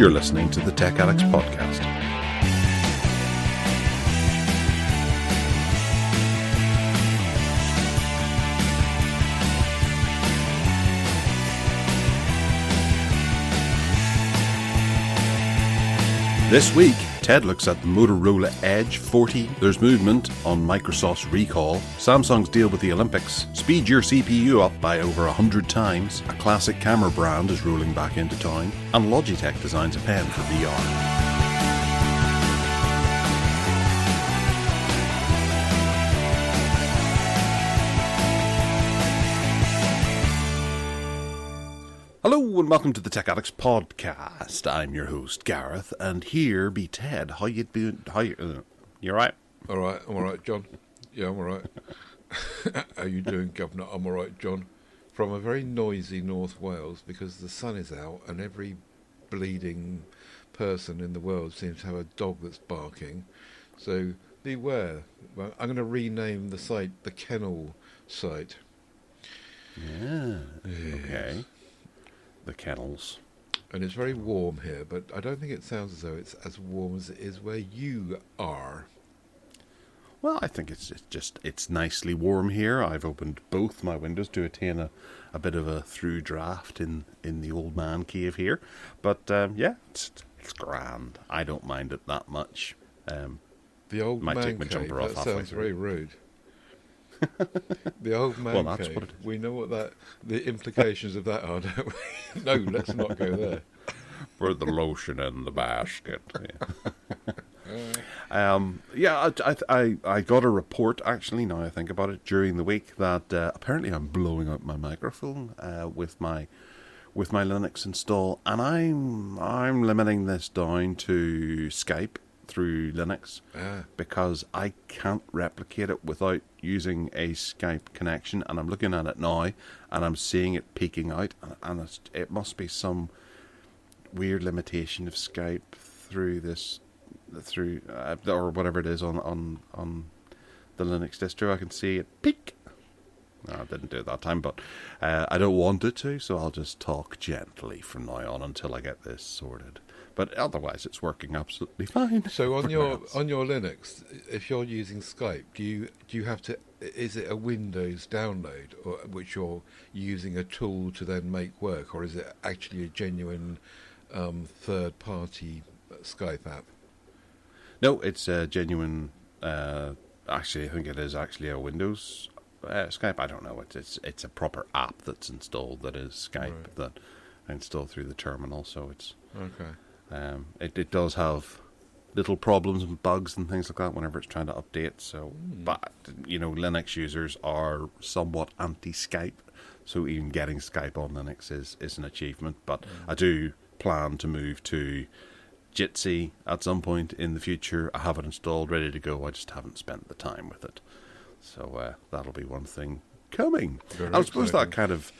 You're listening to the Tech Addicts Podcast. This week, Ted looks at the Motorola Edge 40. There's movement on Microsoft's recall. Samsung's deal with the Olympics. Speed your CPU up by over 100 times. A classic camera brand is rolling back into town. And Logitech designs a pen for VR. Hello and welcome to the Tech Addicts Podcast. I'm your host Gareth, and here be Ted. How you doing? You alright? Alright, I'm alright, John. Yeah, I'm alright. How you doing, Governor? I'm alright, John. From a very noisy North Wales, because the sun is out and every bleeding person in the world seems to have a dog that's barking. So beware. Well, I'm going to rename the site the Kennel site. Yeah. Okay. The kennels. And it's very warm here, but I don't think it sounds as though it's as warm as it is where you are. Well, I think it's nicely warm here. I've opened both my windows to attain a bit of a through draft in the old man cave here. But yeah, it's grand. I don't mind it that much. The old might man take my cave, jumper off that halfway sounds through. very rude. The old man that's cave. what it is. We know what the implications of that are, don't we? No, let's not go there. For the lotion in the basket. Yeah. I got a report, actually, now I think about it, during the week that apparently I'm blowing out my microphone with my Linux install, and I'm limiting this down to Skype through Linux because I can't replicate it without using a Skype connection, and I'm looking at it now and I'm seeing it peaking out, and it must be some weird limitation of Skype through or whatever it is on the Linux distro. I can see it peak. No, I didn't do it that time, but I don't want it to, so I'll just talk gently from now on until I get this sorted. But otherwise, it's working absolutely fine. So on your Linux, if you're using Skype, do you have to? Is it a Windows download, or which you're using a tool to then make work, or is it actually a genuine third-party Skype app? No, it's a genuine. Actually, I think it is actually a Windows Skype. I don't know. It's a proper app that's installed. That is Skype Right. that I install through the terminal. So it's Okay. It does have little problems and bugs and things like that whenever it's trying to update. So, but Linux users are somewhat anti-Skype, so even getting Skype on Linux is an achievement. But I do plan to move to Jitsi at some point in the future. I have it installed, ready to go. I just haven't spent the time with it. So that'll be one thing coming. Very I suppose exciting. that kind of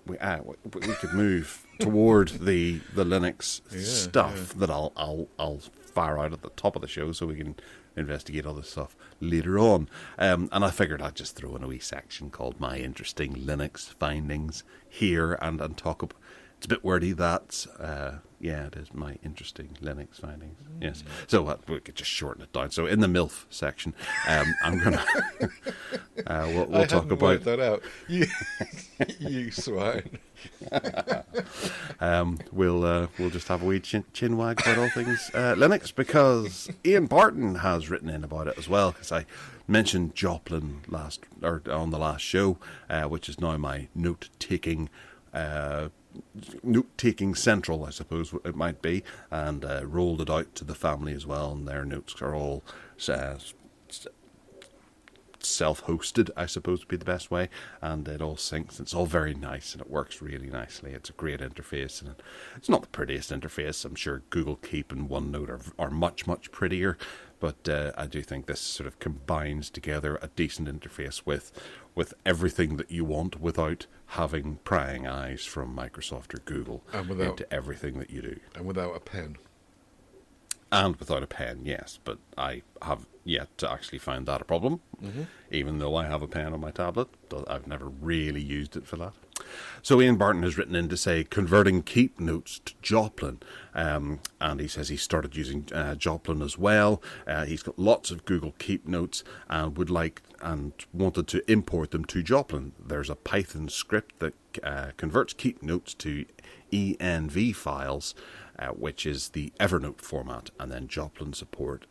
we could move toward the Linux stuff that I'll fire out at the top of the show, so we can investigate other stuff later on. And I figured I'd just throw in a wee section called "My Interesting Linux Findings" here and talk about. It's a bit wordy. That it is my interesting Linux findings. Yes, so we could just shorten it down. So in the MILF section, I'm gonna we'll talk about worked that out. You swine. We'll just have a wee chin wag about all things Linux, because Ian Barton has written in about it as well, because I mentioned Joplin on the last show, which is now my note-taking central, I suppose it might be, and rolled it out to the family as well, and their notes are all self-hosted, I suppose would be the best way, and it all syncs. It's all very nice, and it works really nicely. It's a great interface, and it's not the prettiest interface. I'm sure Google Keep and OneNote are much, much prettier, but I do think this sort of combines together a decent interface with everything that you want without having prying eyes from Microsoft or Google into everything that you do. And without a pen. And without a pen, yes, but I have yet to actually find that a problem, even though I have a pen on my tablet. I've never really used it for that. So Ian Barton has written in to say converting Keep Notes to Joplin, and he says he started using Joplin as well. He's got lots of Google Keep Notes and wanted to import them to Joplin. There's a Python script that converts Keep Notes to env files, which is the Evernote format, and then Joplin supports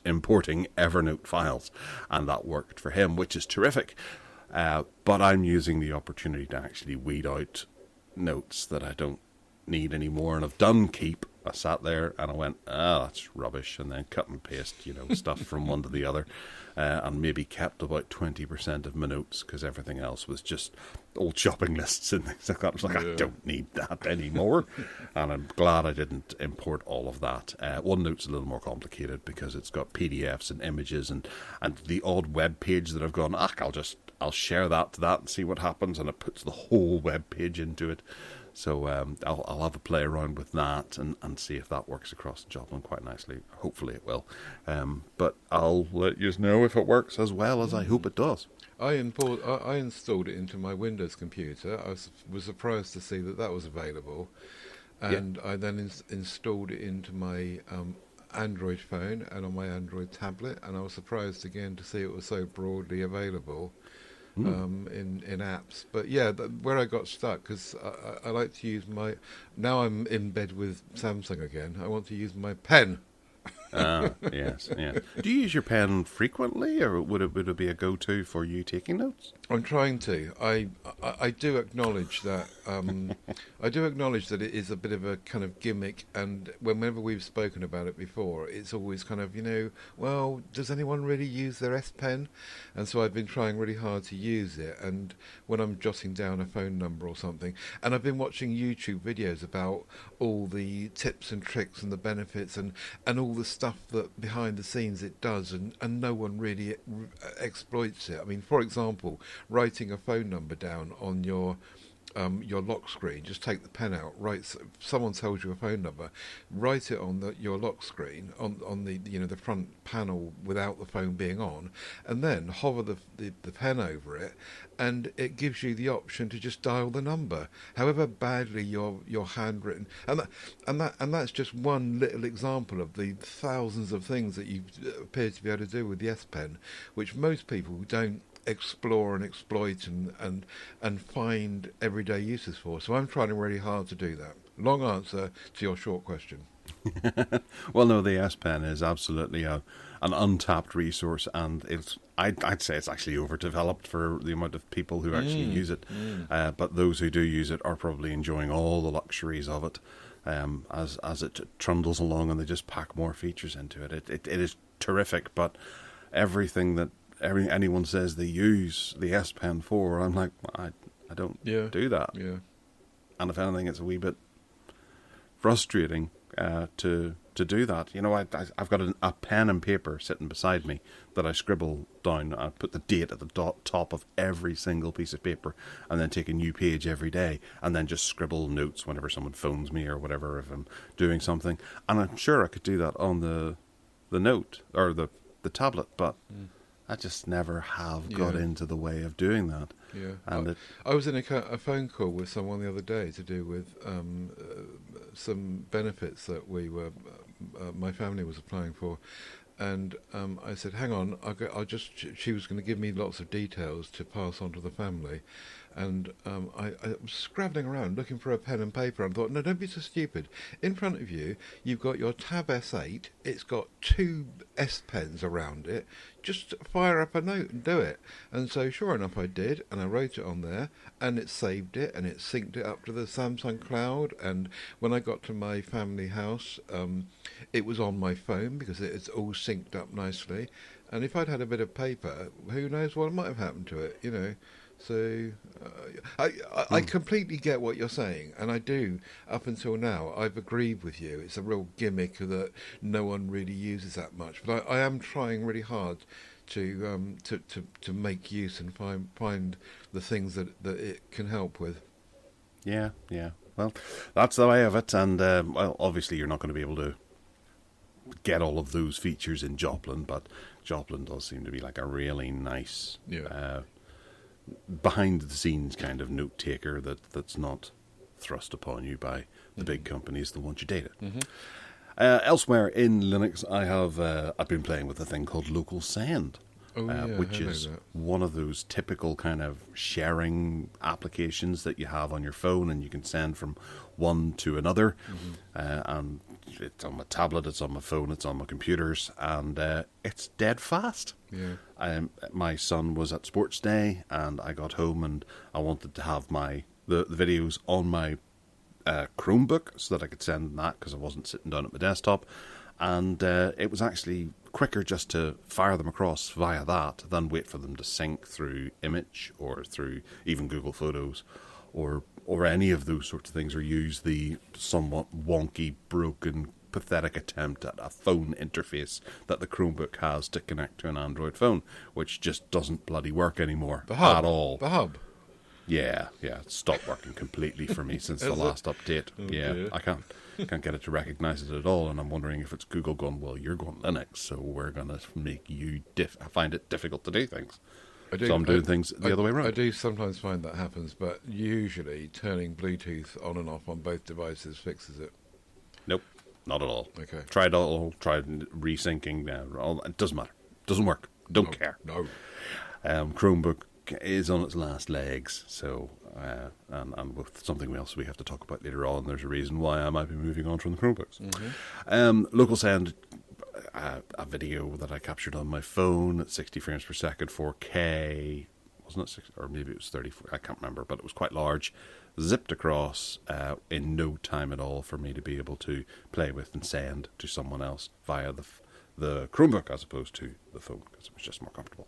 importing Evernote files, and that worked for him, which is terrific. But I'm using the opportunity to actually weed out notes that I don't need anymore, and I've done Keep. I sat there and I went, that's rubbish, and then cut and paste, stuff from one to the other, and maybe kept about 20% of my notes because everything else was just old shopping lists and things like that. I was like, I don't need that anymore, and I'm glad I didn't import all of that. OneNote's a little more complicated because it's got PDFs and images and the odd web page that I've gone, I'll share that to that and see what happens, and it puts the whole web page into it. So I'll have a play around with that and see if that works across Joplin quite nicely. Hopefully it will. But I'll let you know if it works as well as I hope it does. I installed it into my Windows computer. I was surprised to see that was available. And I then installed it into my Android phone and on my Android tablet. And I was surprised again to see it was so broadly available. In apps, but where I got stuck, because I like to use now I'm in bed with Samsung again, I want to use my pen. Yes, yeah. Do you use your pen frequently, or would it be a go-to for you taking notes? I'm trying to. I do acknowledge that. I do acknowledge that it is a bit of a kind of gimmick, and whenever we've spoken about it before, it's always kind of well, does anyone really use their S Pen? And so I've been trying really hard to use it. And when I'm jotting down a phone number or something, and I've been watching YouTube videos about all the tips and tricks and the benefits and all the stuff that behind the scenes it does, and no one really exploits it. I mean, for example, writing a phone number down on your lock screen. Just take the pen out, if someone tells you a phone number, write it on your lock screen on the the front panel without the phone being on, and then hover the pen over it, and it gives you the option to just dial the number, however badly your handwritten, and that's just one little example of the thousands of things that you appear to be able to do with the S Pen, which most people don't explore and exploit and find everyday uses for. So I'm trying really hard to do that. Long answer to your short question. Well, no, the S Pen is absolutely an untapped resource, and I'd say it's actually overdeveloped for the amount of people who actually use it. But those who do use it are probably enjoying all the luxuries of it as it trundles along, and they just pack more features into it. It is terrific, but everything that anyone says they use the S Pen for, I'm like, I don't do that. Yeah. And if anything, it's a wee bit frustrating to do that. I've got a pen and paper sitting beside me that I scribble down. I put the date at the top of every single piece of paper, and then take a new page every day, and then just scribble notes whenever someone phones me or whatever if I'm doing something. And I'm sure I could do that on the note or the tablet, but I just never have got into the way of doing that. Yeah, and I was in a phone call with someone the other day to do with some benefits that my family was applying for, and I said, "Hang on, She was going to give me lots of details to pass on to the family." And I was scrabbling around looking for a pen and paper, and thought, no, don't be so stupid. In front of you, you've got your Tab S8. It's got 2 S Pens around it. Just fire up a note and do it. And so sure enough I did, and I wrote it on there, and it saved it, and it synced it up to the Samsung cloud. And when I got to my family house, it was on my phone because it's all synced up nicely. And if I'd had a bit of paper, who knows what might have happened to it, So I completely get what you're saying, and I do. Up until now, I've agreed with you. It's a real gimmick that no one really uses that much. But I am trying really hard to make use and find the things that it can help with. Yeah. Well, that's the way of it, and well, obviously you're not going to be able to get all of those features in Joplin, but Joplin does seem to be like a really nice behind the scenes kind of note taker that's not thrust upon you by the big companies that want your data. Elsewhere in Linux, I've been playing with a thing called local send, which is one of those typical kind of sharing applications that you have on your phone, and you can send from one to another. And it's on my tablet, it's on my phone, it's on my computers, and it's dead fast. My son was at sports day, and I got home and I wanted to have the videos on my Chromebook so that I could send that, because I wasn't sitting down at my desktop, and it was actually quicker just to fire them across via that than wait for them to sync through Image or through even Google Photos or any of those sorts of things, or use the somewhat wonky, broken, pathetic attempt at a phone interface that the Chromebook has to connect to an Android phone, which just doesn't bloody work anymore at all. The hub. Yeah, it stopped working completely for me since the last update. Dear. I can't get it to recognise it at all, and I'm wondering if it's Google going, well, you're going Linux, so we're going to make you find it difficult to do things. So I'm doing things the other way around. I do sometimes find that happens, but usually turning Bluetooth on and off on both devices fixes it. Nope, not at all. Okay. Tried resyncing. It doesn't matter. Doesn't work. Don't care. No. Chromebook is on its last legs, so and with something else we have to talk about later on, there's a reason why I might be moving on from the Chromebooks. Local send, a video that I captured on my phone at 60 frames per second, 4K, wasn't it 60, or maybe it was 34, I can't remember, but it was quite large, zipped across in no time at all for me to be able to play with and send to someone else via the Chromebook as opposed to the phone, because it was just more comfortable.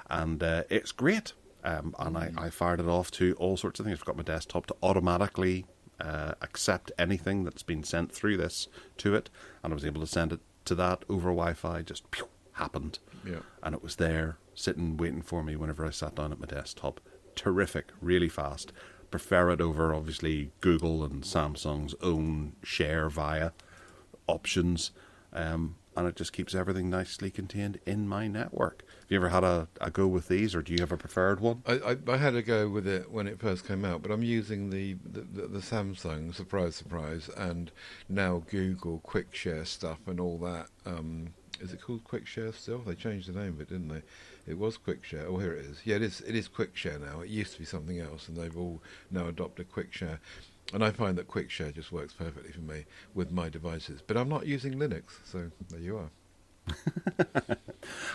And it's great. And I fired it off to all sorts of things. I've got my desktop to automatically accept anything that's been sent through this to it, and I was able to send it to that over Wi-Fi. Just happened. And it was there, sitting, waiting for me whenever I sat down at my desktop. Terrific, really fast. Prefer it over, obviously, Google and Samsung's own share via options. And it just keeps everything nicely contained in my network. Have you ever had a go with these, or do you have a preferred one? I had a go with it when it first came out, but I'm using the Samsung, surprise, and now Google Quick Share stuff and all that. Is it called Quick Share still? They changed the name of it, didn't they? It was Quick Share. Oh, here it is. Yeah, it is Quick Share now. It used to be something else, and they've all now adopted Quick Share. And I find that Quick Share just works perfectly for me with my devices. But I'm not using Linux, so there you are.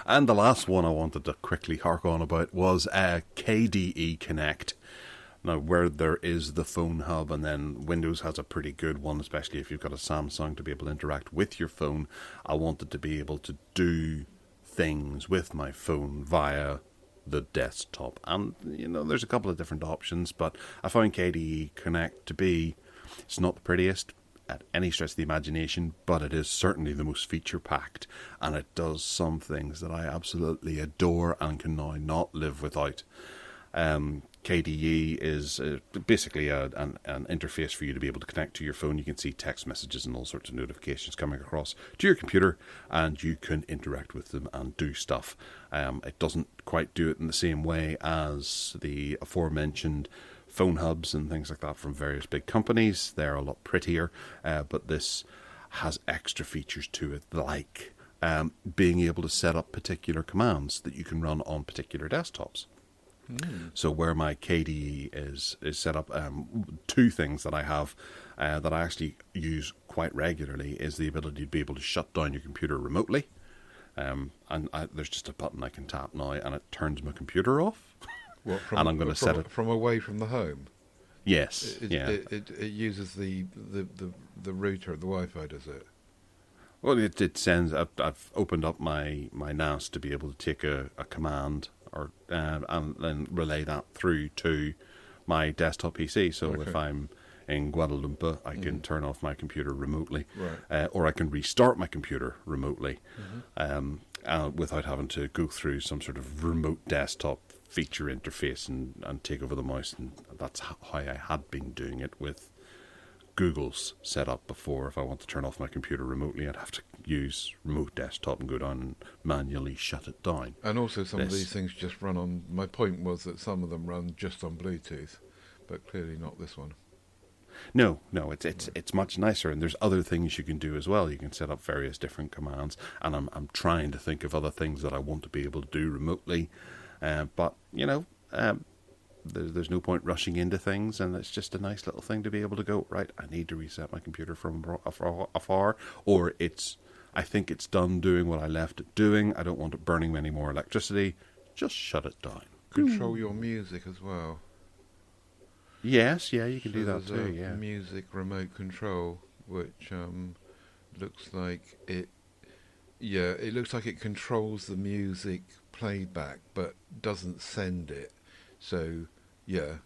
And the last one I wanted to quickly hark on about was KDE Connect. Now, where there is the phone hub, and then Windows has a pretty good one, especially if you've got a Samsung, to be able to interact with your phone. I wanted to be able to do things with my phone via the desktop, and there's a couple of different options, but I found KDE Connect to be, it's not the prettiest at any stretch of the imagination, but it is certainly the most feature packed, and it does some things that I absolutely adore and can now not live without. KDE is basically an interface for you to be able to connect to your phone. You can see text messages and all sorts of notifications coming across to your computer, and you can interact with them and do stuff. It doesn't quite do it in the same way as the aforementioned phone hubs and things like that from various big companies. They're a lot prettier, but this has extra features to it, like being able to set up particular commands that you can run on particular desktops. So where my KDE is set up, two things that I have that I actually use quite regularly is the ability to be able to shut down your computer remotely. There's just a button I can tap now, and it turns my computer off. And I'm going to set it from away from the home. Yes, It uses the router, the Wi-Fi, does it? Well, it sends. I've opened up my NAS to be able to take a command or and then relay that through to my desktop PC. So if I'm in Guadalupe, I can turn off my computer remotely, or I can restart my computer remotely, without having to go through some sort of remote desktop feature interface and take over the mouse. And that's how I had been doing it with Google's setup before. If I want to turn off my computer remotely, I'd have to use remote desktop and go down and manually shut it down. And also some of these things just run on... My point was that some of them run just on Bluetooth, but clearly not this one. No, it's much nicer, and there's other things you can do as well. You can set up various different commands, and I'm trying to think of other things that I want to be able to do remotely, but there's no point rushing into things, and it's just a nice little thing to be able to go, right, I need to reset my computer from afar, or I think it's done doing what I left it doing. I don't want it burning any more electricity. Just shut it down. Control your music as well. Yes, yeah, you can do that too, yeah. Music remote control, which looks like it... Yeah, it looks like it controls the music playback, but doesn't send it. So, your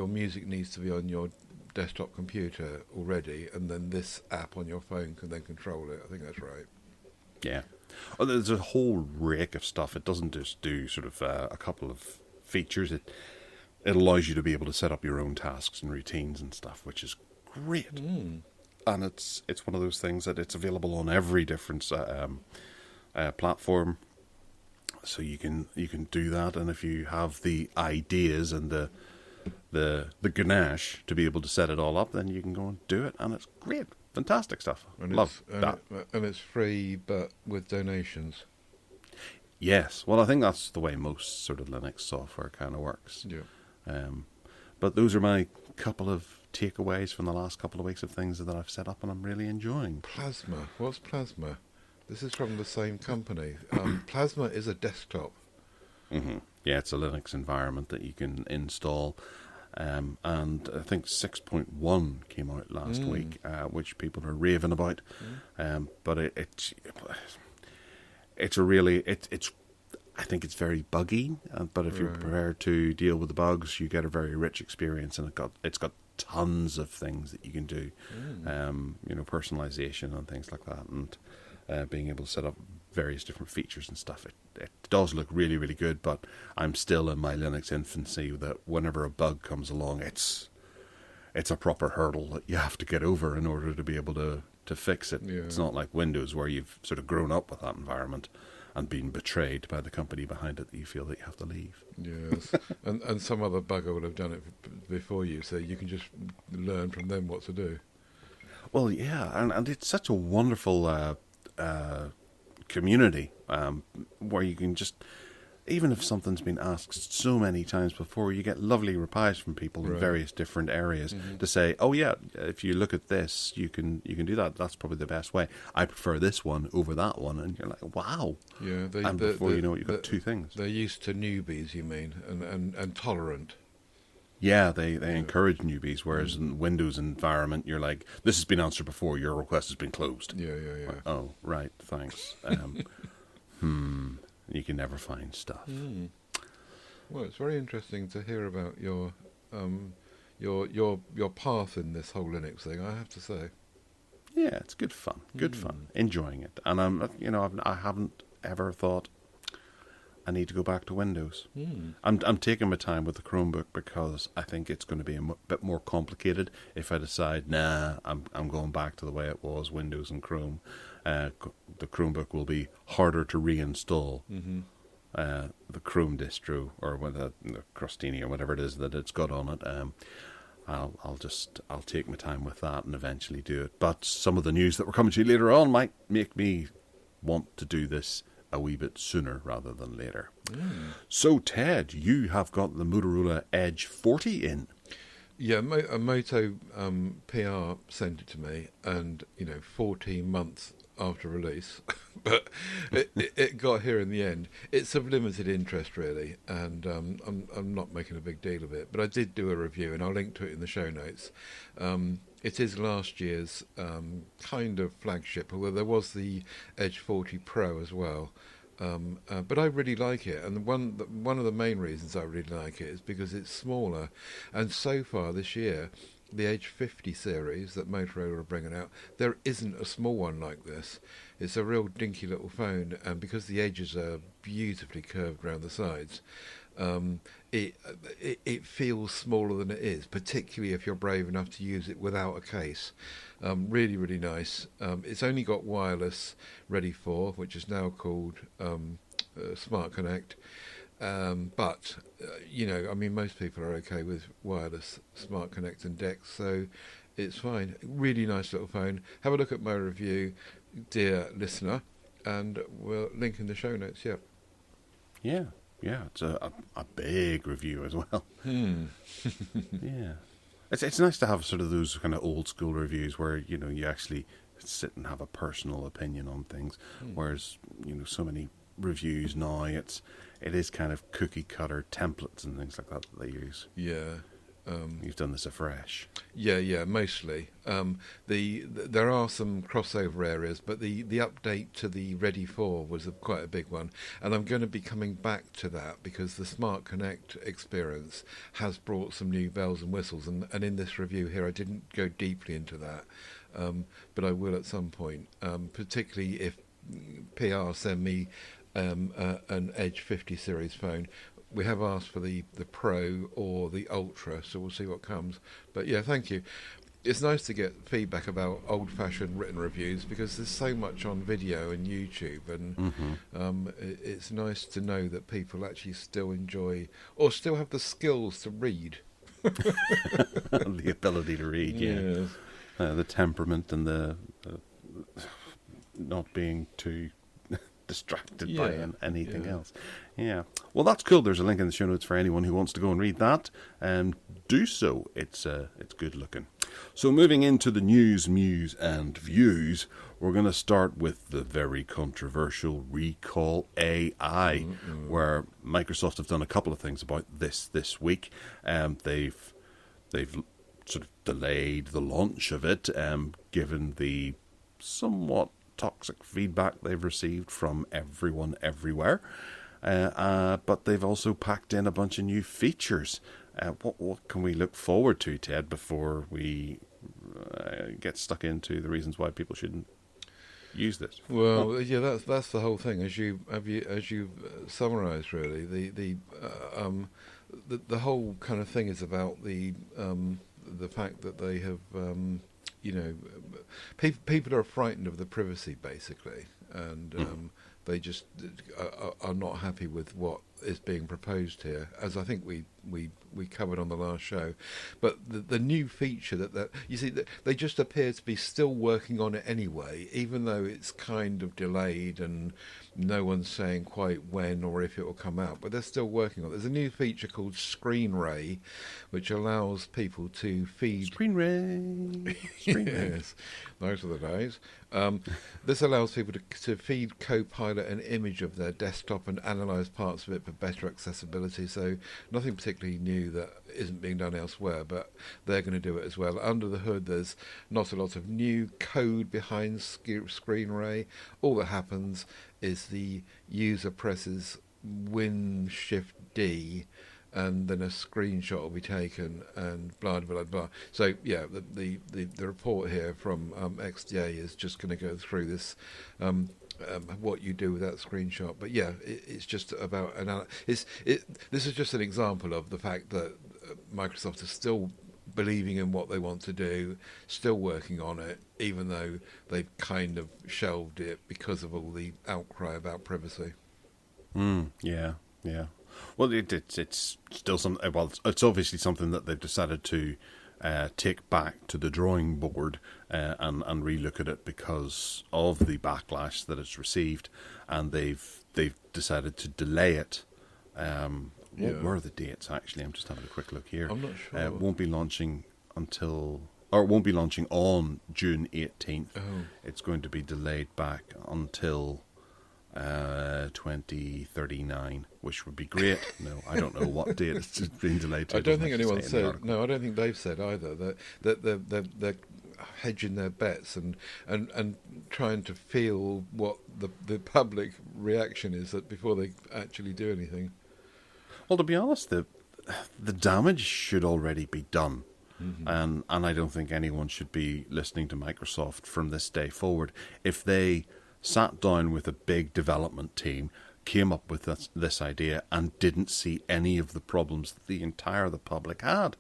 music needs to be on your desktop computer already, and then this app on your phone can then control it. I think that's right. Yeah. Oh, there's a whole rake of stuff. It doesn't just do sort of a couple of features. It allows you to be able to set up your own tasks and routines and stuff, which is great. And it's one of those things that it's available on every different platform. So you can do that, and if you have the ideas and the ganache to be able to set it all up, then you can go and do it, and it's great, fantastic stuff. And Love that. And it's free, but with donations. Yes, well, I think that's the way most sort of Linux software kind of works. Yeah. But those are my couple of takeaways from the last couple of weeks of things that I've set up, and I'm really enjoying. Plasma. What's Plasma? This is from the same company. Plasma is a desktop. Mm-hmm. Yeah, it's a Linux environment that you can install. And I think 6.1 came out last week, which people are raving about. But it's a really... I think it's very buggy, but if you're prepared to deal with the bugs, you get a very rich experience, and it's got tons of things that you can do, personalization and things like that, and being able to set up various different features and stuff. It does look really, really good, but I'm still in my Linux infancy that whenever a bug comes along, it's a proper hurdle that you have to get over in order to be able to fix it. Yeah. It's not like Windows, where you've sort of grown up with that environment and been betrayed by the company behind it that you feel that you have to leave. Yes, and some other bugger will have done it before you, so you can just learn from them what to do. Well, yeah, and it's such a wonderful community where you can just, even if something's been asked so many times before, you get lovely replies from people in various different areas to say, oh yeah, if you look at this, you can do that. That's probably the best way. I prefer this one over that one. And you're like, wow. Yeah, and before you know it, you've got two things. They're used to newbies, you mean, and tolerant. Yeah, they encourage newbies, whereas in the Windows environment, you're like, this has been answered before, your request has been closed. Yeah. Like, oh, right, thanks. You can never find stuff. Well, it's very interesting to hear about your path in this whole Linux thing, I have to say. Yeah, it's good fun. Good fun. Enjoying it. And I haven't ever thought I need to go back to Windows. I'm taking my time with the Chromebook because I think it's going to be a bit more complicated if I decide, I'm going back to the way it was, Windows and Chrome. The Chromebook will be harder to reinstall. The Chrome distro, or the Crostini, or whatever it is that it's got on it. I'll take my time with that and eventually do it. But some of the news that we're coming to later on might make me want to do this a wee bit sooner rather than later. So, Ted, you have got the Motorola Edge 40 in. Yeah, a Moto PR sent it to me, and 14 months after release, but it got here in the end. It's of limited interest, really, and I'm not making a big deal of it. But I did do a review, and I'll link to it in the show notes. It is last year's kind of flagship, although there was the Edge 40 Pro as well. But I really like it, and one of the main reasons I really like it is because it's smaller, and so far this year, the Edge 50 series that Motorola are bringing out, there isn't a small one like this. It's a real dinky little phone, and because the edges are beautifully curved around the sides, it feels smaller than it is, particularly if you're brave enough to use it without a case. Really, really nice. It's only got wireless ready for, which is now called Smart Connect. But I mean, most people are okay with wireless Smart Connect and DeX, so it's fine. Really nice little phone. Have a look at my review, dear listener, and we'll link in the show notes. Yeah. Yeah, it's a big review as well. Yeah. It's nice to have sort of those kind of old school reviews where, you actually sit and have a personal opinion on things, whereas, so many reviews now, it is kind of cookie cutter templates and things like that they use. Yeah. You've done this afresh. Yeah, mostly. There are some crossover areas, but the update to the Ready For was quite a big one, and I'm going to be coming back to that because the Smart Connect experience has brought some new bells and whistles, and in this review here I didn't go deeply into that, but I will at some point, particularly if PR send me an Edge 50 series phone. We have asked for the Pro or the Ultra, so we'll see what comes. But yeah, thank you. It's nice to get feedback about old-fashioned written reviews because there's so much on video and YouTube, and it's nice to know that people actually still enjoy or still have the skills to read. The ability to read, yeah. Yes. The temperament and the not being too distracted by anything else. Yeah. Well, that's cool. There's a link in the show notes for anyone who wants to go and read that. Do so. It's good looking. So moving into the news, Mews and views, we're going to start with the very controversial Recall AI, where Microsoft have done a couple of things about this week. They've sort of delayed the launch of it, given the somewhat toxic feedback they've received from everyone everywhere, but they've also packed in a bunch of new features. What can we look forward to, Ted, before we get stuck into the reasons why people shouldn't use this? Well, yeah, that's the whole thing. As you summarised, really, the whole kind of thing is about the fact that they have. People are frightened of the privacy, basically, and they just are not happy with what is being proposed here, as I think we covered on the last show. But the new feature that you see, they just appear to be still working on it anyway, even though it's kind of delayed and no one's saying quite when or if it will come out, but they're still working on it. There's a new feature called Screen Ray, which allows people to feed... Screen Ray! Yes, those are the days. This allows people to feed Copilot an image of their desktop and analyse parts of it for better accessibility, so nothing particularly new that isn't being done elsewhere, but they're going to do it as well. Under the hood, there's not a lot of new code behind Screen Ray. All that happens is the user presses Win-Shift-D, and then a screenshot will be taken, and blah blah blah. So yeah, the report here from XDA is just going to go through this. What you do with that screenshot, but yeah, it's just about this is just an example of the fact that Microsoft is still believing in what they want to do, still working on it, even though they've kind of shelved it because of all the outcry about privacy. Yeah. Well, it's still something. Well, it's obviously something that they've decided to take back to the drawing board and relook at it because of the backlash that it's received, and they've decided to delay it. What were the dates, actually? I'm just having a quick look here. I'm not sure. It won't be launching it won't be launching on June 18th. Oh. It's going to be delayed back until 2039, which would be great. No, I don't know what date it's been delayed to. I don't think anyone said. No, I don't think they've said either that they're hedging their bets and trying to feel what the public reaction is before they actually do anything. Well, to be honest, the damage should already be done. And I don't think anyone should be listening to Microsoft from this day forward. If they sat down with a big development team, came up with this idea and didn't see any of the problems that the public had.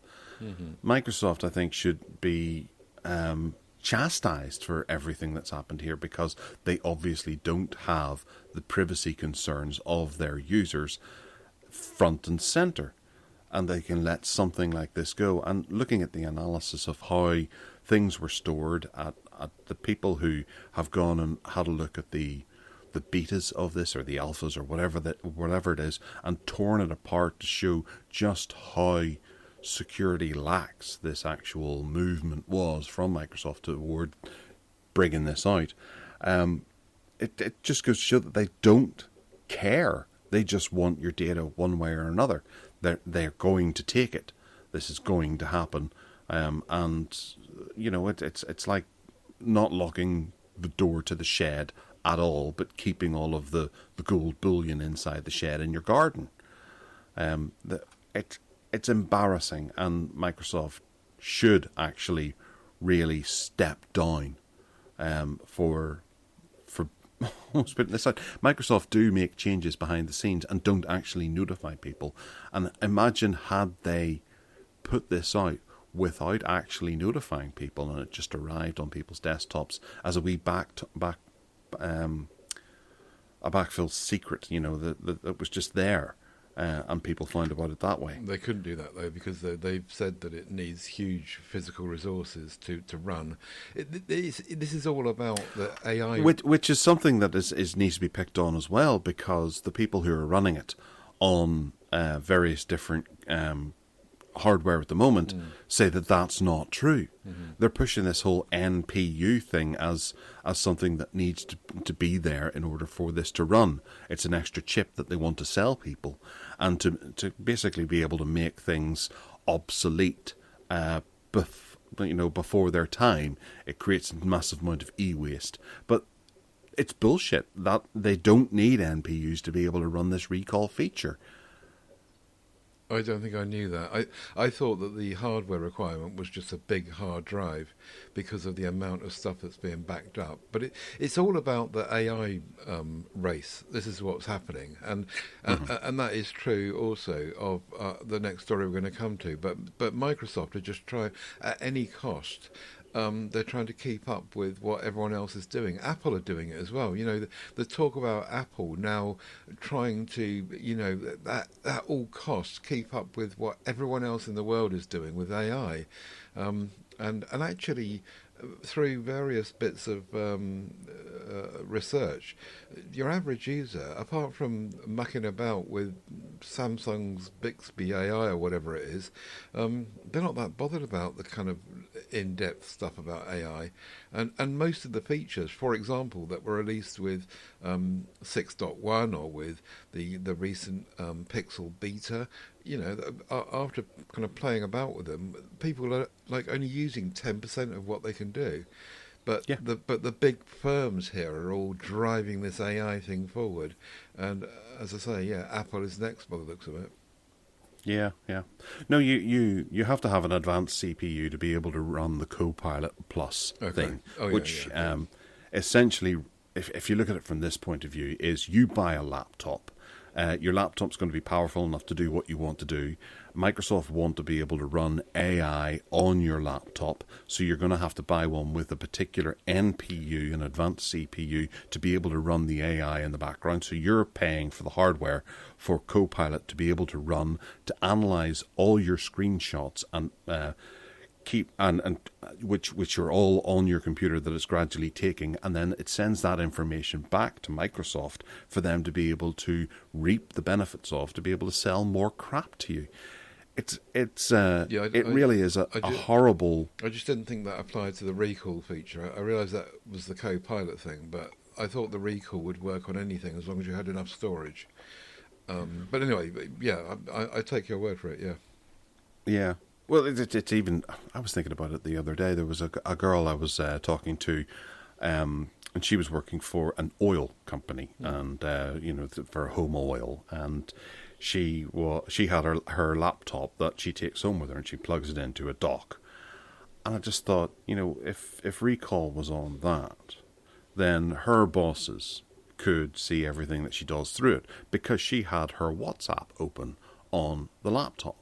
Microsoft, I think, should be chastised for everything that's happened here, because they obviously don't have the privacy concerns of their users front and center, and they can let something like this go. And looking at the analysis of how things were stored at the people who have gone and had a look at the betas of this, or the alphas, or whatever it is, and torn it apart to show just how security lax this actual movement was from Microsoft toward bringing this out. It just goes to show that they don't care. They just want your data one way or another. They're going to take it. This is going to happen. And you know, it's like not locking the door to the shed at all, but keeping all of the gold bullion inside the shed in your garden. It's embarrassing, and Microsoft should actually really step down for almost putting this out. Microsoft do make changes behind the scenes and don't actually notify people. And imagine had they put this out without actually notifying people, and it just arrived on people's desktops as a wee a backfill secret, you know, that was just there. And people find about it that way. They couldn't do that, though, because they've said that it needs huge physical resources to run. This is all about the AI. Which is something that needs to be picked on as well, because the people who are running it on various different hardware at the moment say that that's not true. They're pushing this whole NPU thing as something that needs to be there in order for this to run. It's an extra chip that they want to sell people, and to basically be able to make things obsolete before their time. It creates a massive amount of e-waste. But it's bullshit that they don't need NPUs to be able to run this recall feature. I don't think I knew that. I thought that the hardware requirement was just a big hard drive because of the amount of stuff that's being backed up. But it's all about the AI race. This is what's happening, and that is true also of the next story we're going to come to. But Microsoft are just trying at any cost. They're trying to keep up with what everyone else is doing. Apple are doing it as well. You know, the talk about Apple now trying to, you know, at all costs keep up with what everyone else in the world is doing with AI, and actually through various bits of research, your average user, apart from mucking about with Samsung's Bixby AI or whatever it is, they're not that bothered about the kind of in-depth stuff about AI. And most of the features, for example, that were released with 6.1 or with the recent Pixel beta, you know, after kind of playing about with them, people are like only using 10% of what they can do. But the big firms here are all driving this AI thing forward, and as I say, Apple is next by the looks of it. Yeah. No, you have to have an advanced CPU to be able to run the Copilot Plus thing, which essentially, if you look at it from this point of view, is you buy a laptop. Your laptop's going to be powerful enough to do what you want to do. Microsoft want to be able to run AI on your laptop, so you're going to have to buy one with a particular NPU, an advanced CPU, to be able to run the AI in the background. So you're paying for the hardware for Copilot to be able to run, to analyze all your screenshots and which are all on your computer that it's gradually taking, and then it sends that information back to Microsoft for them to be able to reap the benefits of, to be able to sell more crap to you. It really is a horrible. I just didn't think that applied to the recall feature. I realised that was the Copilot thing, but I thought the recall would work on anything as long as you had enough storage. But anyway, I take your word for it. Yeah. Well, it's even. I was thinking about it the other day. There was a girl I was talking to, and she was working for an oil company, and for home oil, and she had her laptop that she takes home with her, and she plugs it into a dock. And I just thought, if recall was on that, then her bosses could see everything that she does through it because she had her WhatsApp open on the laptop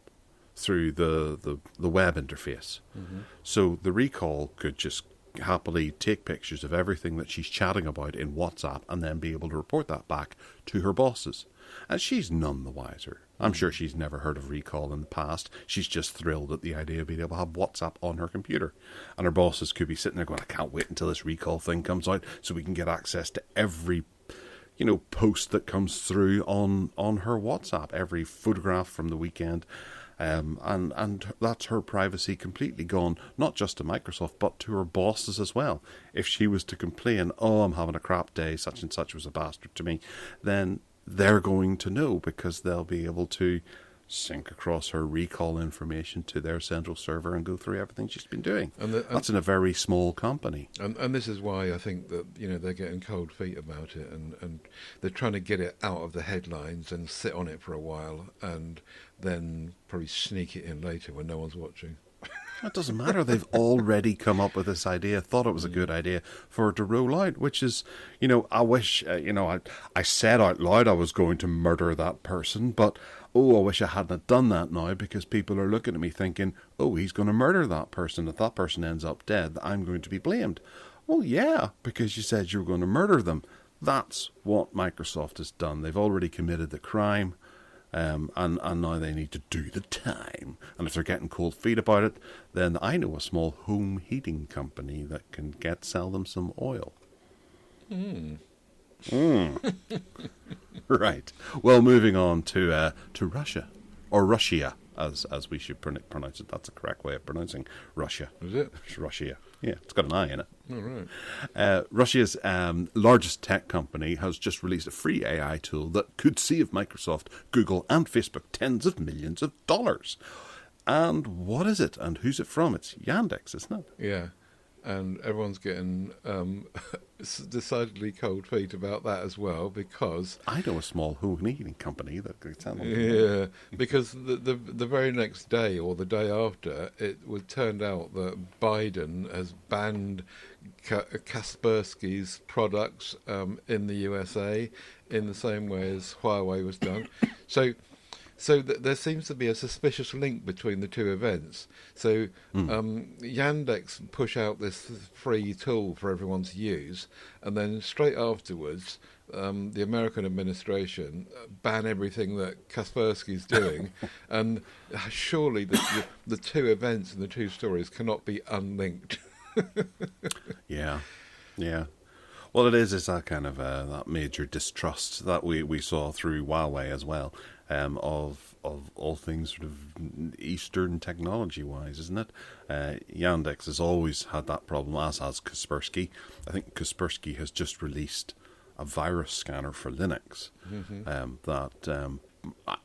through the web interface. Mm-hmm. So the recall could just happily take pictures of everything that she's chatting about in WhatsApp and then be able to report that back to her bosses. And she's none the wiser. I'm sure she's never heard of recall in the past. She's just thrilled at the idea of being able to have WhatsApp on her computer. And her bosses could be sitting there going, I can't wait until this recall thing comes out so we can get access to every post that comes through on her WhatsApp, every photograph from the weekend. And that's her privacy completely gone, not just to Microsoft, but to her bosses as well. If she was to complain, I'm having a crap day, such and such was a bastard to me, then they're going to know because they'll be able to sync across her recall information to their central server and go through everything she's been doing. That's in a very small company. And this is why I think that, they're getting cold feet about it, and they're trying to get it out of the headlines and sit on it for a while and then probably sneak it in later when no one's watching. It doesn't matter. They've already come up with this idea, thought it was a good idea for it to roll out, which is, I wish, I said out loud I was going to murder that person, but, I wish I hadn't done that now because people are looking at me thinking, he's going to murder that person. If that person ends up dead, I'm going to be blamed. Well, yeah, because you said you were going to murder them. That's what Microsoft has done. They've already committed the crime. And now they need to do the time. And if they're getting cold feet about it, then I know a small home heating company that can sell them some oil. Right. Well, moving on to Russia, or Russia, as we should pronounce it. That's the correct way of pronouncing Russia. Is it? It's Russia. Yeah, it's got an I in it. All right. Russia's largest tech company has just released a free AI tool that could save Microsoft, Google, and Facebook tens of millions of dollars. And what is it? And who's it from? It's Yandex, isn't it? Yeah. And everyone's getting decidedly cold feet about that as well because I know a small home heating company that could sell them. Yeah, because the very next day or the day after, it turned out that Biden has banned Kaspersky's products in the USA in the same way as Huawei was done. So there seems to be a suspicious link between the two events. So Yandex push out this free tool for everyone to use, and then straight afterwards, the American administration ban everything that Kaspersky's doing, and surely the two events and the two stories cannot be unlinked. Yeah. Well, it is that kind of that major distrust that we saw through Huawei as well. Of all things sort of Eastern technology-wise, isn't it? Yandex has always had that problem, as has Kaspersky. I think Kaspersky has just released a virus scanner for Linux that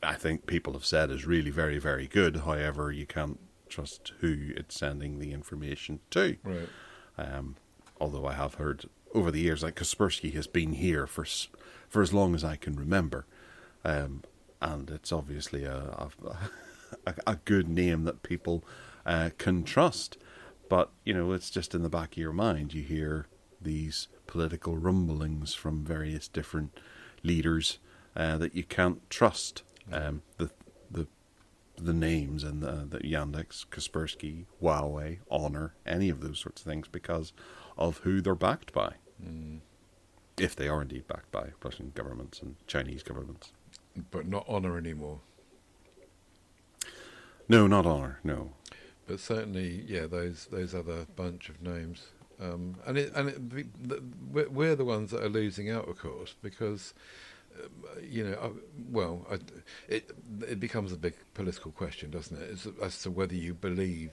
I think people have said is really very, very good. However, you can't trust who it's sending the information to. Right. Although I have heard over the years, like Kaspersky has been here for as long as I can remember. And it's obviously a good name that people can trust. But, it's just in the back of your mind. You hear these political rumblings from various different leaders that you can't trust the names and the Yandex, Kaspersky, Huawei, Honor, any of those sorts of things because of who they're backed by. If they are indeed backed by Russian governments and Chinese governments. But not Honor anymore. No, not Honor. No. But certainly, yeah, those other bunch of names, we're the ones that are losing out, of course, because it becomes a big political question, doesn't it? It's as to whether you believe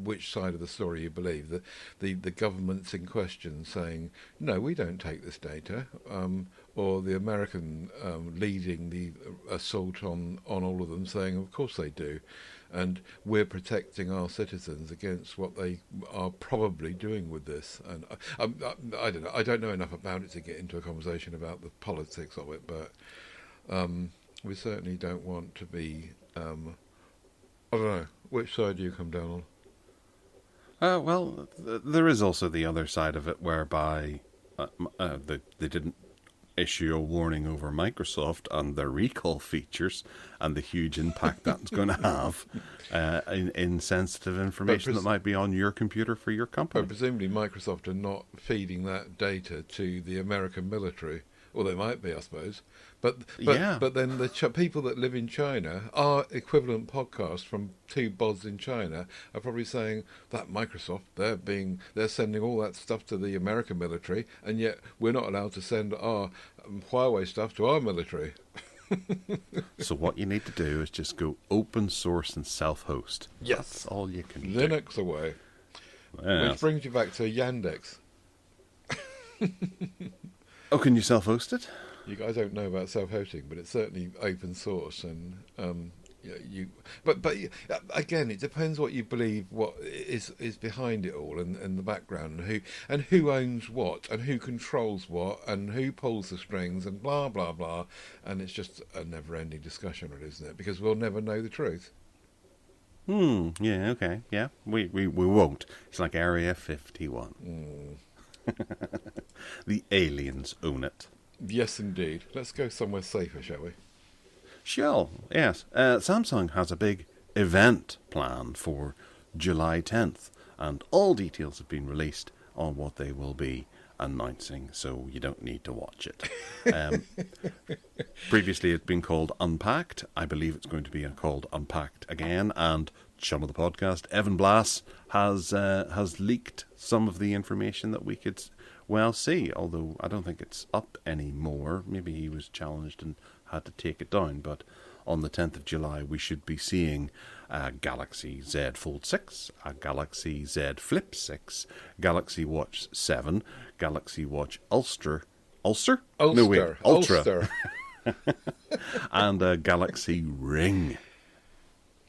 which side of the story you believe. The government's in question saying, no, we don't take this data, or the American leading the assault on all of them saying, of course they do, and we're protecting our citizens against what they are probably doing with this. And I don't know. I don't know enough about it to get into a conversation about the politics of it, but we certainly don't want to be. I don't know. Which side do you come down on? Well, there is also the other side of it, whereby they didn't issue a warning over Microsoft and their recall features and the huge impact that's going to have in sensitive information that might be on your computer for your company. But presumably Microsoft are not feeding that data to the American military. Well, they might be, I suppose. But then the people that live in China, our equivalent podcast from two bods in China, are probably saying that Microsoft, they're sending all that stuff to the American military, and yet we're not allowed to send our Huawei stuff to our military. So what you need to do is just go open source and self-host. Yes. That's all you can do. Linux away. Yes. Which brings you back to Yandex. Oh, can you self-host it? You guys don't know about self-hosting, but it's certainly open source, and But again, it depends what you believe, what is behind it all, and the background, and who owns what, and who controls what, and who pulls the strings, and blah blah blah, and it's just a never-ending discussion, isn't it? Because we'll never know the truth. Yeah. Okay. Yeah. We won't. It's like Area 51. The aliens own it. Yes, indeed. Let's go somewhere safer, shall we? Shall, yes. Samsung has a big event planned for July 10th, and all details have been released on what they will be announcing, so you don't need to watch it. Previously it's been called Unpacked. I believe it's going to be called Unpacked again, and chum of the podcast, Evan Blass, has leaked some of the information that we could well see, although I don't think it's up anymore. Maybe he was challenged and had to take it down, but on the 10th of July we should be seeing a Galaxy Z Fold 6, a Galaxy Z Flip 6, Galaxy Watch 7, Galaxy Watch Ulster, Ultra, and a Galaxy Ring.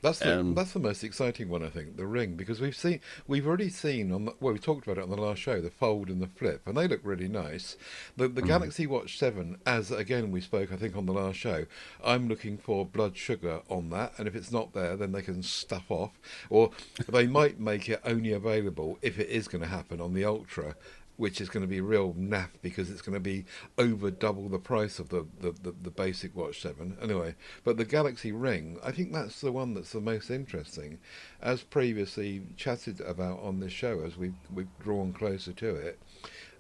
That's the most exciting one, I think, the Ring, because we've already seen we talked about it on the last show, the Fold and the Flip, and they look really nice. The Galaxy Watch 7, as again we spoke, I think, on the last show, I'm looking for blood sugar on that, and if it's not there, then they can stuff off, or they might make it only available if it is going to happen on the Ultra, which is going to be real naff because it's going to be over double the price of the basic Watch 7. Anyway, but the Galaxy Ring, I think that's the one that's the most interesting. As previously chatted about on this show, as we've drawn closer to it,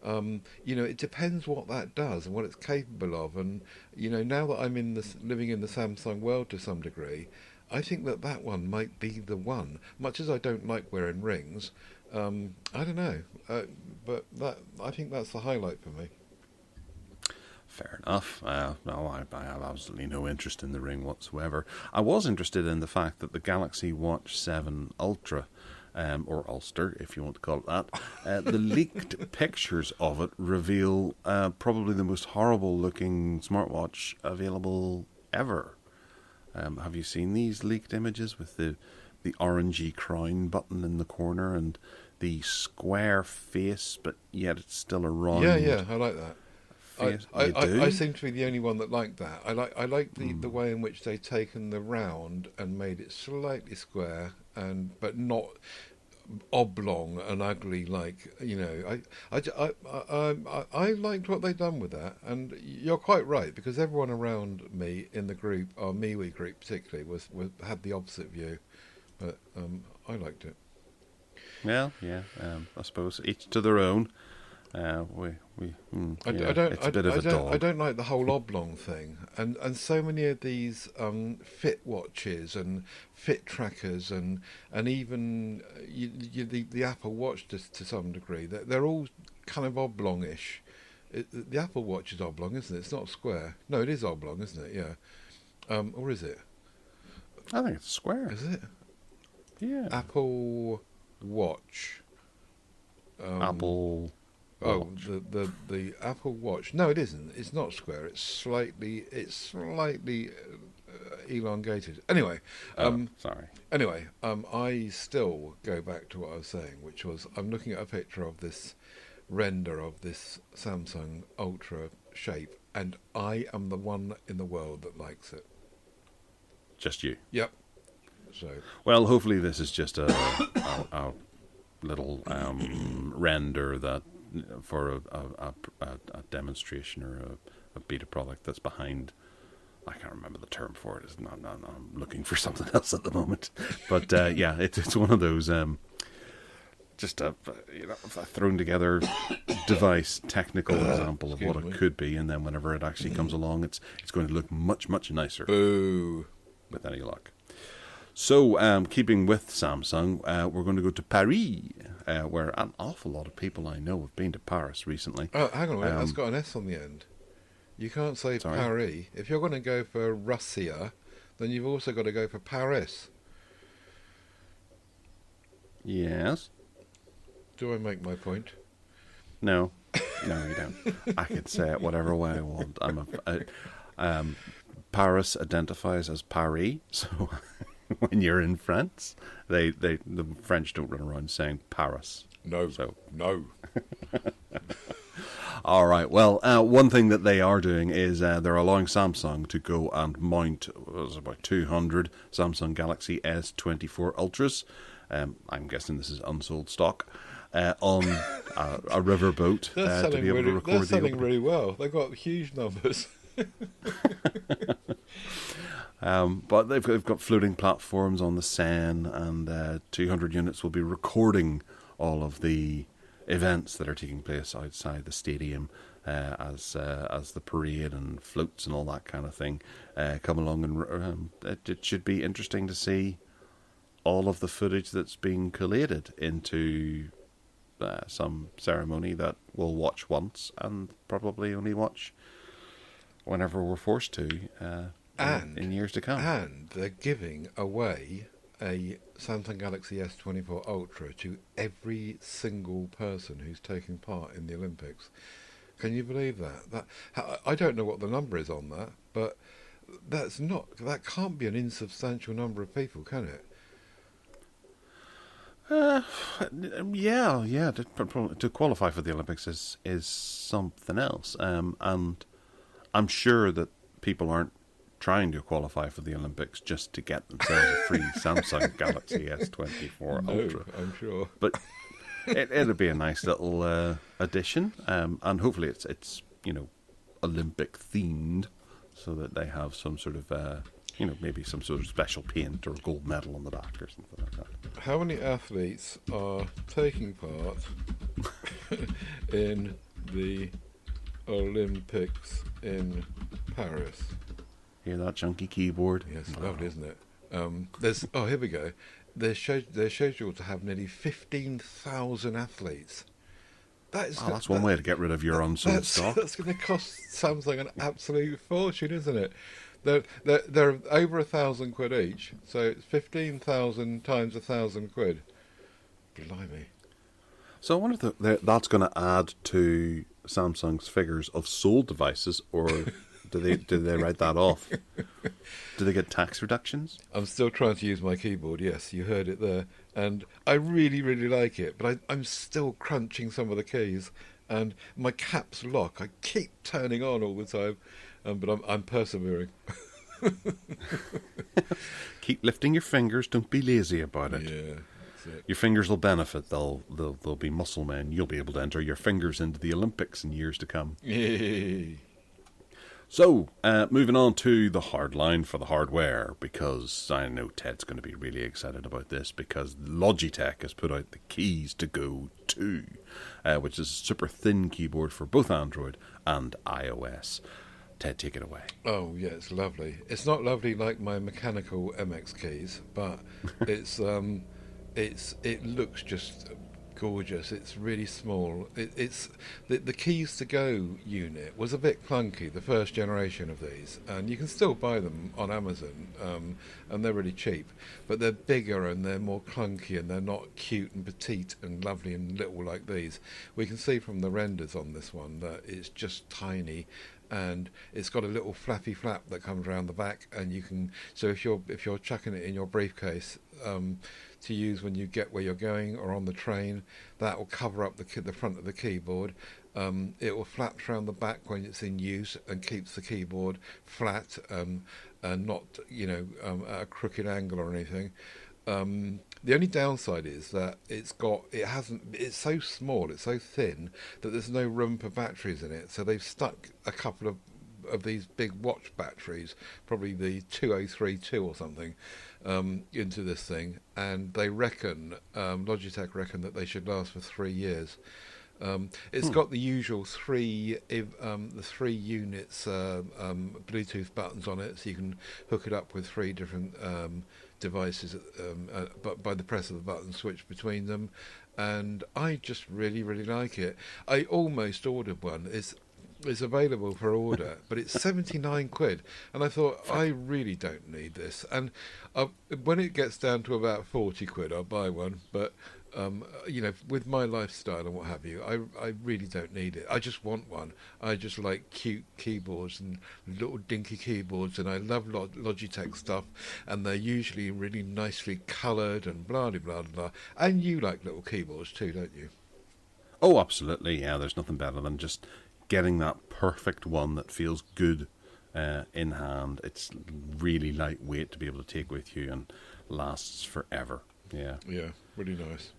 it depends what that does and what it's capable of. And, now that I'm living in the Samsung world to some degree, I think that one might be the one. Much as I don't like wearing rings, I don't know, but I think that's the highlight for me. Fair enough. No, I have absolutely no interest in the Ring whatsoever. I was interested in the fact that the Galaxy Watch 7 Ultra, or Ulster, if you want to call it that, the leaked pictures of it reveal probably the most horrible-looking smartwatch available ever. Have you seen these leaked images with the orangey crown button in the corner and the square face, but yet it's still a round? Yeah, I like that. I seem to be the only one that liked that. I like the way in which they've taken the round and made it slightly square, but not oblong and ugly. I liked what they've done with that, and you're quite right, because everyone around me in the group, our MeWe group particularly, had the opposite view, but I liked it. Well, yeah, I suppose each to their own. It's a bit of a dog. I don't like the whole oblong thing, and so many of these fit watches and fit trackers and even the Apple Watch to some degree, they're all kind of oblongish. The Apple Watch is oblong, isn't it? It's not square. No, it is oblong, isn't it? Yeah, or is it? I think it's square. Is it? Yeah. Apple Watch. Apple. Oh, the Apple Watch. No, it isn't. It's not square. It's slightly elongated. Anyway, sorry. Anyway, I still go back to what I was saying, which was I'm looking at a picture of this render of this Samsung Ultra shape, and I am the one in the world that likes it. Just you. Yep. So. Well, hopefully this is just a little render that for a demonstration or a beta product that's behind. I can't remember the term for it. It's not, I'm looking for something else at the moment. But yeah, it's one of those just a thrown together device, technical example of what it could be, and then whenever it actually comes along, it's going to look much, much nicer. Boo. With any luck. So, keeping with Samsung, we're going to go to Paris, where an awful lot of people I know have been to Paris recently. Oh, hang on a minute. That's got an S on the end. You can't say Paris. If you're going to go for Russia, then you've also got to go for Paris. Yes. Do I make my point? No. No, you don't. I can say it whatever way I want. Paris identifies as Paris, so when you're in France, the French don't run around saying Paris. No. So no. All right. Well, one thing that they are doing is they're allowing Samsung to go and mount about 200 Samsung Galaxy S24 Ultras. I'm guessing this is unsold stock. On a riverboat to be able to record they're selling really well. They've got huge numbers. But they've got floating platforms on the Seine, and 200 units will be recording all of the events that are taking place outside the stadium as the parade and floats and all that kind of thing come along, and it should be interesting to see all of the footage that's being collated into some ceremony that we'll watch once and probably only watch whenever we're forced to in years to come. And they're giving away a Samsung Galaxy S24 Ultra to every single person who's taking part in the Olympics. Can you believe that? I don't know what the number is on that, but that can't be an insubstantial number of people, can it? Yeah. To qualify for the Olympics is something else, and I'm sure that people aren't trying to qualify for the Olympics just to get themselves a free Samsung Galaxy S24 Ultra. I'm sure. But it'll be a nice little addition, and hopefully it's Olympic themed, so that they have some sort of maybe some sort of special paint or gold medal on the back or something like that. How many athletes are taking part in the Olympics in Paris? Hear that chunky keyboard? Yes, lovely, isn't it? Here we go. They're scheduled to have nearly 15,000 athletes. That's one way to get rid of your unsold stock. That's going to cost Samsung an absolute fortune, isn't it? They're over 1,000 quid each, so it's 15,000 times 1,000 quid. Blimey! So I wonder if that's going to add to Samsung's figures of sold devices, or do they write that off? Do they get tax reductions? I'm still trying to use my keyboard. Yes, you heard it there, and I really, really like it. But I'm still crunching some of the keys, and my caps lock I keep turning on all the time, but I'm persevering. Keep lifting your fingers. Don't be lazy about it. Yeah. That's it. Your fingers will benefit. They'll be muscle men. You'll be able to enter your fingers into the Olympics in years to come. Yay. So, moving on to the hardline for the hardware, because I know Ted's going to be really excited about this, because Logitech has put out the Keys to Go 2, which is a super thin keyboard for both Android and iOS. Ted, take it away. Oh, yeah, it's lovely. It's not lovely like my mechanical MX keys, but it looks just gorgeous. It's really small. It's the Keys to Go unit was a bit clunky, the first generation of these, and you can still buy them on Amazon, and they're really cheap, but they're bigger and they're more clunky, and they're not cute and petite and lovely and little like these. We can see from the renders on this one that it's just tiny, and it's got a little flappy flap that comes around the back, and you can, so if you're chucking it in your briefcase to use when you get where you're going or on the train, that will cover up the front of the keyboard. It will flap around the back when it's in use and keeps the keyboard flat and not at a crooked angle or anything. The only downside is that it's so small, it's so thin that there's no room for batteries in it. So they've stuck a couple of of these big watch batteries, probably the 2032 or something, into this thing, and they reckon, Logitech reckon that they should last for 3 years. It's got the usual the 3 units Bluetooth buttons on it, so you can hook it up with 3 different devices, but by the press of the button, switch between them. And I just really, really like it. I almost ordered one. It's available for order, but it's 79 quid. And I thought, I really don't need this. And when it gets down to about 40 quid, I'll buy one. But with my lifestyle and what have you, I really don't need it. I just want one. I just like cute keyboards and little dinky keyboards, and I love Logitech stuff, and they're usually really nicely coloured and blah, blah, blah, blah. And you like little keyboards too, don't you? Oh, absolutely, yeah. There's nothing better than just getting that perfect one that feels good in hand. It's really lightweight to be able to take with you and lasts forever. Yeah. Yeah, really nice.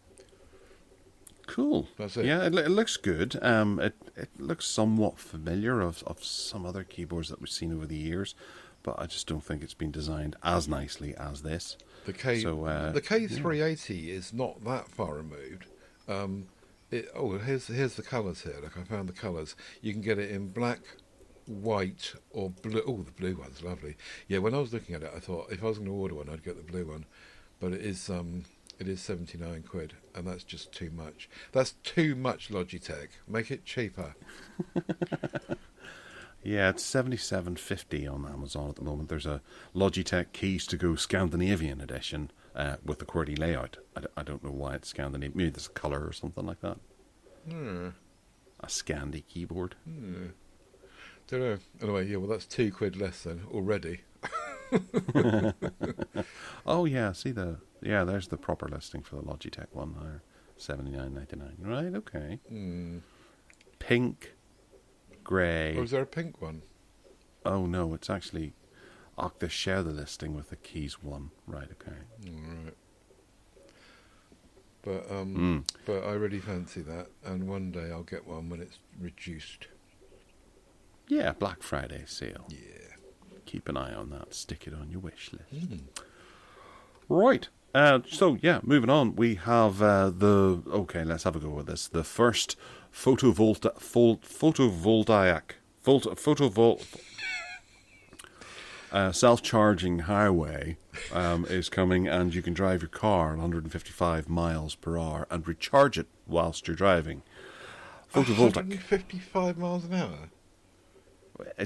Cool. That's it. Yeah, it looks good. It looks somewhat familiar of some other keyboards that we've seen over the years, but I just don't think it's been designed as nicely as this. The K380 is not that far removed. Here's the colours here. Look, I found the colours. You can get it in black, white, or blue. Oh, the blue one's lovely. Yeah, when I was looking at it, I thought if I was going to order one, I'd get the blue one. But it is 79 quid, and that's just too much. That's too much, Logitech. Make it cheaper. Yeah, it's 77.50 on Amazon at the moment. There's a Logitech Keys to Go Scandinavian edition with the QWERTY layout. I don't know why it's Scandinavian. Maybe there's a colour or something like that. A Scandi keyboard. Don't know. Anyway, yeah, well, that's 2 quid less then already. Oh yeah, there's the proper listing for the Logitech one there, $79.99. Right, okay. Pink, grey. Or is there a pink one? Oh no, it's actually they share the listing with the Keys one. Right, okay. Right. But I really fancy that, and one day I'll get one when it's reduced. Yeah, Black Friday sale. Yeah. Keep an eye on that. Stick it on your wish list. Right. So, yeah, moving on. We have let's have a go with this. The first self-charging highway is coming, and you can drive your car at 155 miles per hour and recharge it whilst you're driving. Photovoltaic. 155 miles an hour?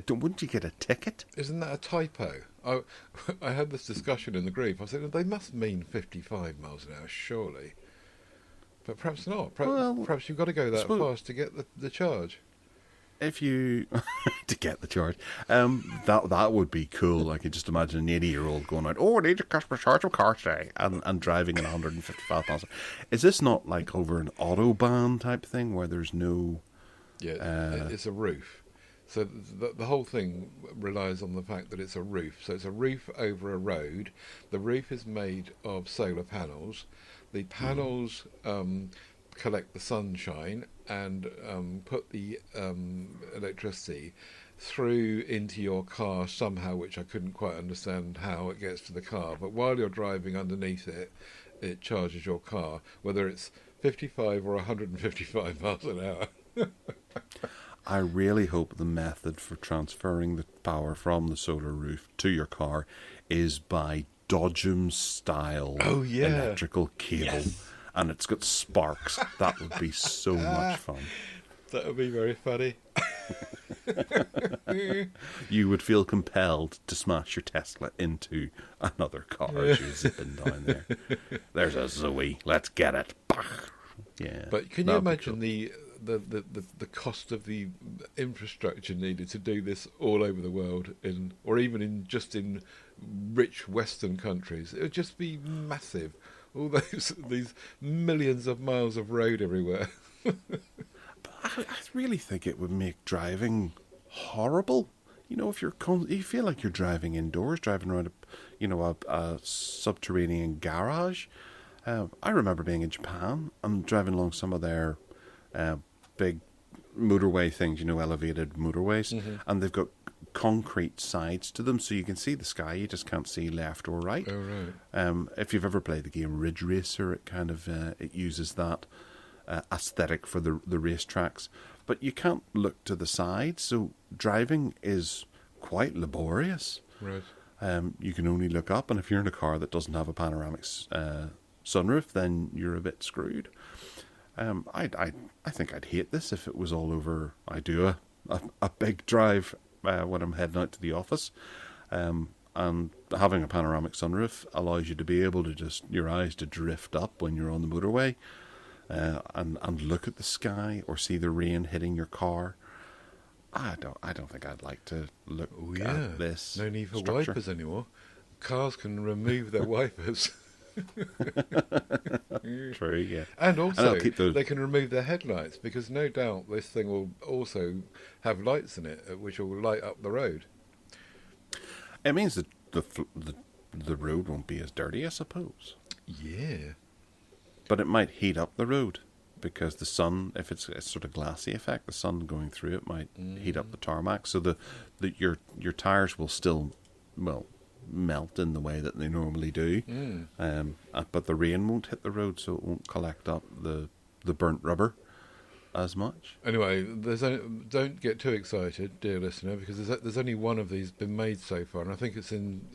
Wouldn't you get a ticket? Isn't that a typo? I had this discussion in the group. I said, they must mean 55 miles an hour, surely. But perhaps not. Perhaps you've got to go that fast to get the charge. If you... to get the charge. That would be cool. I could just imagine an 80-year-old going out, I need to customer charge of car today, and driving at 155 miles. Is this not like over an Autobahn type thing where there's no... Yeah, it's a roof. So the whole thing relies on the fact that it's a roof. So it's a roof over a road. The roof is made of solar panels. The panels collect the sunshine and put the electricity through into your car somehow, which I couldn't quite understand how it gets to the car. But while you're driving underneath it, it charges your car, whether it's 55 or 155 miles an hour. I really hope the method for transferring the power from the solar roof to your car is by Dodgem-style electrical cable. Yes. And it's got sparks. That would be so much fun. That would be very funny. You would feel compelled to smash your Tesla into another car as you're zipping down there. There's a Zoe. Let's get it. Yeah. But can you imagine the cost of the infrastructure needed to do this all over the world, or even in rich Western countries? It would just be massive. All these millions of miles of road everywhere. But I really think it would make driving horrible. You know, if you feel like you're driving indoors, driving around a subterranean garage. I remember being in Japan and driving along some of their big motorway things, elevated motorways, and they've got concrete sides to them, so you can see the sky. You just can't see left or right. Oh, right. If you've ever played the game Ridge Racer, it kind of it uses that aesthetic for the racetracks. But you can't look to the side, so driving is quite laborious. Right. You can only look up, and if you're in a car that doesn't have a panoramic sunroof, then you're a bit screwed. I think I'd hate this if it was all over. I do a big drive when I'm heading out to the office, and having a panoramic sunroof allows you to be able to just your eyes to drift up when you're on the motorway, and look at the sky or see the rain hitting your car. I don't think I'd like to look at this. No need for structure. wipers anymore. Cars can remove their wipers. True, yeah. And also, keep those. they can remove their headlights, because no doubt this thing will also have lights in it, which will light up the road. It means that the road won't be as dirty, I suppose. Yeah. But it might heat up the road, because the sun, if it's a sort of glassy effect, the sun going through it might heat up the tarmac, so your tires will still, melt in the way that they normally do. But the rain won't hit the road, so it won't collect up the burnt rubber as much. Anyway, don't get too excited, dear listener, because there's only one of these been made so far, and I think it's in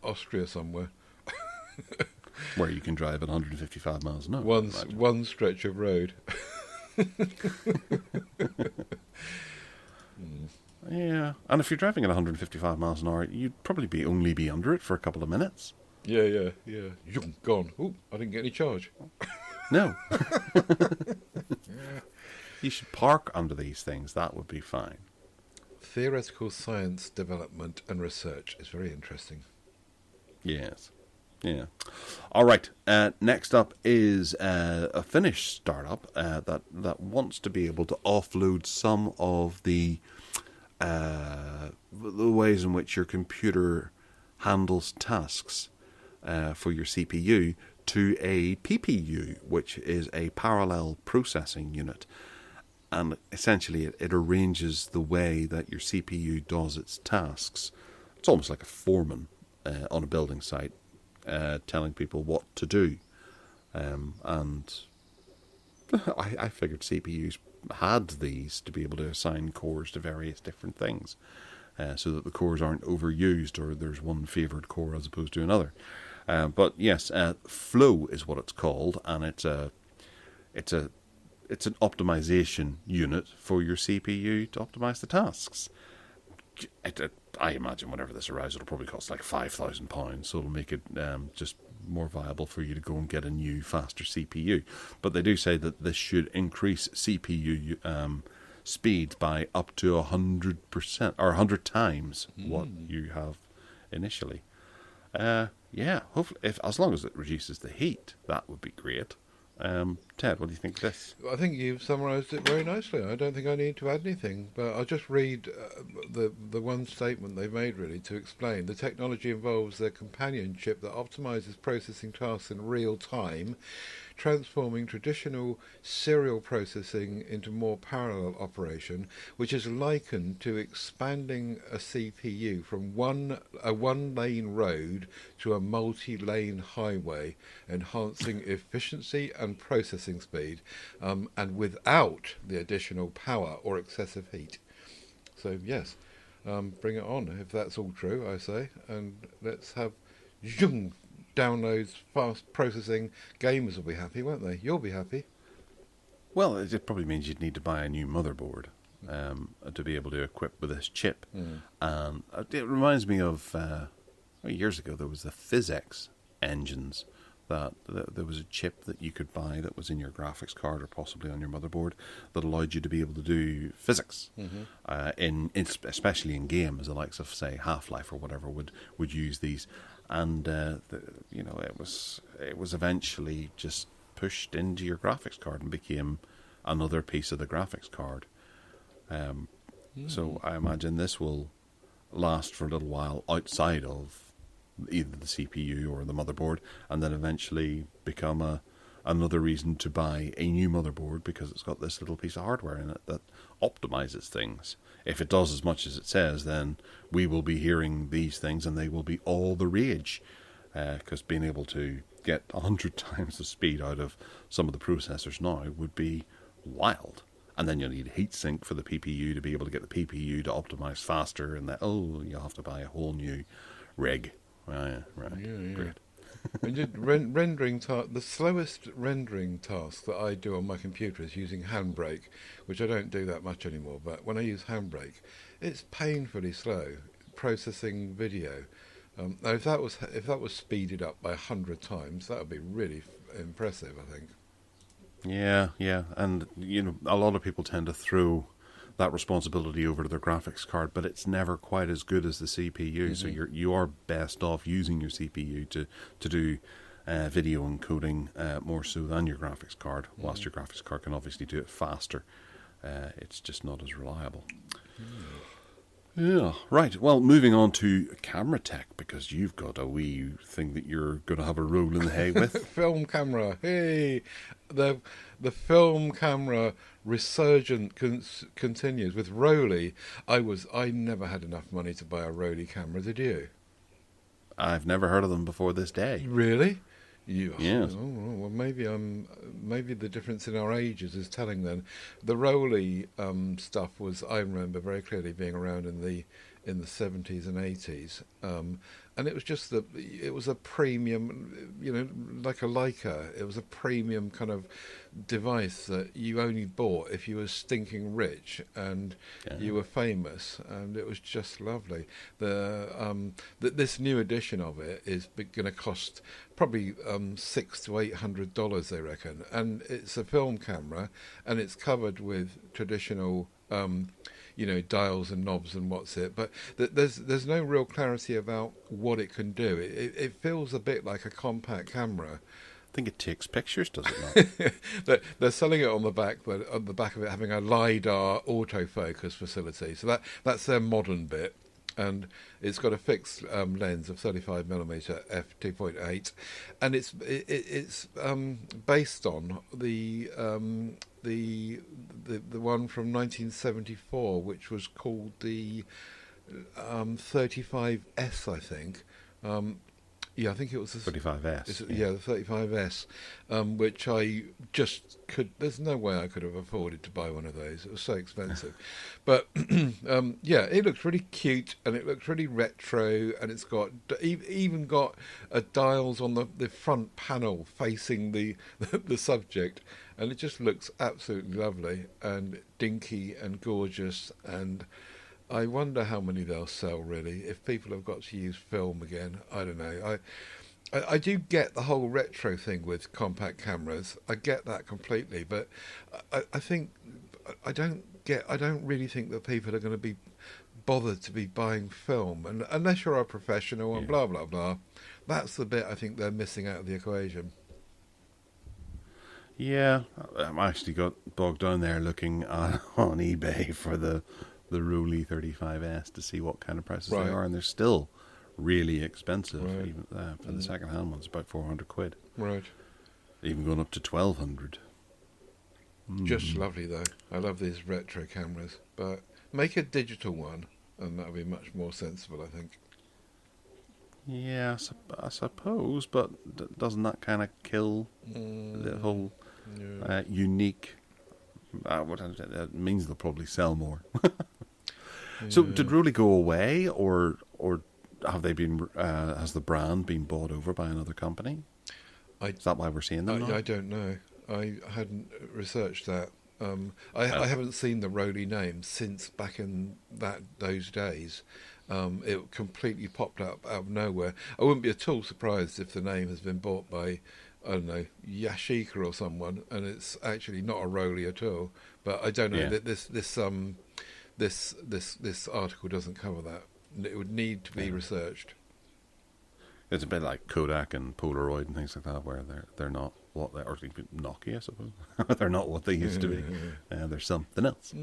Austria somewhere. Where you can drive at 155 miles an hour. One stretch of road. Yeah, and if you're driving at 155 miles an hour, you'd probably only be under it for a couple of minutes. Yeah. Gone. Oh, I didn't get any charge. No. You should park under these things. That would be fine. Theoretical science development and research is very interesting. Yes. Yeah. All right. Next up is a Finnish startup that wants to be able to offload some of the ways in which your computer handles tasks for your CPU to a PPU, which is a parallel processing unit. And essentially it arranges the way that your CPU does its tasks. It's almost like a foreman on a building site, telling people what to do. And I figured CPUs had these to be able to assign cores to various different things, so that the cores aren't overused or there's one favoured core as opposed to another. But yes, Flow is what it's called, and it's an optimization unit for your CPU to optimize the tasks. I imagine whenever this arrives, it'll probably cost like £5,000, so it'll make it just more viable for you to go and get a new, faster CPU. But they do say that this should increase CPU speed by up to 100% or 100 times what you have initially. Yeah, hopefully, as long as it reduces the heat, that would be great. Ted, what do you think of this? I think you've summarised it very nicely. I don't think I need to add anything, but I'll just read the one statement they've made, really, to explain. The technology involves a companion chip that optimises processing tasks in real time, transforming traditional serial processing into more parallel operation, which is likened to expanding a CPU from a one-lane road to a multi-lane highway, enhancing efficiency and processing speed, and without the additional power or excessive heat. So yes, bring it on if that's all true, I say, and let's have downloads, fast processing. Gamers will be happy, won't they? You'll be happy. Well, it probably means you'd need to buy a new motherboard to be able to equip with this chip. And it reminds me of years ago there was the PhysX engines. That there was a chip that you could buy that was in your graphics card or possibly on your motherboard that allowed you to be able to do physics, especially in games, the likes of, say, Half-Life or whatever would use these. And it was eventually just pushed into your graphics card and became another piece of the graphics card. So I imagine this will last for a little while outside of either the CPU or the motherboard, and then eventually become a another reason to buy a new motherboard, because it's got this little piece of hardware in it that optimizes things. If it does as much as it says, then we will be hearing these things and they will be all the rage. Because being able to get 100 times the speed out of some of the processors now would be wild. And then you'll need a heatsink for the PPU to be able to get the PPU to optimize faster, and you'll have to buy a whole new rig. Right, great. And the slowest rendering task that I do on my computer is using Handbrake, which I don't do that much anymore. But when I use Handbrake, it's painfully slow processing video. Now, if that was speeded up by 100 times, that would be really impressive, I think. Yeah, and a lot of people tend to throw that responsibility over to their graphics card, but it's never quite as good as the CPU. Mm-hmm. So you are best off using your CPU to do video encoding more so than your graphics card. Mm-hmm. Whilst your graphics card can obviously do it faster, it's just not as reliable. Mm. Yeah, right. Well, moving on to camera tech, because you've got a wee thing that you're going to have a roll in the hay with. Film camera, hey! The film camera resurgent continues with Rollei. I never had enough money to buy a Rollei camera, did you? I've never heard of them before this day. Really? Yes. Oh, well, maybe the difference in our ages is telling. Then the Rollei stuff I remember very clearly being around in the 70s and 80s, and it was just it was a premium, like a Leica. It was a premium kind of device that you only bought if you were stinking rich and you were famous, and it was just lovely. This new edition of it is going to cost probably $600 to $800, they reckon, and it's a film camera, and it's covered with traditional dials and knobs and what's it, but there's no real clarity about what it can do. It feels a bit like a compact camera. I think it takes pictures, does it not? They're selling it on the back, but on the back of it having a LiDAR autofocus facility. So that's their modern bit. And it's got a fixed lens of 35mm f2.8, and it's based on the one from 1974, which was called the 35S, I think. I think it was the 35S. The 35S, which I just could. There's no way I could have afforded to buy one of those. It was so expensive, but it looks really cute and it looks really retro, and it's got even got dials on the front panel facing the subject, and it just looks absolutely lovely and dinky and gorgeous. And I wonder how many they'll sell, really, if people have got to use film again. I don't know. I do get the whole retro thing with compact cameras. I get that completely, but I think I don't really think that people are going to be bothered to be buying film, and unless you're a professional and blah blah blah. That's the bit I think they're missing out of the equation. Yeah, I actually got bogged down there looking on eBay for the Rollei 35S to see what kind of prices they are, and they're still really expensive. Even for the second-hand ones, about 400 quid. Right. Even going up to 1,200. Just lovely though. I love these retro cameras, but make a digital one, and that'll be much more sensible, I think. Yeah, I suppose, but doesn't that kind of kill the whole unique? It means they'll probably sell more. So did Rollei go away, or have they been? Has the brand been bought over by another company? Is that why we're seeing them now? I don't know. I hadn't researched that. I haven't seen the Rollei name since back in those days. It completely popped up out of nowhere. I wouldn't be at all surprised if the name has been bought by, I don't know, Yashica or someone, and it's actually not a Rollei at all. But I don't know. Yeah. This article doesn't cover that. It would need to be researched. It's a bit like Kodak and Polaroid and things like that, where they're not what they, or even Nokia, I suppose. They're not what they used to be. They're something else.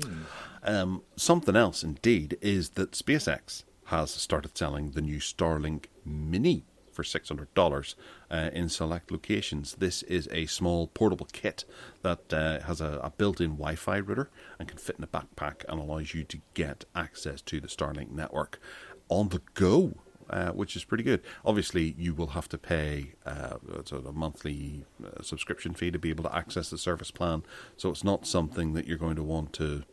Something else, indeed, is that SpaceX has started selling the new Starlink Mini for $600 in select locations. This is a small portable kit that has a built-in Wi-Fi router and can fit in a backpack and allows you to get access to the Starlink network on the go, which is pretty good. Obviously, you will have to pay a monthly subscription fee to be able to access the service plan, so it's not something that you're going to want to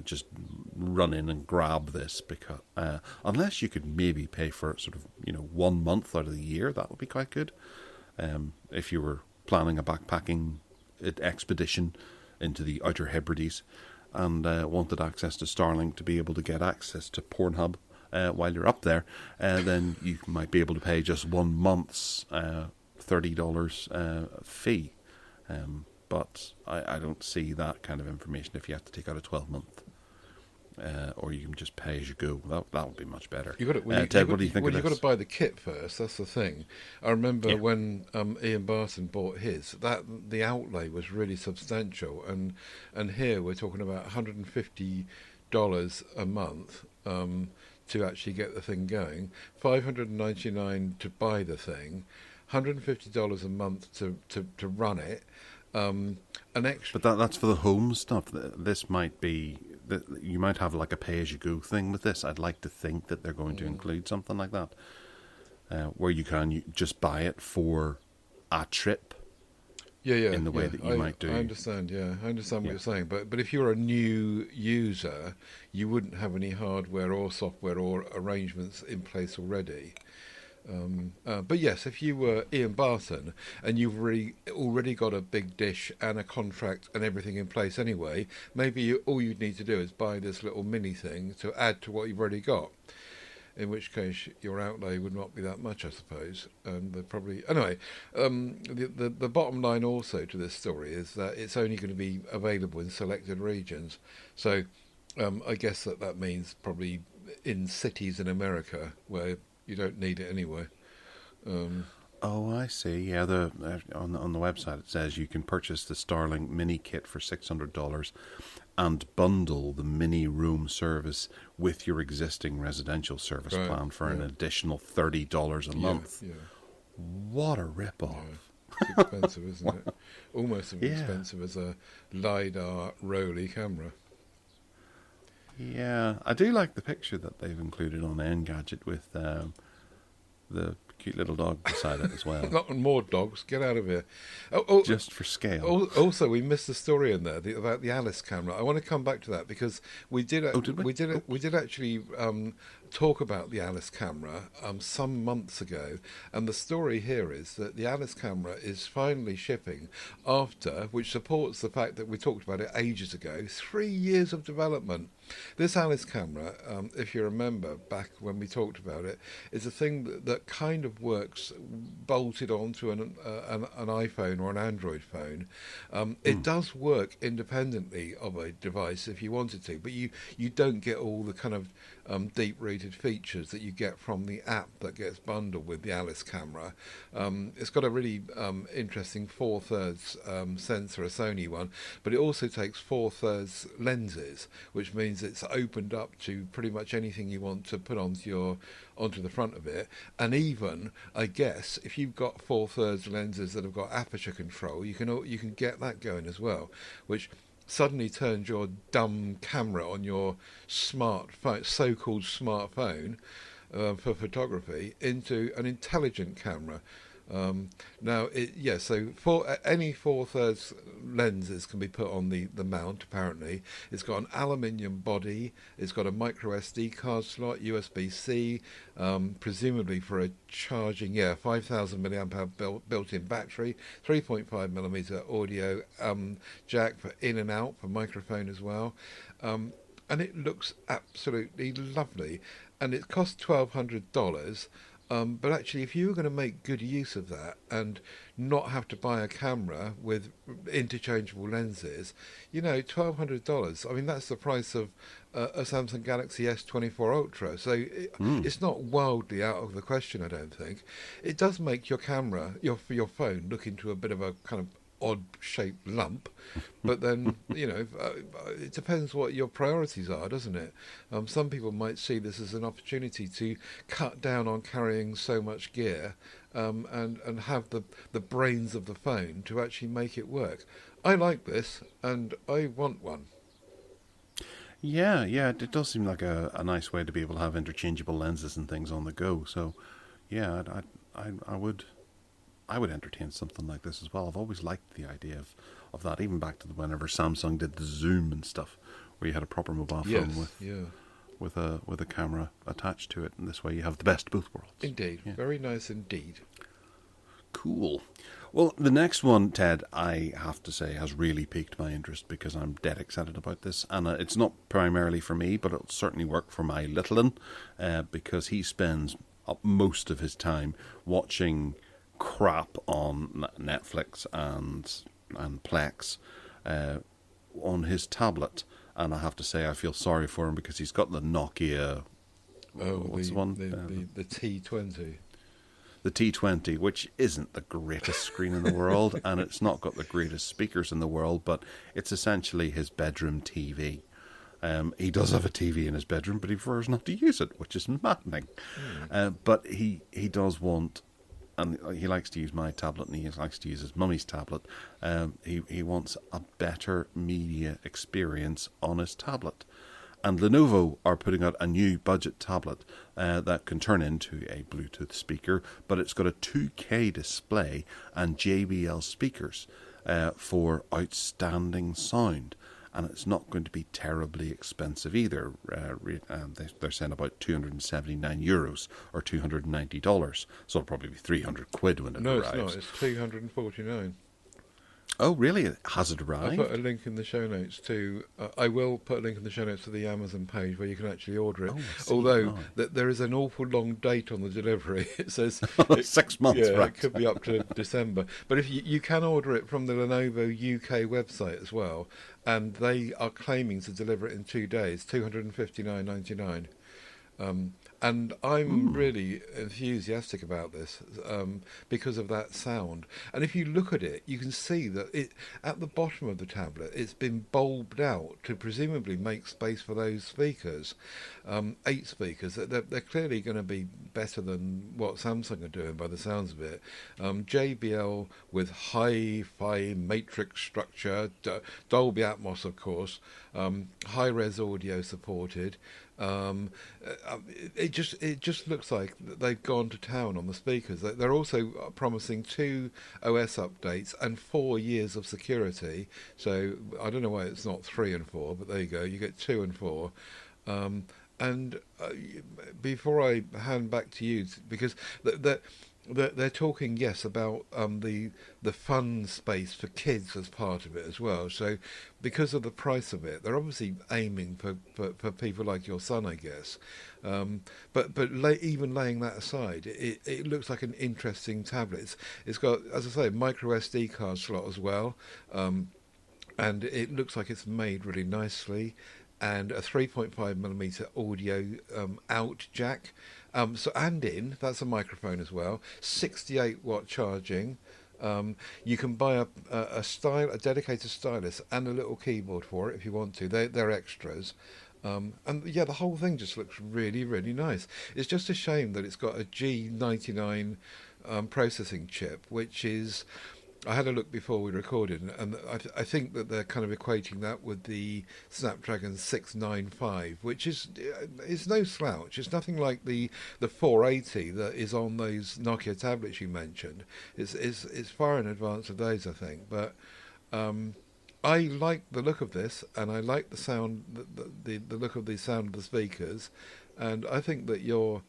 just run in and grab this, because unless you could maybe pay for sort of 1 month out of the year, that would be quite good. If you were planning a backpacking expedition into the Outer Hebrides and wanted access to Starlink to be able to get access to Pornhub while you're up there, then you might be able to pay just 1 month's $30 fee. But I don't see that kind of information if you have to take out a 12-month, or you can just pay as you go. That would be much better. Ted, what do you think of this? You've got to buy the kit first. That's the thing. I remember when Ian Barton bought his, that the outlay was really substantial, and here we're talking about $150 a month to actually get the thing going, $599 to buy the thing, $150 a month to run it. An extra, but that's for the home stuff. This might be that you might have like a pay-as-you-go thing with this. I'd like to think that they're going to include something like that, where you just buy it for a trip. In the way that you might do. I understand. Yeah, I understand what you're saying. But if you're a new user, you wouldn't have any hardware or software or arrangements in place already. But yes, if you were Ian Barton and you've already got a big dish and a contract and everything in place anyway, maybe all you'd need to do is buy this little mini thing to add to what you've already got. In which case, your outlay would not be that much, I suppose. And they're probably anyway. The bottom line also to this story is that it's only going to be available in selected regions. So, I guess that means probably in cities in America where you don't need it anyway. Oh, I see. Yeah, on the website it says you can purchase the Starlink mini kit for $600 and bundle the mini room service with your existing residential service plan for an additional $30 a month. Yeah. What a rip-off. Yeah. It's expensive, isn't it? Almost as expensive as a LiDAR Rolly camera. Yeah, I do like the picture that they've included on Engadget with the cute little dog beside it as well. Not more dogs. Get out of here. Just for scale. Also, we missed the story in there about the Alice camera. I want to come back to that because we did. We did actually talk about the Alice camera some months ago, and the story here is that the Alice camera is finally shipping after, which supports the fact that we talked about it ages ago. 3 years of development. This Alice camera, if you remember back when we talked about it, is a thing that kind of works bolted onto an iPhone or an Android phone. It does work independently of a device if you wanted to, but you don't get all the kind of deep-rooted features that you get from the app that gets bundled with the Alice camera. It's got a really interesting 4/3 sensor, a Sony one, but it also takes 4/3 lenses, which means it's opened up to pretty much anything you want to put onto the front of it. And even, I guess, if you've got 4/3 lenses that have got aperture control, you can get that going as well, which suddenly turns your dumb camera on your smartphone, so-called smartphone, for photography into an intelligent camera. So for any 4/3 lenses can be put on the mount. Apparently, it's got an aluminium body. It's got a micro SD card slot, USB-C, presumably for a charging. 5,000 milliamp hour built-in battery, 3.5mm audio jack for in and out for microphone as well, and it looks absolutely lovely. And it costs $1,200. But actually, if you were going to make good use of that and not have to buy a camera with interchangeable lenses, $1,200. I mean, that's the price of a Samsung Galaxy S24 Ultra. So it's not wildly out of the question, I don't think. It does make your camera, your phone, look into a bit of a kind of odd-shaped lump. But then, it depends what your priorities are, doesn't it? Some people might see this as an opportunity to cut down on carrying so much gear, and have the brains of the phone to actually make it work. I like this, and I want one. Yeah, it does seem like a nice way to be able to have interchangeable lenses and things on the go. So, yeah, I would entertain something like this as well. I've always liked the idea of that, even back to whenever Samsung did the zoom and stuff, where you had a proper mobile phone with a camera attached to it, and this way you have the best of both worlds. Indeed, very nice indeed. Cool. Well, the next one, Ted, I have to say has really piqued my interest because I'm dead excited about this, and it's not primarily for me, but it'll certainly work for my little one, because he spends most of his time watching crap on Netflix and Plex on his tablet, and I have to say I feel sorry for him because he's got the Nokia. What's the one? The T20. The T20, which isn't the greatest screen in the world, and it's not got the greatest speakers in the world, but it's essentially his bedroom TV. He does have a TV in his bedroom, but he prefers not to use it, which is maddening. But he does want, and he likes to use my tablet, and he likes to use his mummy's tablet. He wants a better media experience on his tablet. And Lenovo are putting out a new budget tablet that can turn into a Bluetooth speaker, but it's got a 2K display and JBL speakers for outstanding sound. And it's not going to be terribly expensive either. They're saying about €279 or $290. So it'll probably be 300 quid when it arrives. No, it's not. It's 249. Oh, really? Has it arrived? I put a link in the show notes to. I will put a link in the show notes to the Amazon page where you can actually order it. Although there is an awful long date on the delivery. It says 6 months. Yeah, right. It could be up to December. But if you can order it from the Lenovo UK website as well, and they are claiming to deliver it in 2 days, $259.99. And I'm really enthusiastic about this because of that sound. And if you look at it, you can see that at the bottom of the tablet, it's been bulbed out to presumably make space for those speakers. 8 speakers. They're clearly going to be better than what Samsung are doing by the sounds of it. JBL with hi-fi matrix structure, Dolby Atmos, of course, high-res audio supported. It just looks like they've gone to town on the speakers. They're also promising 2 OS updates and 4 years of security. So I don't know why it's not 3 and 4, but there you go. You get 2 and 4. And before I hand back to you, because they're talking, yes, about the fun space for kids as part of it as well. So because of the price of it, they're obviously aiming for people like your son, I guess. But even laying that aside, it looks like an interesting tablet. It's got, as I say, a micro SD card slot as well, and it looks like it's made really nicely, and a 3.5mm audio out jack. And that's a microphone as well. 68-watt charging. You can buy a dedicated stylus and a little keyboard for it if you want to. They're extras. And yeah, the whole thing just looks really, really nice. It's just a shame that it's got a G99 processing chip, which is... I had a look before we recorded, and I think that they're kind of equating that with the Snapdragon 695, which is no slouch. It's nothing like the 480 that is on those Nokia tablets you mentioned. It's far in advance of those, I think. But I like the look of this, and I like the sound, the look of the sound of the speakers, and I think that your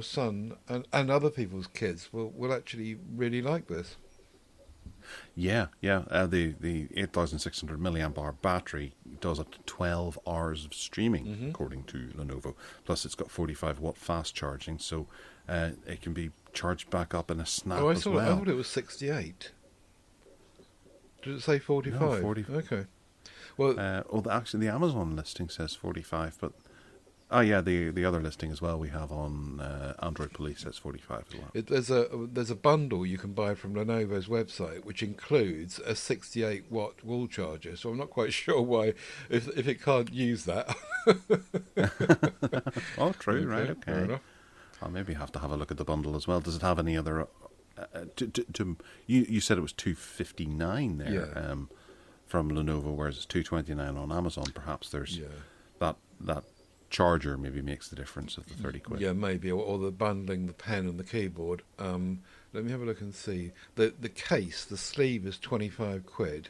son and other people's kids will actually really like this. Yeah. The 8,600 milliamp hour battery does up to 12 hours of streaming, according to Lenovo. Plus, it's got 45-watt fast charging, so it can be charged back up in a snap as well. I thought it was 68. Did it say 45? No, 40. Okay. Well, actually, the Amazon listing says 45, but Oh yeah, the other listing as well we have on Android Police S45 as well. There's a bundle you can buy from Lenovo's website which includes a 68-watt wall charger. So I'm not quite sure why if it can't use that. Oh, true, Okay, right, fair okay. enough. I'll maybe have to have a look at the bundle as well. Does it have any other? You said it was $259 there Yeah. from Lenovo, whereas it's $229 on Amazon. Perhaps there's Yeah. that charger maybe makes the difference of the 30 quid. Yeah, maybe, or the bundling the pen and the keyboard. Let me have a look and see. The case, the sleeve is 25 quid.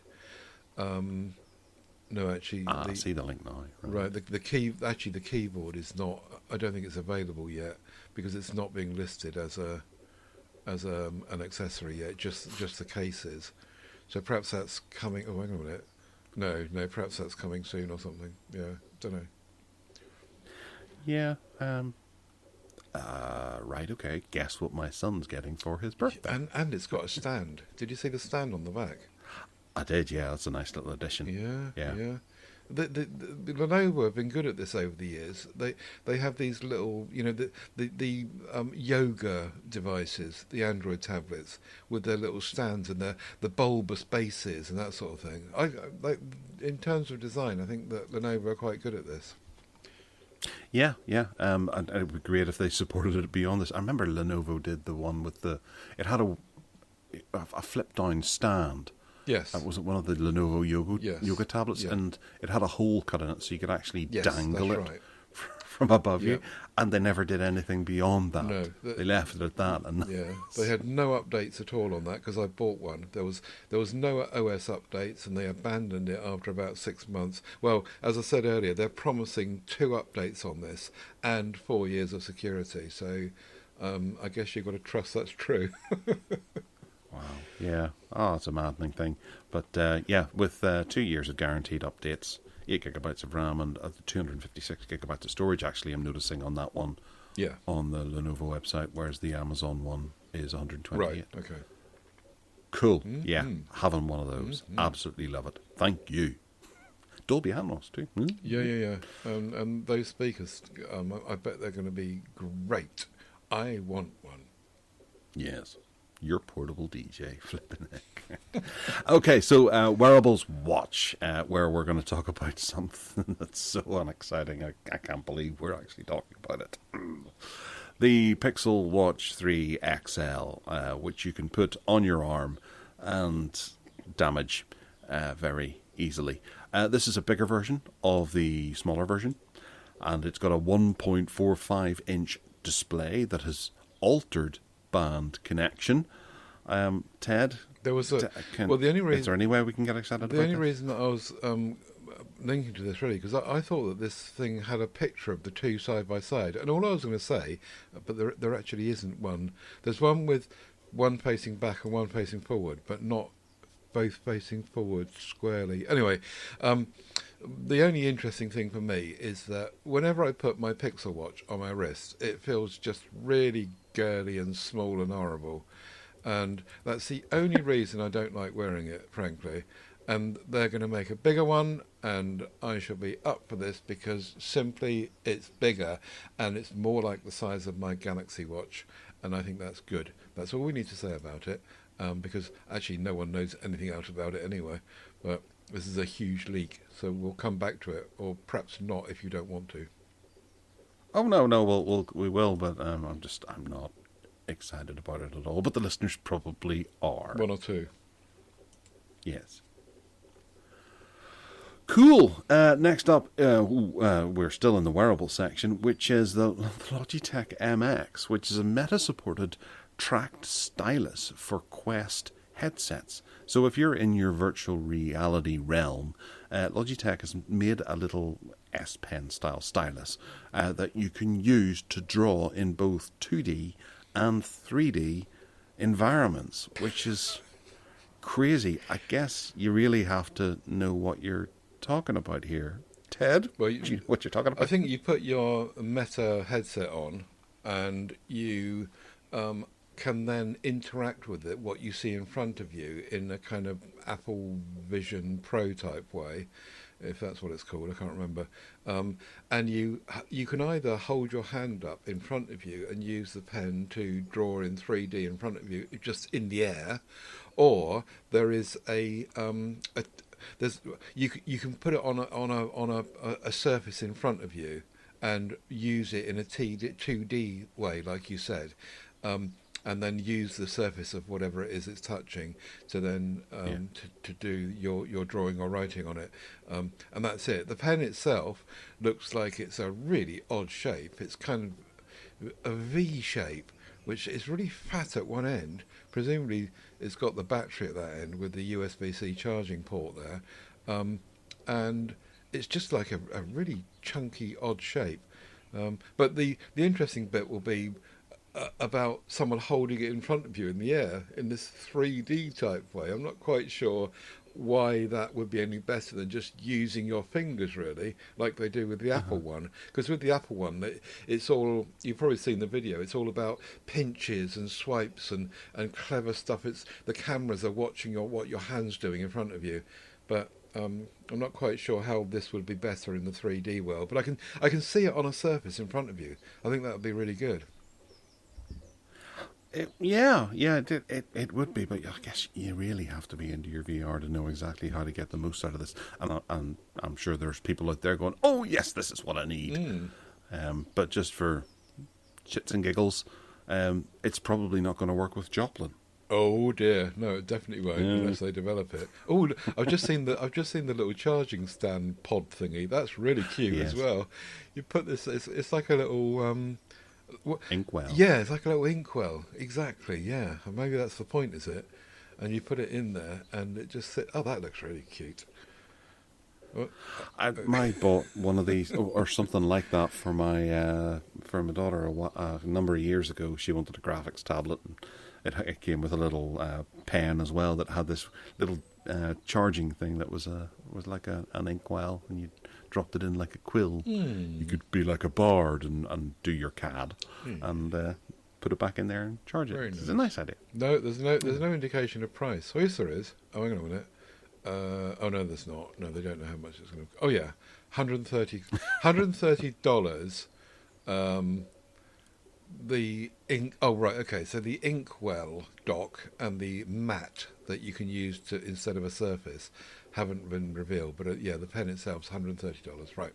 No, actually, I see the link now. right. The keyboard is not. I don't think it's available yet because it's not being listed as an accessory yet. Just the case is. So perhaps that's coming. Oh, hang on a minute. No. Perhaps that's coming soon or something. Yeah, don't know. Yeah. Right. Okay. Guess what my son's getting for his birthday? And it's got a stand. Did you see the stand on the back? I did. Yeah. That's a nice little addition. Yeah. The Lenovo have been good at this over the years. They have these little, the yoga devices, the Android tablets with their little stands and the bulbous bases and that sort of thing. In terms of design, I think that Lenovo are quite good at this. Yeah. And it would be great if they supported it beyond this. I remember Lenovo did the one with it had a flip down stand. Yes. Was it one of the Lenovo yoga tablets? Yeah. And it had a hole cut in it so you could actually dangle that's it right. from above you. And they never did anything beyond that. No, they left it at that. And yeah, they had no updates at all on that because I bought one. There was no OS updates, and they abandoned it after about 6 months. Well, as I said earlier, they're promising 2 updates on this and 4 years of security. So I guess you've got to trust that's true. Wow. Yeah. Oh, it's a maddening thing. But with 2 years of guaranteed updates, 8 gigabytes of RAM and 256 gigabytes of storage, actually, I'm noticing on that one on the Lenovo website, whereas the Amazon one is 128. Right, okay. Cool. Yeah, having one of those. Absolutely love it. Thank you. Dolby Atmos, too. Yeah. And those speakers, I bet they're going to be great. I want one. Yes. Your portable DJ, flipping heck. Okay, so Wearables Watch, where we're going to talk about something that's so unexciting. I can't believe we're actually talking about it. The Pixel Watch 3 XL, which you can put on your arm and damage very easily. This is a bigger version of the smaller version, and it's got a 1.45-inch display that has altered band connection. Ted, there was the only reason. Is there any way we can get excited about The only this? reason that I was linking to this really because I thought that this thing had a picture of the two side by side, and all I was going to say, but there actually isn't one. There's one with one facing back and one facing forward, but not both facing forward squarely. Anyway, the only interesting thing for me is that whenever I put my Pixel Watch on my wrist, it feels just really girly and small and horrible. And that's the only reason I don't like wearing it, frankly. And they're going to make a bigger one, and I shall be up for this because simply it's bigger and it's more like the size of my Galaxy Watch, and I think that's good. That's all we need to say about it, because actually no one knows anything else about it anyway. But this is a huge leak, so we'll come back to it, or perhaps not if you don't want to. Oh no, we will, but I'm not excited about it at all. But the listeners probably are. 1 or 2. Yes. Cool. Next up, we're still in the wearable section, which is the Logitech MX, which is a Meta-supported tracked stylus for Quest headsets. So if you're in your virtual reality realm, Logitech has made a little S Pen style stylus that you can use to draw in both 2D and 3D environments, which is crazy. I guess you really have to know what you're talking about here. Ted, well, what you're talking about? I think you put your Meta headset on and you can then interact with it, what you see in front of you, in a kind of Apple Vision Pro type way. if that's what it's called. I can't remember. And you can either hold your hand up in front of you and use the pen to draw in 3D in front of you, just in the air, or there is you can put it on a surface in front of you and use it in a 2D way, like you said. And then use the surface of whatever it is it's touching to then to do your drawing or writing on it. And that's it. The pen itself looks like it's a really odd shape. It's kind of a V shape, which is really fat at one end. Presumably it's got the battery at that end with the USB-C charging port there. And it's just like a really chunky, odd shape. But the interesting bit will be about someone holding it in front of you in the air in this 3D type way. I'm not quite sure why that would be any better than just using your fingers, really, like they do with the Apple one. Because with the Apple one, it's all, you've probably seen the video, it's all about pinches and swipes and clever stuff. It's the cameras are watching what your hand's doing in front of you. But I'm not quite sure how this would be better in the 3D world. But I can see it on a surface in front of you. I think that would be really good. It would be, but I guess you really have to be into your VR to know exactly how to get the most out of this. And I'm sure there's people out there going, "Oh yes, this is what I need." But just for shits and giggles, it's probably not going to work with Joplin. Oh dear, no, it definitely won't unless they develop it. Oh, I've just seen the little charging stand pod thingy. That's really cute as well. You put this, it's like a little. Inkwell. Yeah, it's like a little inkwell. Exactly, yeah. And maybe that's the point, is it? And you put it in there and it just sits. Oh, that looks really cute. I bought one of these or something like that for my daughter a number of years ago. She wanted a graphics tablet, and it came with a little pen as well that had this little charging thing that was like an inkwell, and you dropped it in like a quill. You could be like a bard and do your CAD and put it back in there and charge it. Very nice. It's a nice idea. No, there's no indication of price. Oh yes, there is. Oh, hang on a minute. Oh no, there's not. No, they don't know how much it's going to. Oh yeah, $130. The ink. Oh right, okay. So the inkwell dock and the mat that you can use to instead of a surface haven't been revealed, but yeah, the pen itself's $130. Right.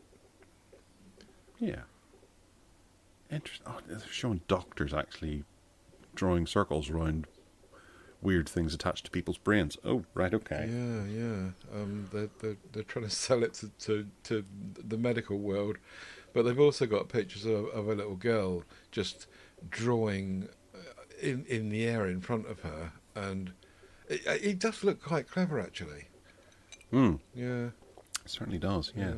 Yeah. Interesting. Oh, they're showing doctors actually drawing circles around weird things attached to people's brains. Oh, right, okay. Yeah. They're trying to sell it to the medical world, but they've also got pictures of a little girl just drawing in the air in front of her, and it does look quite clever, actually. Yeah. It certainly does, yes.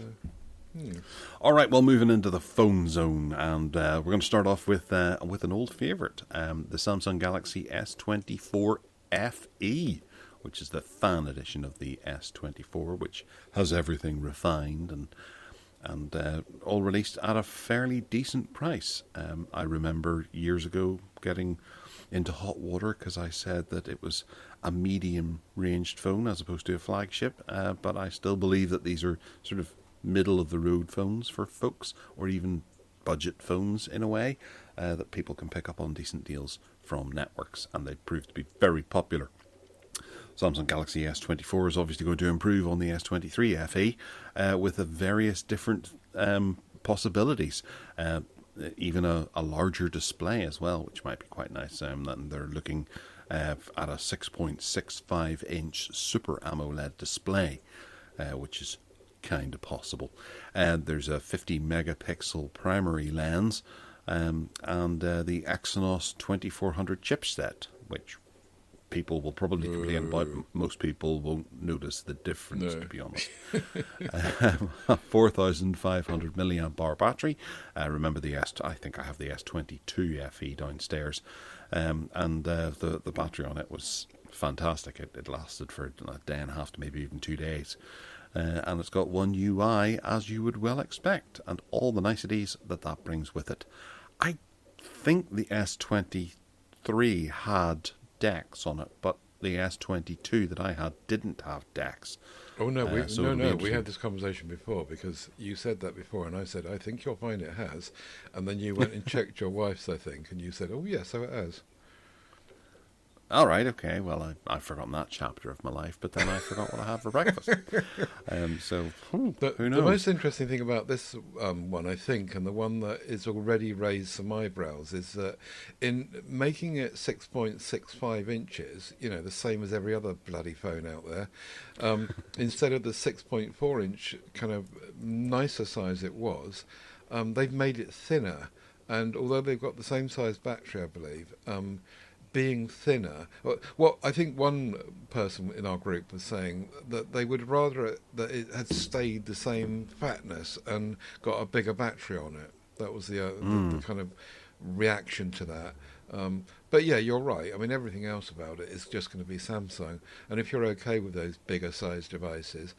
All right, well, moving into the phone zone, and we're going to start off with an old favourite, the Samsung Galaxy S24 FE, which is the fan edition of the S24, which has everything refined and all released at a fairly decent price. I remember years ago getting into hot water because I said that it was a medium-ranged phone as opposed to a flagship, but I still believe that these are sort of middle-of-the-road phones for folks, or even budget phones in a way, that people can pick up on decent deals from networks, and they prove to be very popular. Samsung Galaxy S24 is obviously going to improve on the S23 FE with the various different possibilities. Even a larger display as well, which might be quite nice. And they're looking at a 6.65-inch Super AMOLED display, which is kind of possible. There's a 50-megapixel primary lens and the Exynos 2400 chipset, which people will probably complain about. Most people won't notice the difference, to be honest. 4,500 milliamp hour battery. Remember I think I have the S22 FE downstairs, and the battery on it was fantastic. It lasted for a day and a half to maybe even 2 days. And it's got One UI, as you would well expect, and all the niceties that brings with it. I think the S23 had DeX on it, but the S22 that I had didn't have DeX. Oh no, we So no it'll be no. We interesting. had this conversation before because you said that before, and I said I think you'll find it has, and then you went and checked your wife's, I think, and you said, oh yeah, so it has. All right, okay. Well, I've forgotten that chapter of my life, but then I forgot what I had for breakfast. Who The knows? most interesting thing about this one, I think, and the one that is already raised some eyebrows, is that in making it 6.65 inches, the same as every other bloody phone out there, instead of the 6.4 inch kind of nicer size it was, they've made it thinner. And although they've got the same size battery, I believe, being thinner. Well, I think one person in our group was saying that they would rather that it had stayed the same fatness and got a bigger battery on it. That was the kind of reaction to that. But yeah, you're right. I mean, everything else about it is just going to be Samsung. And if you're okay with those bigger size devices,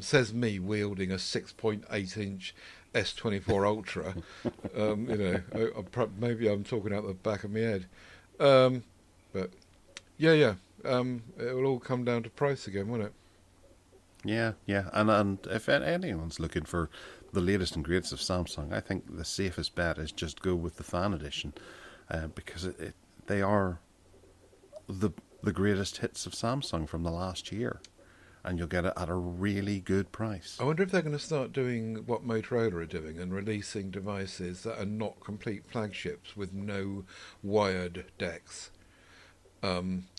says me wielding a 6.8 inch S24 Ultra. Maybe I'm talking out the back of my head. But yeah, it will all come down to price again, won't it? Yeah. And if anyone's looking for the latest and greatest of Samsung, I think the safest bet is just go with the Fan Edition, because they are the greatest hits of Samsung from the last year, and you'll get it at a really good price. I wonder if they're going to start doing what Motorola are doing and releasing devices that are not complete flagships with no wired DeX,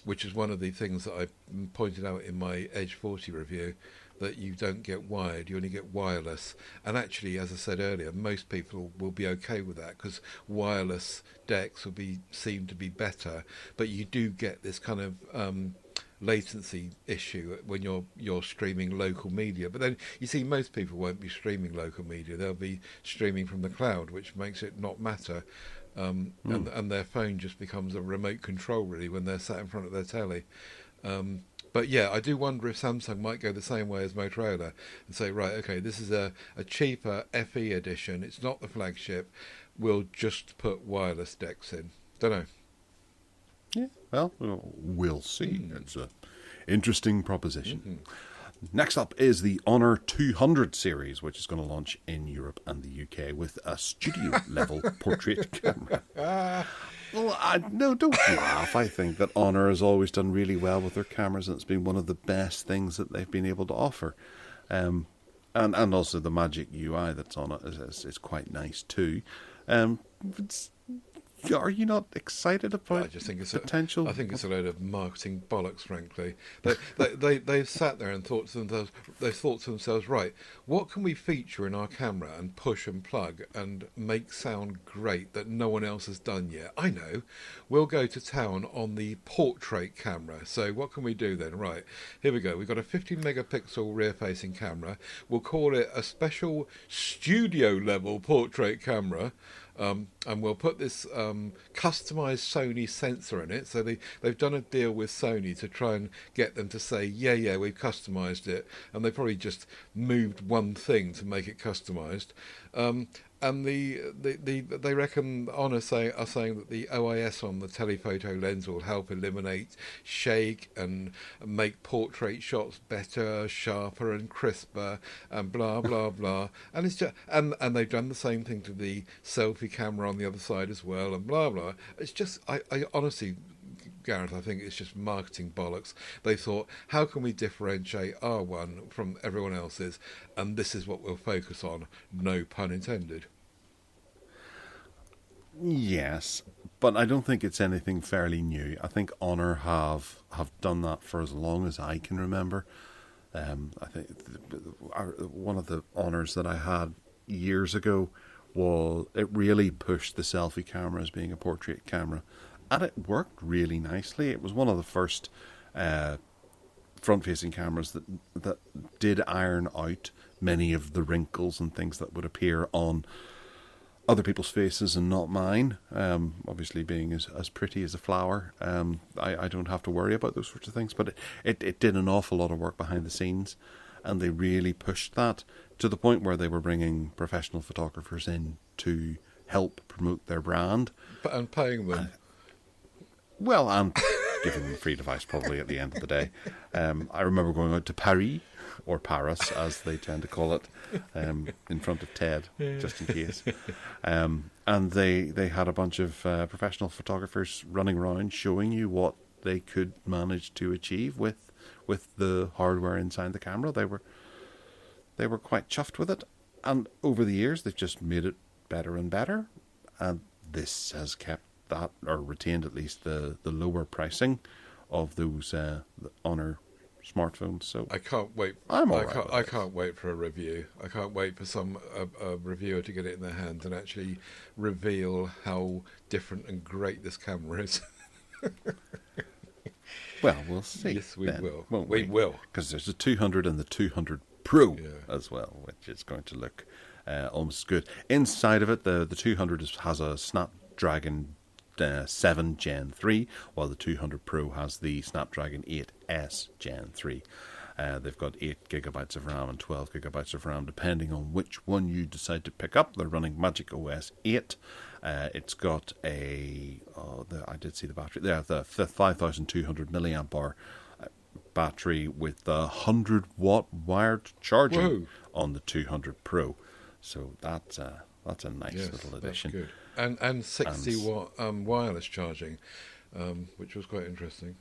which is one of the things that I pointed out in my Edge 40 review, that you don't get wired, you only get wireless. And actually, as I said earlier, most people will be okay with that because wireless DeX will seem to be better, but you do get this kind of latency issue when you're streaming local media. But then you see most people won't be streaming local media, they'll be streaming from the cloud, which makes it not matter, and their phone just becomes a remote control really when they're sat in front of their telly. But yeah, I do wonder if Samsung might go the same way as Motorola and say, right, okay, this is a cheaper FE edition, it's not the flagship, we'll just put wireless DeX in. Don't know. Yeah, well, we'll see. It's an interesting proposition. Next up is the Honor 200 series, which is going to launch in Europe and the UK with a studio-level portrait camera. Well, no, don't laugh. I think that Honor has always done really well with their cameras, and it's been one of the best things that they've been able to offer. And also the Magic UI that's on it is quite nice too. Are you not excited about I just think it's potential? I think it's a load of marketing bollocks, frankly. They've sat there and thought to themselves, right, what can we feature in our camera and push and plug and make sound great that no one else has done yet? I know. We'll go to town on the portrait camera. So what can we do then? Right, here we go. We've got a 50 megapixel rear-facing camera. We'll call it a special studio-level portrait camera. And we'll put this customized Sony sensor in it. So they've done a deal with Sony to try and get them to say, yeah, we've customized it. And they probably just moved one thing to make it customized. And they reckon Honor are saying that the OIS on the telephoto lens will help eliminate shake and make portrait shots better, sharper and crisper, and blah blah blah. And it's just and they've done the same thing to the selfie camera on the other side as well, and blah blah. It's just I honestly, Gareth, I think it's just marketing bollocks. They thought, how can we differentiate our one from everyone else's? And this is what we'll focus on. No pun intended. Yes, but I don't think it's anything fairly new. I think Honor have done that for as long as I can remember. I think one of the Honors that I had years ago was it really pushed the selfie camera as being a portrait camera. And it worked really nicely. It was one of the first front-facing cameras that did iron out many of the wrinkles and things that would appear on other people's faces and not mine. Obviously, being as pretty as a flower, I don't have to worry about those sorts of things. But it did an awful lot of work behind the scenes, and they really pushed that to the point where they were bringing professional photographers in to help promote their brand. And paying them. Well, and giving them a free device probably at the end of the day. I remember going out to Paris, or Paris as they tend to call it, in front of Ted, just in case. And they had a bunch of professional photographers running around showing you what they could manage to achieve with the hardware inside the camera. They were quite chuffed with it, and over the years they've just made it better and better, and this has kept that, or retained at least the lower pricing of those Honor smartphones. So I can't wait. I can't wait for a review. I can't wait for a reviewer to get it in their hands and actually reveal how different and great this camera is. Well, we'll see. Yes, we then, will. Won't we will. Because there's a 200 and the 200 Pro as well, which is going to look almost good. Inside of it, the 200 has a Snapdragon 7 Gen 3, while the 200 Pro has the Snapdragon 8S Gen 3. They've got 8 gigabytes of RAM and 12 gigabytes of RAM, depending on which one you decide to pick up. They're running Magic OS 8. It's got I did see the battery there, the 5,200 milliamp hour battery with the 100-watt wired charging on the 200 Pro. So that's a nice little addition. That's good. And 60-watt wireless charging, which was quite interesting.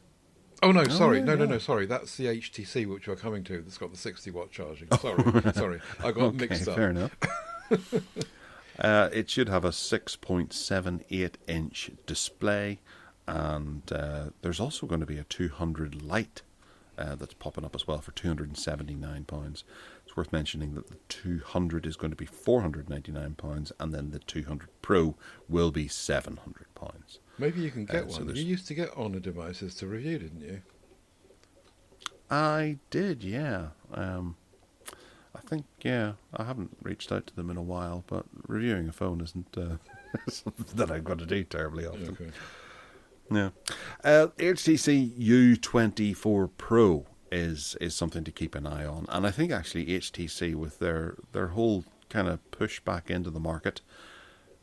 Oh no, sorry, no, sorry. That's the HTC which we're coming to. That's got the 60-watt charging. Sorry, I got mixed up. Fair enough. It should have a 6.78-inch display, and there's also going to be a 200 Lite that's popping up as well for £279. It's worth mentioning that the 200 is going to be £499, and then the 200 Pro will be £700. Maybe you can get one. You used to get Honor devices to review, didn't you? I did, yeah. I think, I haven't reached out to them in a while, but reviewing a phone isn't something that I've got to do terribly often. Okay. Yeah. HTC U24 Pro is something to keep an eye on. And I think actually HTC, with their whole kind of push back into the market,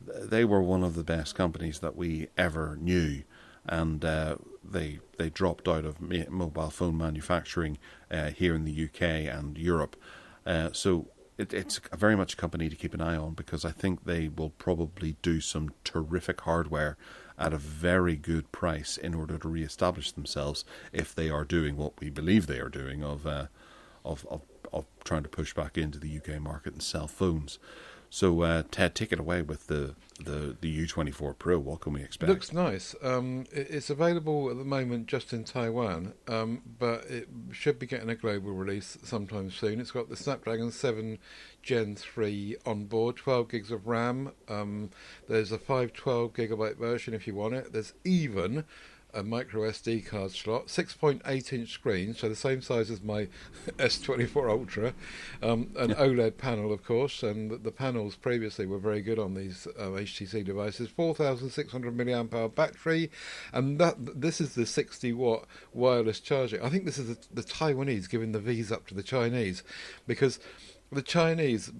they were one of the best companies that we ever knew. And they dropped out of mobile phone manufacturing here in the UK and Europe. So it's very much a company to keep an eye on, because I think they will probably do some terrific hardware at a very good price in order to re-establish themselves, if they are doing what we believe they are doing of trying to push back into the UK market and sell phones. So Ted, take it away with the U24 Pro. What can we expect? Looks nice. It's available at the moment just in Taiwan, but it should be getting a global release sometime soon. It's got the Snapdragon 7 Gen 3 on board, 12 gigs of RAM. There's a 512 gigabyte version if you want it. There's even a micro SD card slot, 6.8-inch screen, so the same size as my S24 Ultra, an OLED panel, of course, and the panels previously were very good on these HTC devices. 4,600 milliamp hour battery, and this is the 60-watt wireless charging. I think this is the Taiwanese giving the V's up to the Chinese, because the Chinese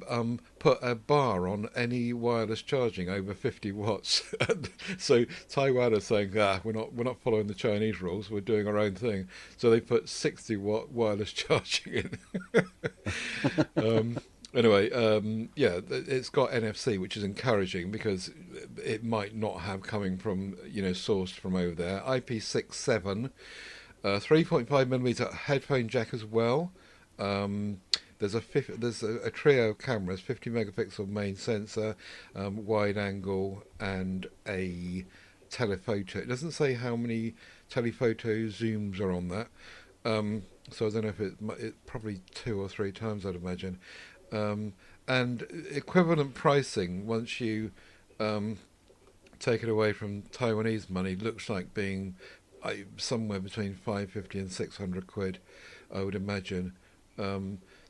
put a bar on any wireless charging over 50 watts. So Taiwan are saying, we're not following the Chinese rules, we're doing our own thing. So they put 60-watt wireless charging in. Anyway, it's got NFC, which is encouraging, because it might not have coming from, sourced from over there. IP67, 3.5mm headphone jack as well. There's a trio of cameras, 50 megapixel main sensor, wide angle, and a telephoto. It doesn't say how many telephoto zooms are on that, so I don't know if it's probably 2 or 3 times, I'd imagine. And equivalent pricing, once you take it away from Taiwanese money, looks like being somewhere between 550 and 600 quid, I would imagine.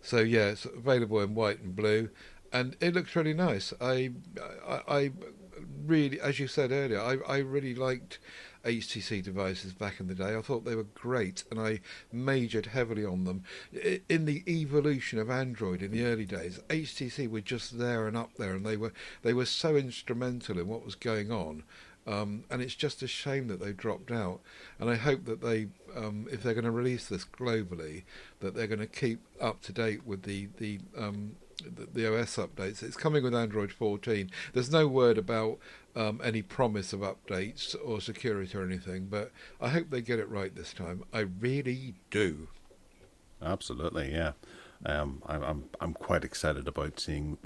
So yeah, it's available in white and blue, and it looks really nice. I really, as you said earlier, I really liked HTC devices back in the day. I thought they were great, and I majored heavily on them. In the evolution of Android in the early days, HTC were just there and up there, and they were so instrumental in what was going on. and it's just a shame that they dropped out. And I hope that they, if they're going to release this globally, that they're going to keep up to date with the OS updates. It's coming with Android 14. There's no word about any promise of updates or security or anything, but I hope they get it right this time. I really do. Absolutely, yeah. I'm quite excited about seeing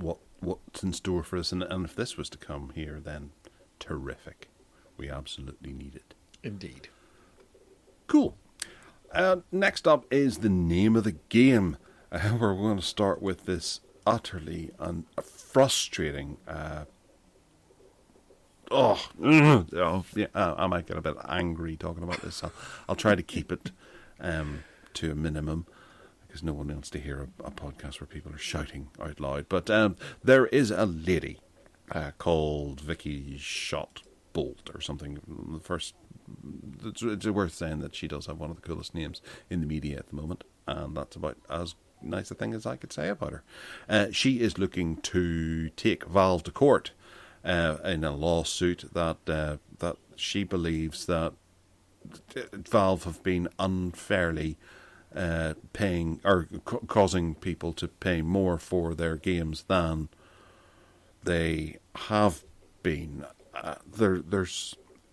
what's in store for us, and if this was to come here, then terrific. We absolutely need it. Indeed. Cool. Next up is the name of the game. We're going to start with this utterly frustrating. I might get a bit angry talking about this. I'll try to keep it to a minimum, because no one wants to hear a podcast where people are shouting out loud. But there is a lady called Vicky Shot Bolt or something. It's worth saying that she does have one of the coolest names in the media at the moment, and that's about as nice a thing as I could say about her. She is looking to take Valve to court in a lawsuit that she believes that Valve have been unfairly paying or causing people to pay more for their games than they have been.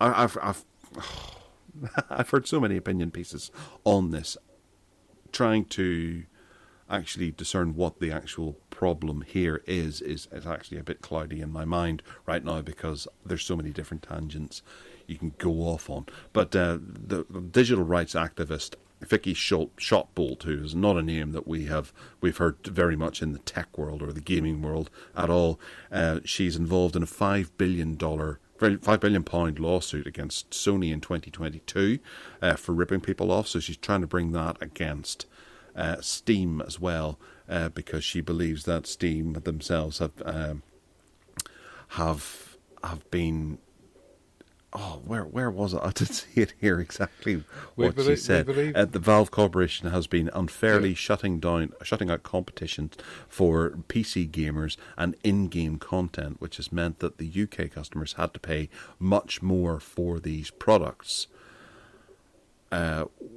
I've heard so many opinion pieces on this, trying to actually discern what the actual problem here is actually a bit cloudy in my mind right now, because there's so many different tangents you can go off on. But the digital rights activist Vicky Shotbolt, who is not a name that we've heard very much in the tech world or the gaming world at all, she's involved in a £5 billion lawsuit against Sony in 2022 for ripping people off. So she's trying to bring that against Steam as well, because she believes that Steam themselves have been. Oh, where was it? I didn't see it here exactly what she said. The Valve Corporation has been unfairly shutting out competitions for PC gamers and in-game content, which has meant that the UK customers had to pay much more for these products,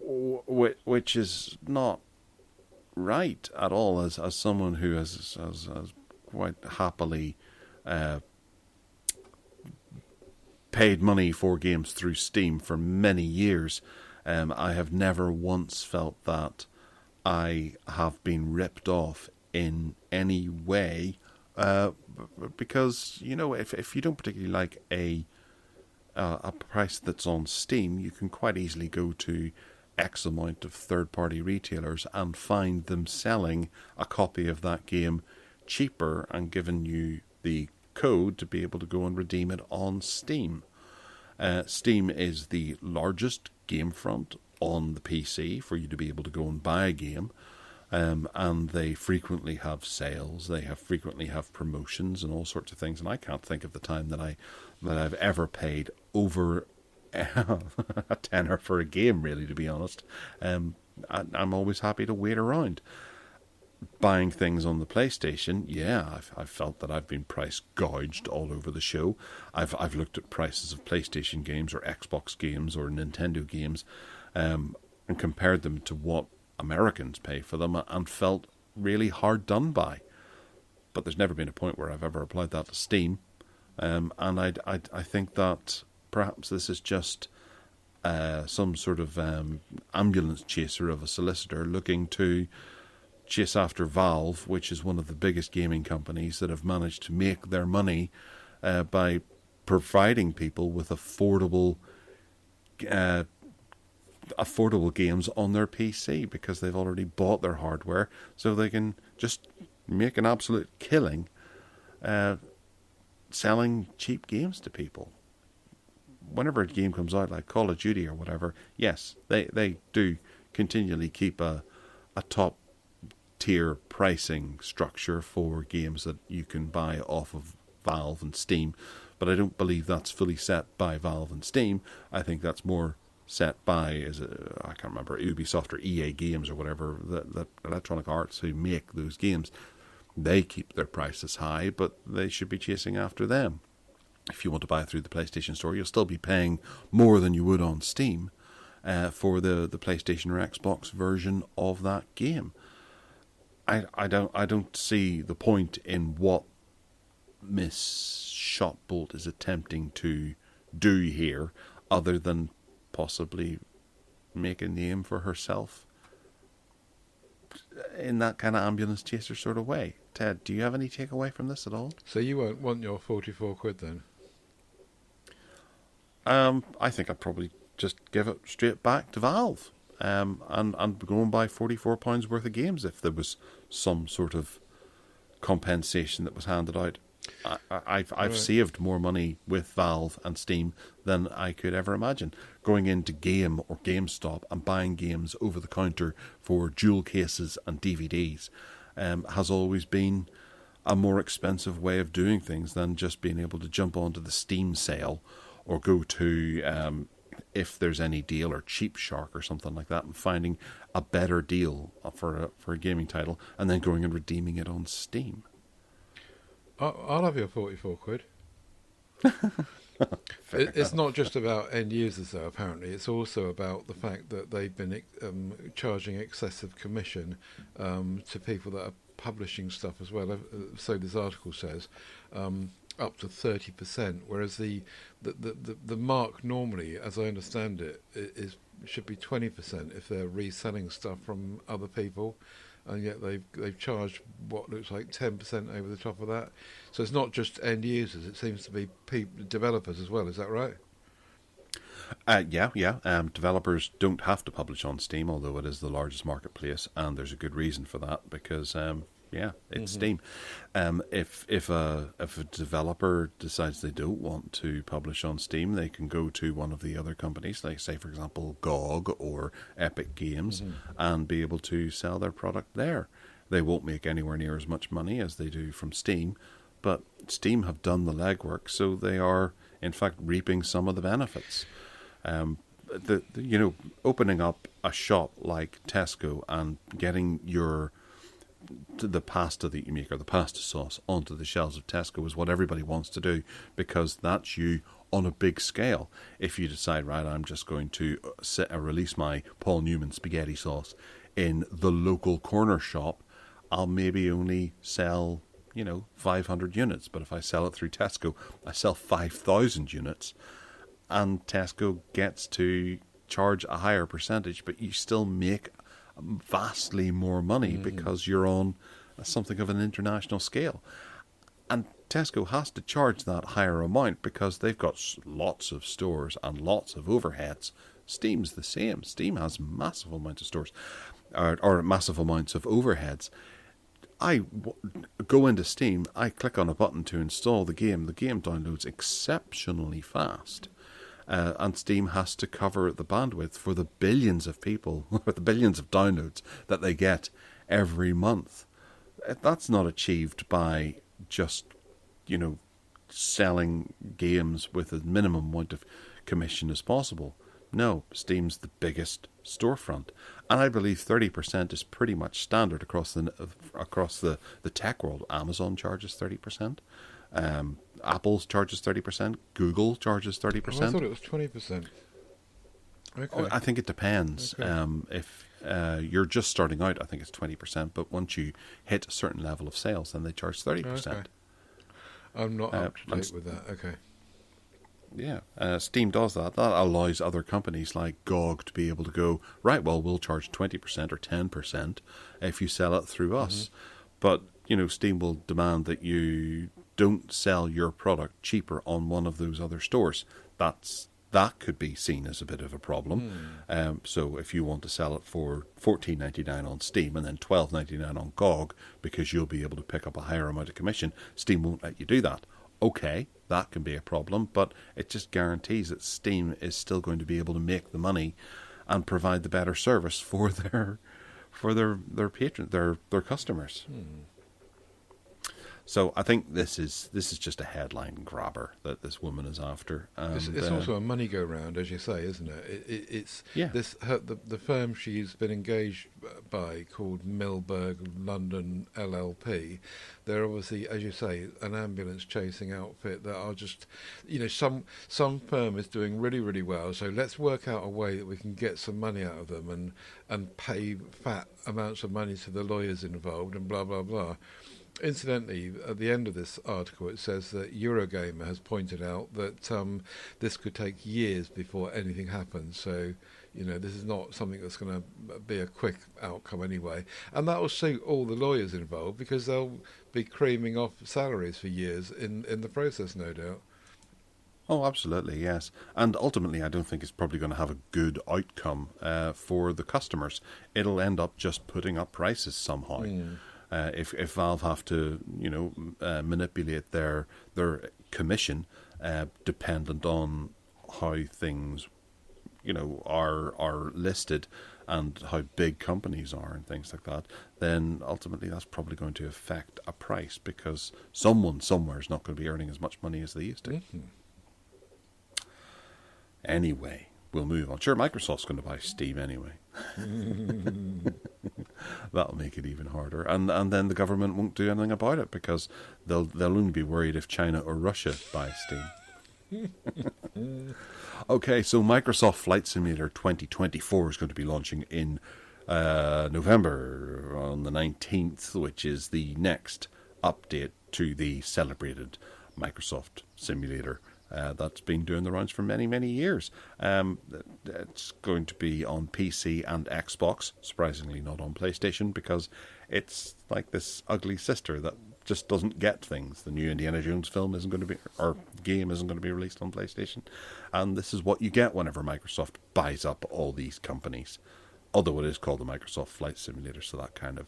which is not right at all. As someone who has quite happily paid money for games through Steam for many years, I have never once felt that I have been ripped off in any way, because if you don't particularly like a price that's on Steam, you can quite easily go to X amount of third-party retailers and find them selling a copy of that game cheaper and giving you the code to be able to go and redeem it on Steam. Steam is the largest game front on the PC for you to be able to go and buy a game, and they frequently have sales. They frequently have promotions and all sorts of things. And I can't think of the time that I've ever paid over a tenner for a game, really, to be honest. I'm always happy to wait around. Buying things on the PlayStation, I've felt that I've been price gouged all over the show. I've looked at prices of PlayStation games or Xbox games or Nintendo games, and compared them to what Americans pay for them, and felt really hard done by. But there's never been a point where I've ever applied that to Steam, and I think that perhaps this is just some sort of ambulance chaser of a solicitor looking to chase after Valve, which is one of the biggest gaming companies that have managed to make their money by providing people with affordable games on their PC, because they've already bought their hardware, so they can just make an absolute killing selling cheap games to people. Whenever a game comes out, like Call of Duty or whatever, yes, they do continually keep a top tier pricing structure for games that you can buy off of Valve and Steam, but I don't believe that's fully set by Valve and Steam. I think that's more set by, I can't remember, Ubisoft or EA Games or whatever, the Electronic Arts who make those games. They keep their prices high, but they should be chasing after them. if you want to buy it through the PlayStation Store, you'll still be paying more than you would on Steam for the PlayStation or Xbox version of that game. I don't see the point in what Miss Shotbolt is attempting to do here, other than possibly make a name for herself in that kind of ambulance chaser sort of way. Ted, do you have any takeaway from this at all? So you won't want your 44 quid then? I think I'd probably just give it straight back to Valve, and go and buy £44 worth of games if there was some sort of compensation that was handed out. I've saved more money with Valve and Steam than I could ever imagine. Going into Game or GameStop and buying games over the counter for jewel cases and DVDs has always been a more expensive way of doing things than just being able to jump onto the Steam sale or go to if there's any deal, or Cheap Shark or something like that, and finding a better deal for a gaming title and then going and redeeming it on Steam. I'll have your 44 quid. It's not just about end users, though, apparently. It's also about the fact that they've been charging excessive commission to people that are publishing stuff as well. So this article says up to 30%, whereas the mark normally, as I understand it, should be 20% if they're reselling stuff from other people. And yet they've charged what looks like 10% over the top of that. So it's not just end users; it seems to be developers as well. Is that right? Yeah. Developers don't have to publish on Steam, although it is the largest marketplace, and there's a good reason for that because it's Steam. If a developer decides they don't want to publish on Steam, they can go to one of the other companies, like say for example GOG or Epic Games, and be able to sell their product there. They won't make anywhere near as much money as they do from Steam, but Steam have done the legwork, so they are in fact reaping some of the benefits. Opening up a shop like Tesco and getting the pasta that you make, or the pasta sauce, onto the shelves of Tesco is what everybody wants to do, because that's you on a big scale. If you decide, right, I'm just going to release my Paul Newman spaghetti sauce in the local corner shop, I'll maybe only sell 500 units, but if I sell it through Tesco, I sell 5,000 units, and Tesco gets to charge a higher percentage, but you still make vastly more money because you're on something of an international scale. And Tesco has to charge that higher amount because they've got lots of stores and lots of overheads. Steam's the same. Steam has massive amounts of stores or massive amounts of overheads. I go into Steam, I click on a button to install the game downloads exceptionally fast. And Steam has to cover the bandwidth for the billions of people, the billions of downloads that they get every month. That's not achieved by just, selling games with a minimum amount of commission as possible. No, Steam's the biggest storefront, and I believe 30% is pretty much standard across the tech world. Amazon charges 30%. Apple charges 30%. Google charges 30%. I thought it was 20%. Okay. I think it depends. Okay. If you're just starting out, I think it's 20%. But once you hit a certain level of sales, then they charge 30%. Okay. I'm not up to date with that. Okay. Yeah, Steam does that. That allows other companies like GOG to be able to go, right, well, we'll charge 20% or 10% if you sell it through us. But, Steam will demand that you don't sell your product cheaper on one of those other stores. That could be seen as a bit of a problem. So if you want to sell it for $14.99 on Steam and then $12.99 on GOG because you'll be able to pick up a higher amount of commission, Steam won't let you do that. Okay, that can be a problem, but it just guarantees that Steam is still going to be able to make the money and provide the better service for their patrons, their customers. So I think this is just a headline grabber that this woman is after. And, it's also a money go round, as you say, isn't it? It's yeah. The firm she's been engaged by, called Milberg London LLP. They're obviously, as you say, an ambulance chasing outfit that are just, some firm is doing really, really well. So let's work out a way that we can get some money out of them and pay fat amounts of money to the lawyers involved and blah blah blah. Incidentally, at the end of this article, it says that Eurogamer has pointed out that this could take years before anything happens. So, this is not something that's going to be a quick outcome anyway. And that will suit all the lawyers involved because they'll be creaming off salaries for years in the process, no doubt. Oh, absolutely, yes. And ultimately, I don't think it's probably going to have a good outcome for the customers. It'll end up just putting up prices somehow. Mm. If Valve have to, manipulate their commission dependent on how things, are listed and how big companies are and things like that, then ultimately that's probably going to affect a price because someone somewhere is not going to be earning as much money as they used to. Mm-hmm. Anyway, we'll move on. Sure, Microsoft's going to buy Steam anyway. That'll make it even harder. And then the government won't do anything about it because they'll only be worried if China or Russia buy Steam. Okay, so Microsoft Flight Simulator 2024 is going to be launching in November on the 19th, which is the next update to the celebrated Microsoft Simulator. That's been doing the rounds for many, many years. It's going to be on PC and Xbox, surprisingly not on PlayStation, because it's like this ugly sister that just doesn't get things. The new Indiana Jones film isn't going to be, or game isn't going to be released on PlayStation. And this is what you get whenever Microsoft buys up all these companies. Although it is called the Microsoft Flight Simulator, so that kind of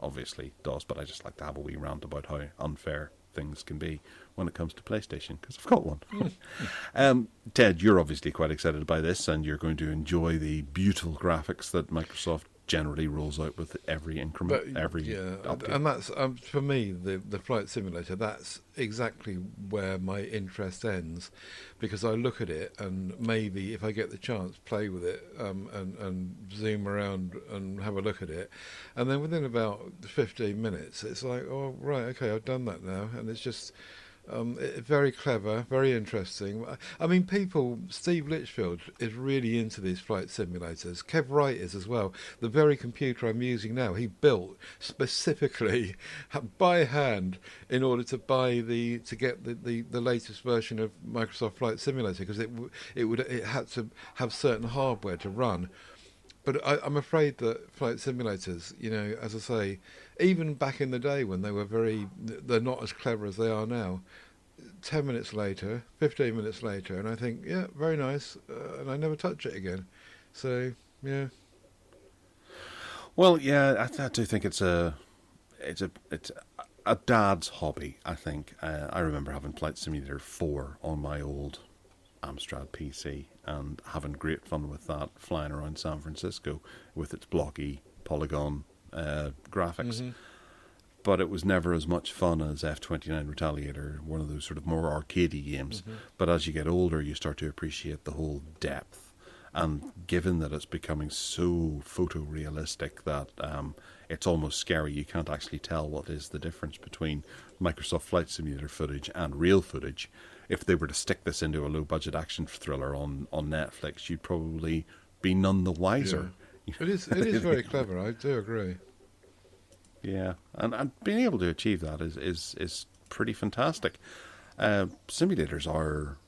obviously does. But I just like to have a wee rant about how unfair things can be when it comes to PlayStation, because I've got one. Ted, you're obviously quite excited by this, and you're going to enjoy the beautiful graphics that Microsoft generally rolls out with every increment, update. And that's for me the flight simulator. That's exactly where my interest ends, because I look at it and maybe if I get the chance, play with it and zoom around and have a look at it, and then within about 15 minutes, it's like, oh right, okay, I've done that now, and it's just. Very clever, very interesting. I mean, Steve Litchfield is really into these flight simulators. Kev Wright is as well. The very computer I'm using now, he built specifically by hand in order to get the latest version of Microsoft Flight Simulator, because it had to have certain hardware to run. But I'm afraid that flight simulators, as I say, even back in the day when they're not as clever as they are now, 10 minutes later, 15 minutes later, and I think, yeah, very nice, and I never touch it again. So, yeah. Well, yeah, I do think it's a dad's hobby, I think. I remember having Flight Simulator 4 on my old Amstrad PC and having great fun with that, flying around San Francisco with its blocky polygon graphics. Mm-hmm. But it was never as much fun as F-29 Retaliator, one of those sort of more arcadey games. Mm-hmm. But as you get older, you start to appreciate the whole depth. And given that it's becoming so photorealistic that it's almost scary, you can't actually tell what is the difference between Microsoft Flight Simulator footage and real footage. If they were to stick this into a low-budget action thriller on Netflix, you'd probably be none the wiser. Yeah. It is very clever, I do agree. Yeah, and being able to achieve that is pretty fantastic. Simulators are...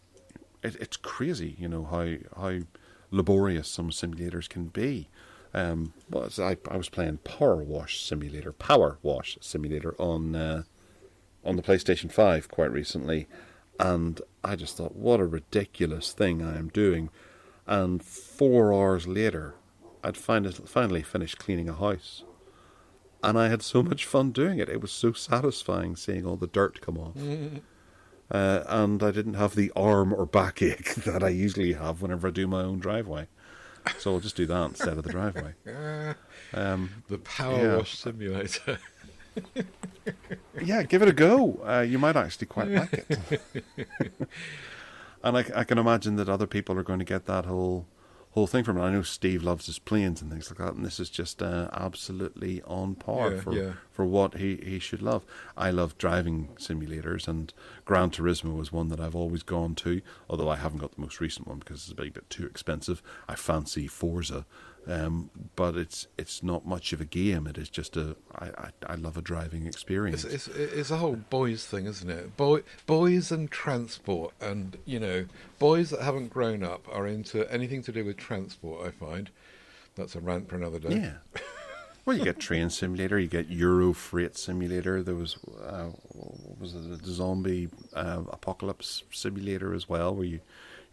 It's crazy, how laborious some simulators can be. I was playing Power Wash Simulator on the PlayStation 5 quite recently, and I just thought, what a ridiculous thing I am doing. And 4 hours later, I'd finally finished cleaning a house. And I had so much fun doing it. It was so satisfying seeing all the dirt come off. And I didn't have the arm or backache that I usually have whenever I do my own driveway. So I'll just do that instead of the driveway. The Power Wash Simulator. Yeah, give it a go. You might actually quite like it. And I can imagine that other people are going to get that whole thing from it. I know Steve loves his planes and things like that, and this is just absolutely on par for what he should love. I love driving simulators, and Gran Turismo is one that I've always gone to, although I haven't got the most recent one because it's a bit too expensive. I fancy Forza, but it's not much of a game. It is just I love a driving experience. It's a whole boys thing, isn't it? Boys and transport, and boys that haven't grown up are into anything to do with transport. I find that's a rant for another day. Yeah. Well, you get Train Simulator, you get Euro Freight Simulator. There was the zombie apocalypse simulator as well, where you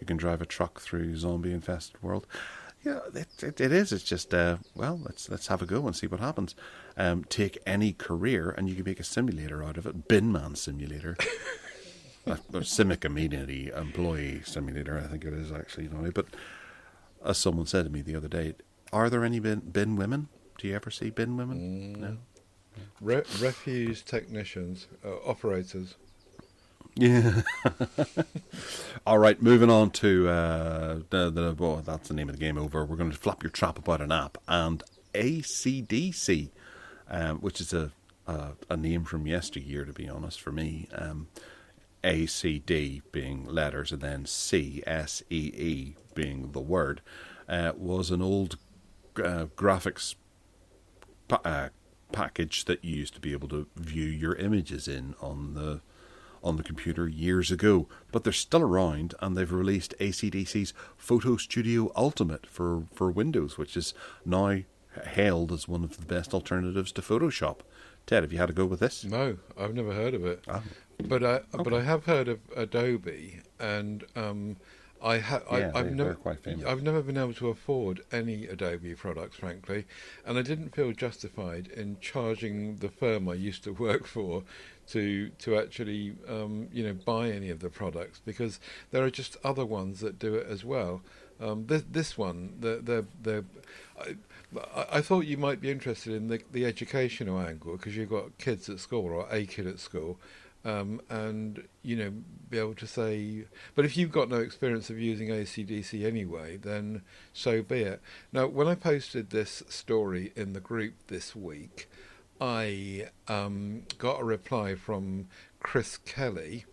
can drive a truck through zombie infested world. Yeah, it is. It's just let's have a go and see what happens. Take any career and you can make a simulator out of it. Binman Simulator, Civic Amenity Employee Simulator, I think it is actually. But as someone said to me the other day, are there any bin women? Do you ever see bin women? No. Refuse technicians, operators. Yeah. All right, moving on to that's the name of the game over. We're going to flap your trap about an app, and AC/DC, which is a name from yesteryear, to be honest, for me. ACD being letters and then CSEE being the word, was an old graphics package that you used to be able to view your images in on the computer years ago, but they're still around, and they've released AC/DC's Photo Studio Ultimate for Windows, which is now hailed as one of the best alternatives to Photoshop. Ted, have you had a go with this? No, I've never heard of it. Oh. But I have heard of Adobe, and I've never been able to afford any Adobe products, frankly, and I didn't feel justified in charging the firm I used to work for to actually buy any of the products, because there are just other ones that do it as well. This one, I thought you might be interested in the educational angle, because you've got kids at school, or a kid at school. And be able to say, but if you've got no experience of using AC/DC anyway, then so be it. Now, when I posted this story in the group this week, I got a reply from Chris Kelly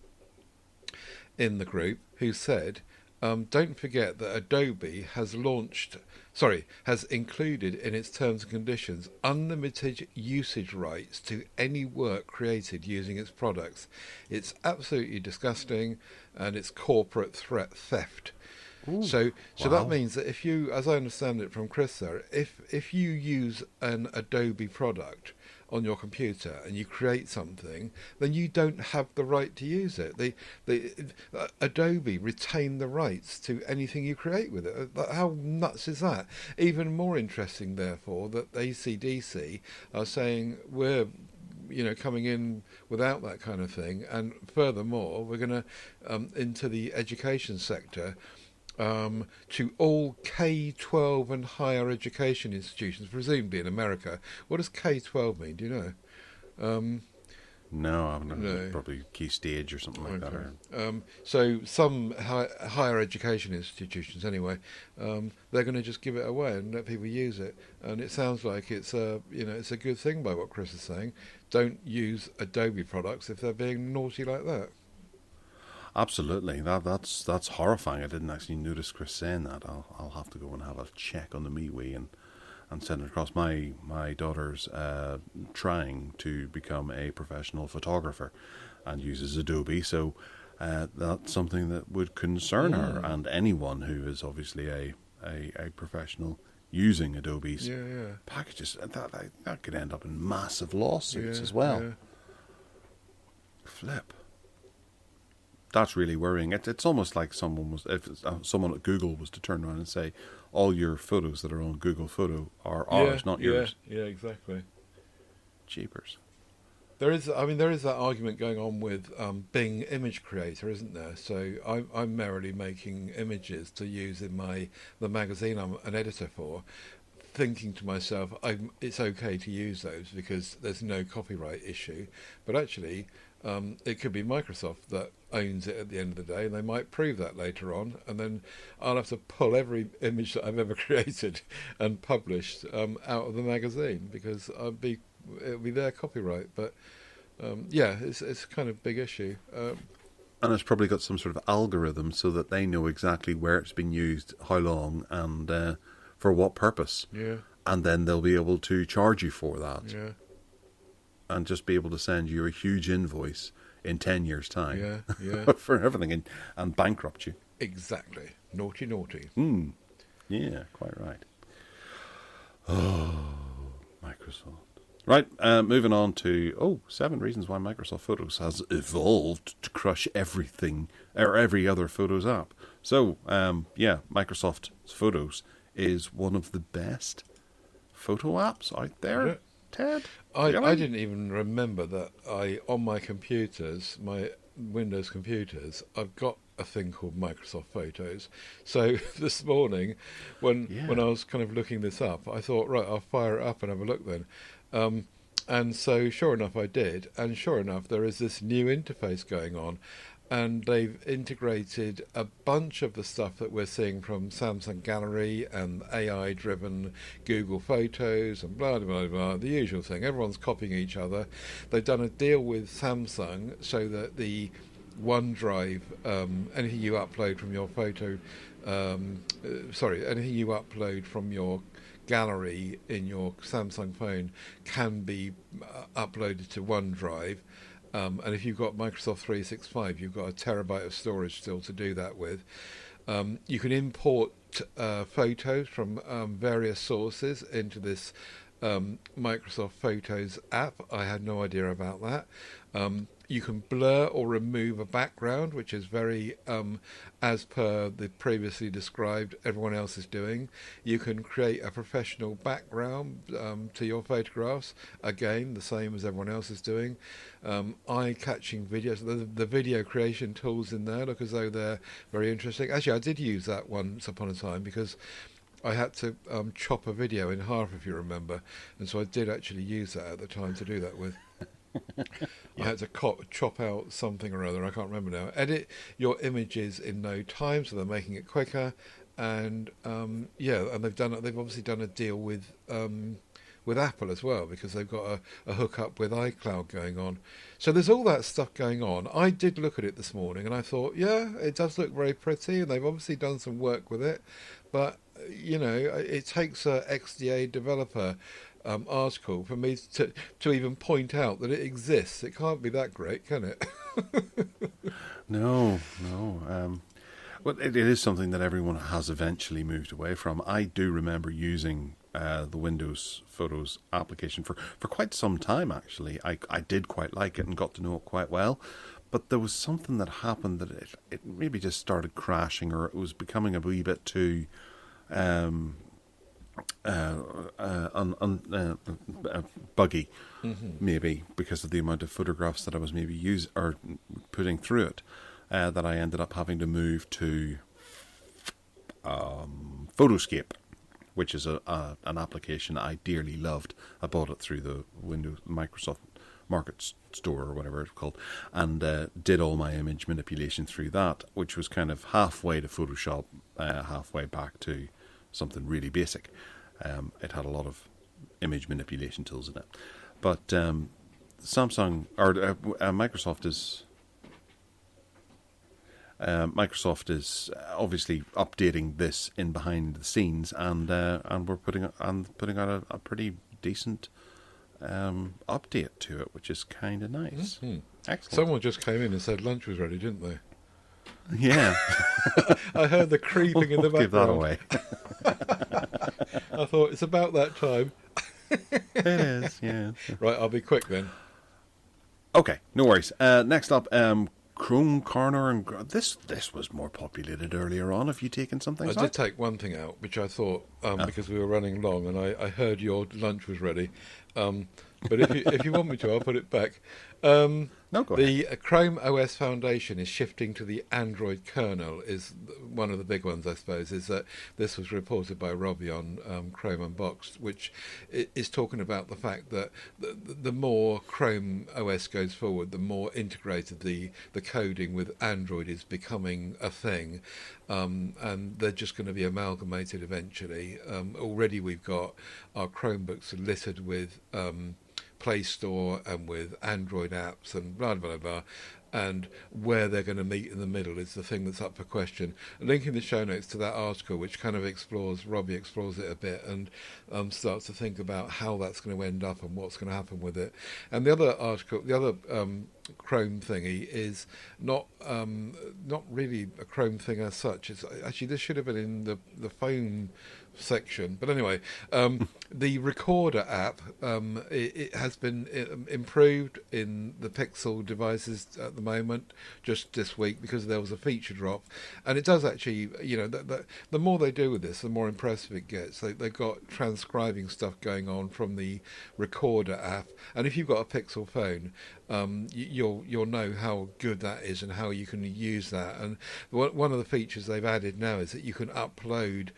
in the group, who said, don't forget that Adobe has included in its terms and conditions unlimited usage rights to any work created using its products. It's absolutely disgusting, and it's corporate theft. Ooh, so wow. That means that if you, as I understand it from Chris there, if you use an Adobe product on your computer and you create something, then you don't have the right to use it. Adobe retain the rights to anything you create with it. How nuts is that? Even more interesting, therefore, that AC/DC are saying we're coming in without that kind of thing, and furthermore, we're going to into the education sector. To all K-12 and higher education institutions, presumably in America. What does K-12 mean? Do you know? No, I don't know. Probably Key Stage or something like that. Or... so some higher education institutions, anyway, they're going to just give it away and let people use it. And it sounds like it's it's a good thing by what Chris is saying. Don't use Adobe products if they're being naughty like that. Absolutely, that's horrifying. I didn't actually notice Chris saying that. I'll have to go and have a check on the MeWe and send it across. My daughter's trying to become a professional photographer and uses Adobe, so that's something that would concern her and anyone who is obviously a professional using Adobe's packages. That could end up in massive lawsuits as well. Yeah. Flip. That's really worrying. It's almost like someone at Google was to turn around and say, all your photos that are on Google Photo are ours, not yours. Yeah, exactly. Jeepers. There is that argument going on with Bing Image Creator, isn't there? So I'm merrily making images to use in the magazine I'm an editor for thinking to myself, it's okay to use those because there's no copyright issue. But actually, it could be Microsoft that owns it at the end of the day, and they might prove that later on, and then I'll have to pull every image that I've ever created and published out of the magazine because it'll be their copyright. But yeah, it's kind of a big issue. And it's probably got some sort of algorithm so that they know exactly where it's been used, how long, and for what purpose. Yeah. And then they'll be able to charge you for that. Yeah. And just be able to send you a huge invoice in 10 years' time. Yeah, yeah. for everything and bankrupt you. Exactly. Naughty, naughty. Yeah, quite right. Oh, Microsoft. Right, moving on to 7 reasons why Microsoft Photos has evolved to crush everything or every other Photos app. So, yeah, Microsoft Photos is one of the best photo apps out there. Yeah. Ted, I didn't even remember that on my computers, my Windows computers, I've got a thing called Microsoft Photos. So this morning, when I was kind of looking this up, I thought, right, I'll fire it up and have a look then. And so sure enough I did, and sure enough there is this new interface going on, and they've integrated a bunch of the stuff that we're seeing from Samsung Gallery and AI-driven Google Photos and blah, blah, blah, the usual thing. Everyone's copying each other. They've done a deal with Samsung so that the OneDrive, anything you upload from your anything you upload from your gallery in your Samsung phone can be uploaded to OneDrive. And if you've got Microsoft 365, you've got a terabyte of storage still to do that with. You can import photos from various sources into this Microsoft Photos app. I had no idea about that. You can blur or remove a background, which is very, as per the previously described, everyone else is doing. You can create a professional background to your photographs, again, the same as everyone else is doing. Eye-catching videos, the video creation tools in there look as though they're very interesting. Actually, I did use that once upon a time because I had to chop a video in half, if you remember, and so I did actually use that at the time to do that with. I had to chop out something or other, I can't remember now. Edit your images in no time, so they're making it quicker. And and they've obviously done a deal with Apple as well, because they've got a hookup with iCloud going on. So there's all that stuff going on. I did look at it this morning and I thought, yeah, it does look very pretty, and they've obviously done some work with it. But it takes a XDA developer article for me to even point out that it exists. It can't be that great, can it? No. Well, it is something that everyone has eventually moved away from. I do remember using the Windows Photos application for quite some time, actually. I did quite like it and got to know it quite well. But there was something that happened that it maybe just started crashing, or it was becoming a wee bit too buggy, maybe because of the amount of photographs that I was maybe putting through it, that I ended up having to move to Photoscape, which is an application I dearly loved. I bought it through the Microsoft Market Store or whatever it's called, and did all my image manipulation through that, which was kind of halfway to Photoshop, halfway back to something really basic. It had a lot of image manipulation tools in it, but Samsung or Microsoft is obviously updating this in behind the scenes, and we're putting out a pretty decent update to it, which is kind of nice. Mm-hmm. Excellent. Someone just came in and said lunch was ready, didn't they? Yeah. I heard the creeping in the background. Give that away. I thought it's about that time. It is, yeah. Right, I'll be quick then. Okay, no worries. Next up, Chrome Corner, and this was more populated earlier on. Have you taken something? I did take one thing out, which I thought because we were running long, and I heard your lunch was ready. But if you want me to, I'll put it back. No, go ahead. The Chrome OS Foundation is shifting to the Android kernel. Is one of the big ones, I suppose. Is that this was reported by Robbie on Chrome Unboxed, which is talking about the fact that the more Chrome OS goes forward, the more integrated the coding with Android is becoming a thing, and they're just going to be amalgamated eventually. Already we've got our Chromebooks littered with Play Store and with Android apps and blah blah blah, and where they're going to meet in the middle is the thing that's up for question. A link in the show notes to that article, which kind of Robbie explores it a bit and starts to think about how that's going to end up and what's going to happen with it. And the other article, the other Chrome thingy is not really a Chrome thing as such. It's actually, this should have been in the phone section, but anyway, the recorder app, it has been improved in the Pixel devices at the moment, just this week, because there was a feature drop, and it does actually, the more they do with this, the more impressive it gets. They've got transcribing stuff going on from the recorder app, and if you've got a Pixel phone, you'll know how good that is and how you can use that. And one of the features they've added now is that you can upload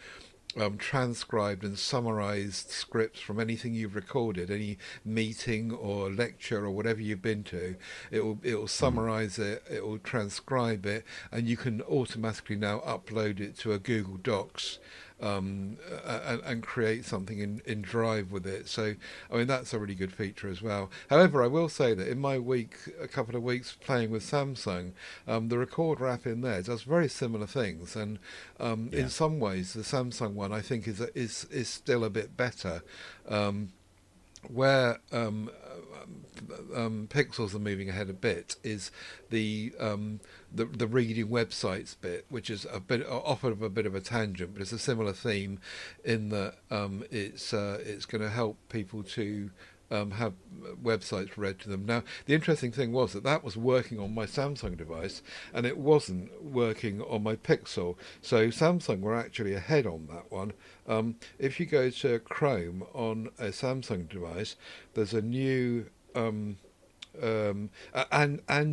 transcribed and summarized scripts from anything you've recorded, any meeting or lecture or whatever you've been to. It will summarize it, it will transcribe it, and you can automatically now upload it to a Google Docs and create something in Drive with it. So, I mean, that's a really good feature as well. However, I will say that in my a couple of weeks playing with Samsung, the recorder app in there does very similar things, and in some ways the Samsung one I think is still a bit better. Where Pixels are moving ahead a bit is the reading websites bit, which is a bit off of a bit of a tangent, but it's a similar theme in that it's going to help people to have websites read to them. Now, the interesting thing was that was working on my Samsung device, and it wasn't working on my Pixel. So Samsung were actually ahead on that one. If you go to Chrome on a Samsung device, there's a new and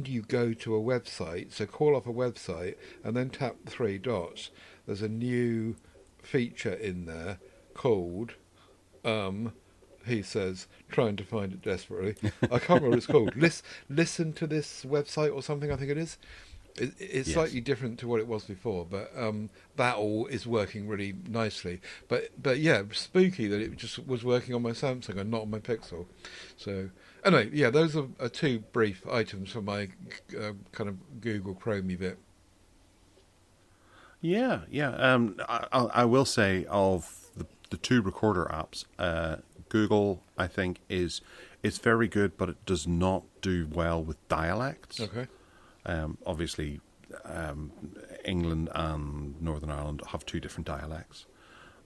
you go to a website. So call up a website and then tap the three dots. There's a new feature in there called he says, trying to find it desperately. I can't remember what it's called. Listen to this website or something, I think it is. It's slightly different to what it was before, but that all is working really nicely. But yeah, spooky that it just was working on my Samsung and not on my Pixel. So anyway, yeah, those are two brief items for my kind of Google Chromey bit. Yeah. I will say of the two recorder apps, Google, I think, it's very good, but it does not do well with dialects. Okay. Obviously, England and Northern Ireland have two different dialects,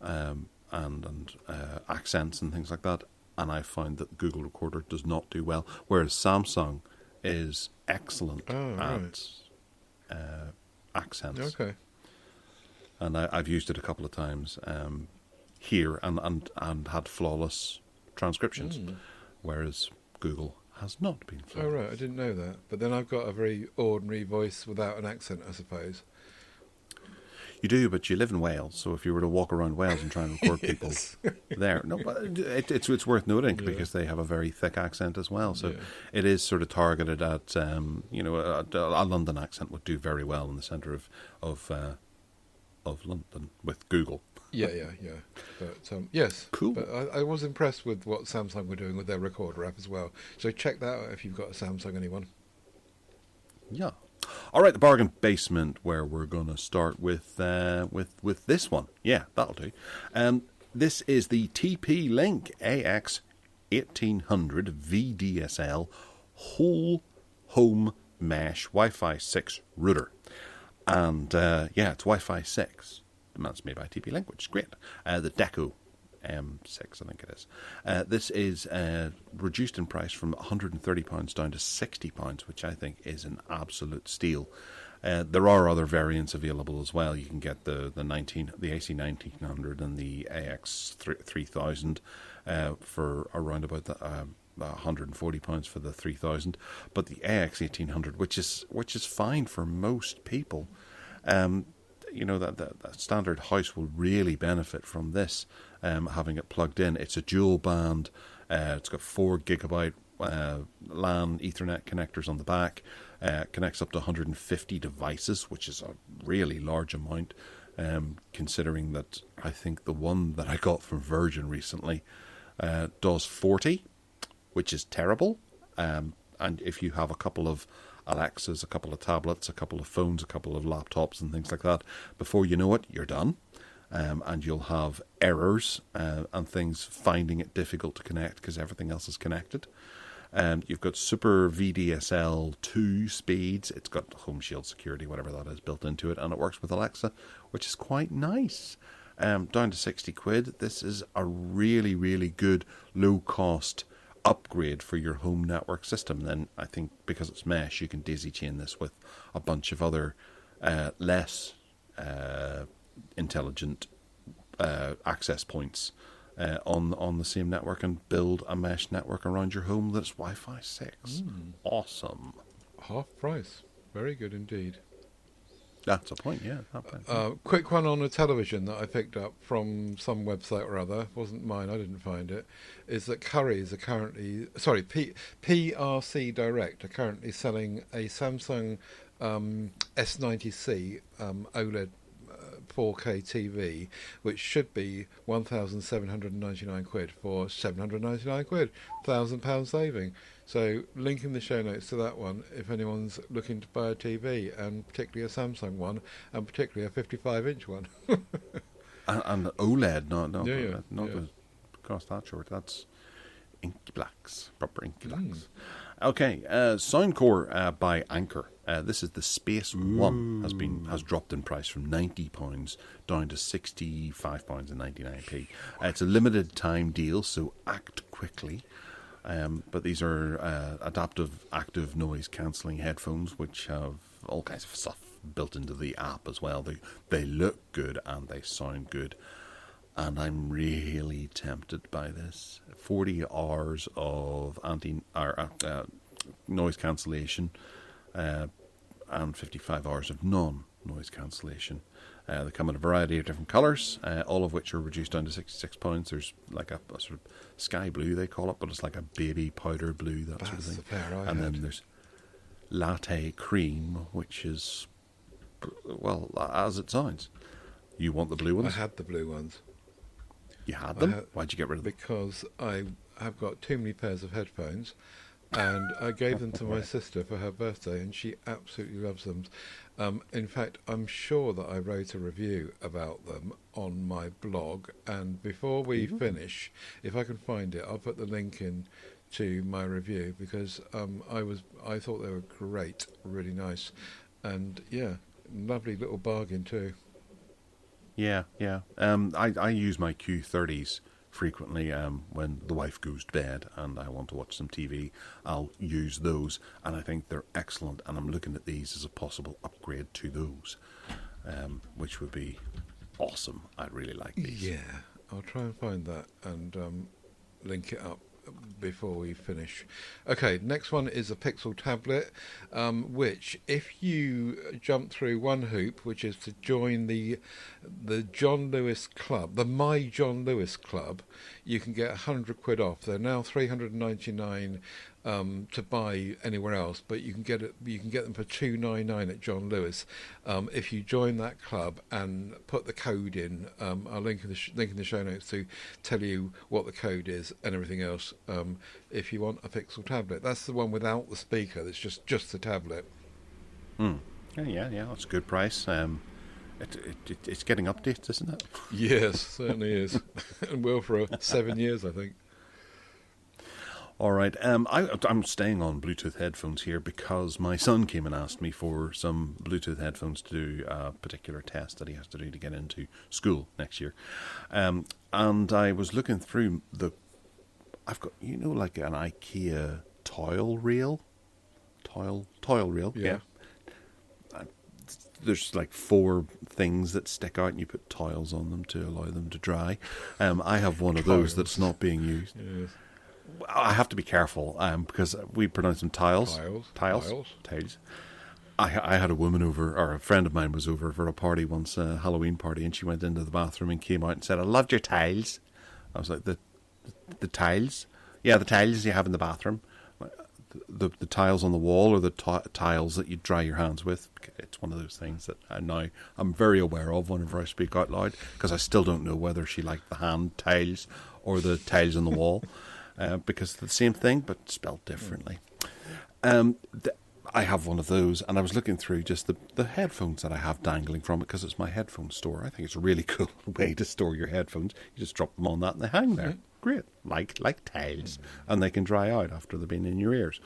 and accents and things like that. And I find that Google Recorder does not do well, whereas Samsung is excellent at accents. Okay. And I've used it a couple of times here and had flawless transcriptions, whereas Google has not been flawless. Oh, right, I didn't know that. But then I've got a very ordinary voice without an accent, I suppose. You do, but you live in Wales, so if you were to walk around Wales and try and record people there, no, but it's worth noting because they have a very thick accent as well. So it is sort of targeted at, a London accent would do very well in the centre of London with Google. Yeah. But yes, cool. But I was impressed with what Samsung were doing with their recorder app as well. So check that out if you've got a Samsung, anyone. Yeah. All right, the bargain basement, where we're going to start with this one. Yeah, that'll do. This is the TP-Link AX 1800 VDSL whole home mesh Wi-Fi 6 router. And it's Wi-Fi 6. That's made by TP-Link, which is great. The Deco M6, I think it is. This is reduced in price from £130 down to £60, which I think is an absolute steal. There are other variants available as well. You can get the AC 1900 and the AX 3000 for around about £140 for the 3000, but the AX 1800, which is fine for most people. That standard house will really benefit from this, having it plugged in. It's a dual band. It's got 4 gigabyte LAN Ethernet connectors on the back. Connects up to 150 devices, which is a really large amount, considering that I think the one that I got from Virgin recently does 40, which is terrible. And if you have a couple of Alexas, a couple of tablets, a couple of phones, a couple of laptops and things like that, before you know it, you're done. And you'll have errors and things finding it difficult to connect because everything else is connected. You've got super VDSL 2 speeds. It's got Home Shield security, whatever that is, built into it, and it works with Alexa, which is quite nice. Down to 60 quid. This is a really, really good low-cost upgrade for your home network system. Then I think because it's mesh, you can daisy chain this with a bunch of other less intelligent access points on the same network and build a mesh network around your home that's Wi-Fi 6. Awesome. Half price. Very good indeed. That's a point, yeah. Quick one on a television that I picked up from some website or other, wasn't mine, I didn't find it, is that Currys are currently, PRC Direct are currently selling a Samsung S90C OLED 4K TV, which should be 1,799 quid for 799 quid, £1,000 saving. So link in the show notes to that one if anyone's looking to buy a TV, and particularly a Samsung one, and particularly a 55-inch one. and OLED, not across that short. That's inky blacks, proper inky blacks. Okay, Soundcore by Anchor. This is the Space One has dropped in price from £90 down to £65.99. It's a limited time deal, so act quickly. But these are adaptive active noise cancelling headphones, which have all kinds of stuff built into the app as well. They look good and they sound good. And I'm really tempted by this. 40 hours of noise cancellation and 55 hours of non-noise cancellation. They come in a variety of different colours, all of which are reduced down to £66. There's like a sort of sky blue, they call it, but it's like a baby powder blue, that sort of thing. And then there's latte cream, which is, well, as it sounds. You want the blue ones? I had the blue ones. You had them? Why'd you get rid of them? Because I have got too many pairs of headphones, and I gave them to my sister for her birthday, and she absolutely loves them. In fact, I'm sure that I wrote a review about them on my blog, and before we finish, if I can find it, I'll put the link in to my review, because I thought they were great, really nice, and yeah, lovely little bargain too. Yeah. I use my Q30s frequently when the wife goes to bed and I want to watch some TV. I'll use those, and I think they're excellent, and I'm looking at these as a possible upgrade to those, which would be awesome. I'd really like these. Yeah, I'll try and find that and link it up before we finish. Okay, next one is a Pixel tablet, which if you jump through one hoop, which is to join the John Lewis Club, the My John Lewis Club, you can get 100 quid off. They're now 399 to buy anywhere else, but you can get them for $2.99 at John Lewis if you join that club and put the code in. I'll link in the show notes to tell you what the code is and everything else. If you want a Pixel tablet, that's the one without the speaker. That's just the tablet. Yeah, that's a good price. It's getting updates, isn't it? Yes, certainly is, and will for 7 years, I think. All right, I'm staying on Bluetooth headphones here because my son came and asked me for some Bluetooth headphones to do a particular test that he has to do to get into school next year. And I was looking through I've got, like an IKEA tile reel? Tile reel, yeah. There's like 4 things that stick out and you put tiles on them to allow them to dry. I have one of those that's not being used. Yes. I have to be careful because we pronounce them tiles. Tiles. I had a woman over, or a friend of mine was over for a party once, a Halloween party, and she went into the bathroom and came out and said, "I loved your tiles." I was like, the tiles? Yeah, the tiles you have in the bathroom. The tiles on the wall, or the tiles that you dry your hands with. It's one of those things that now I'm very aware of whenever I speak out loud, because I still don't know whether she liked the hand tiles or the tiles on the wall, because it's the same thing but spelled differently. I have one of those, and I was looking through just the headphones that I have dangling from it, because it's my headphone store. I think it's a really cool way to store your headphones. You just drop them on that and they hang there. Great, like tiles, and they can dry out after they've been in your ears.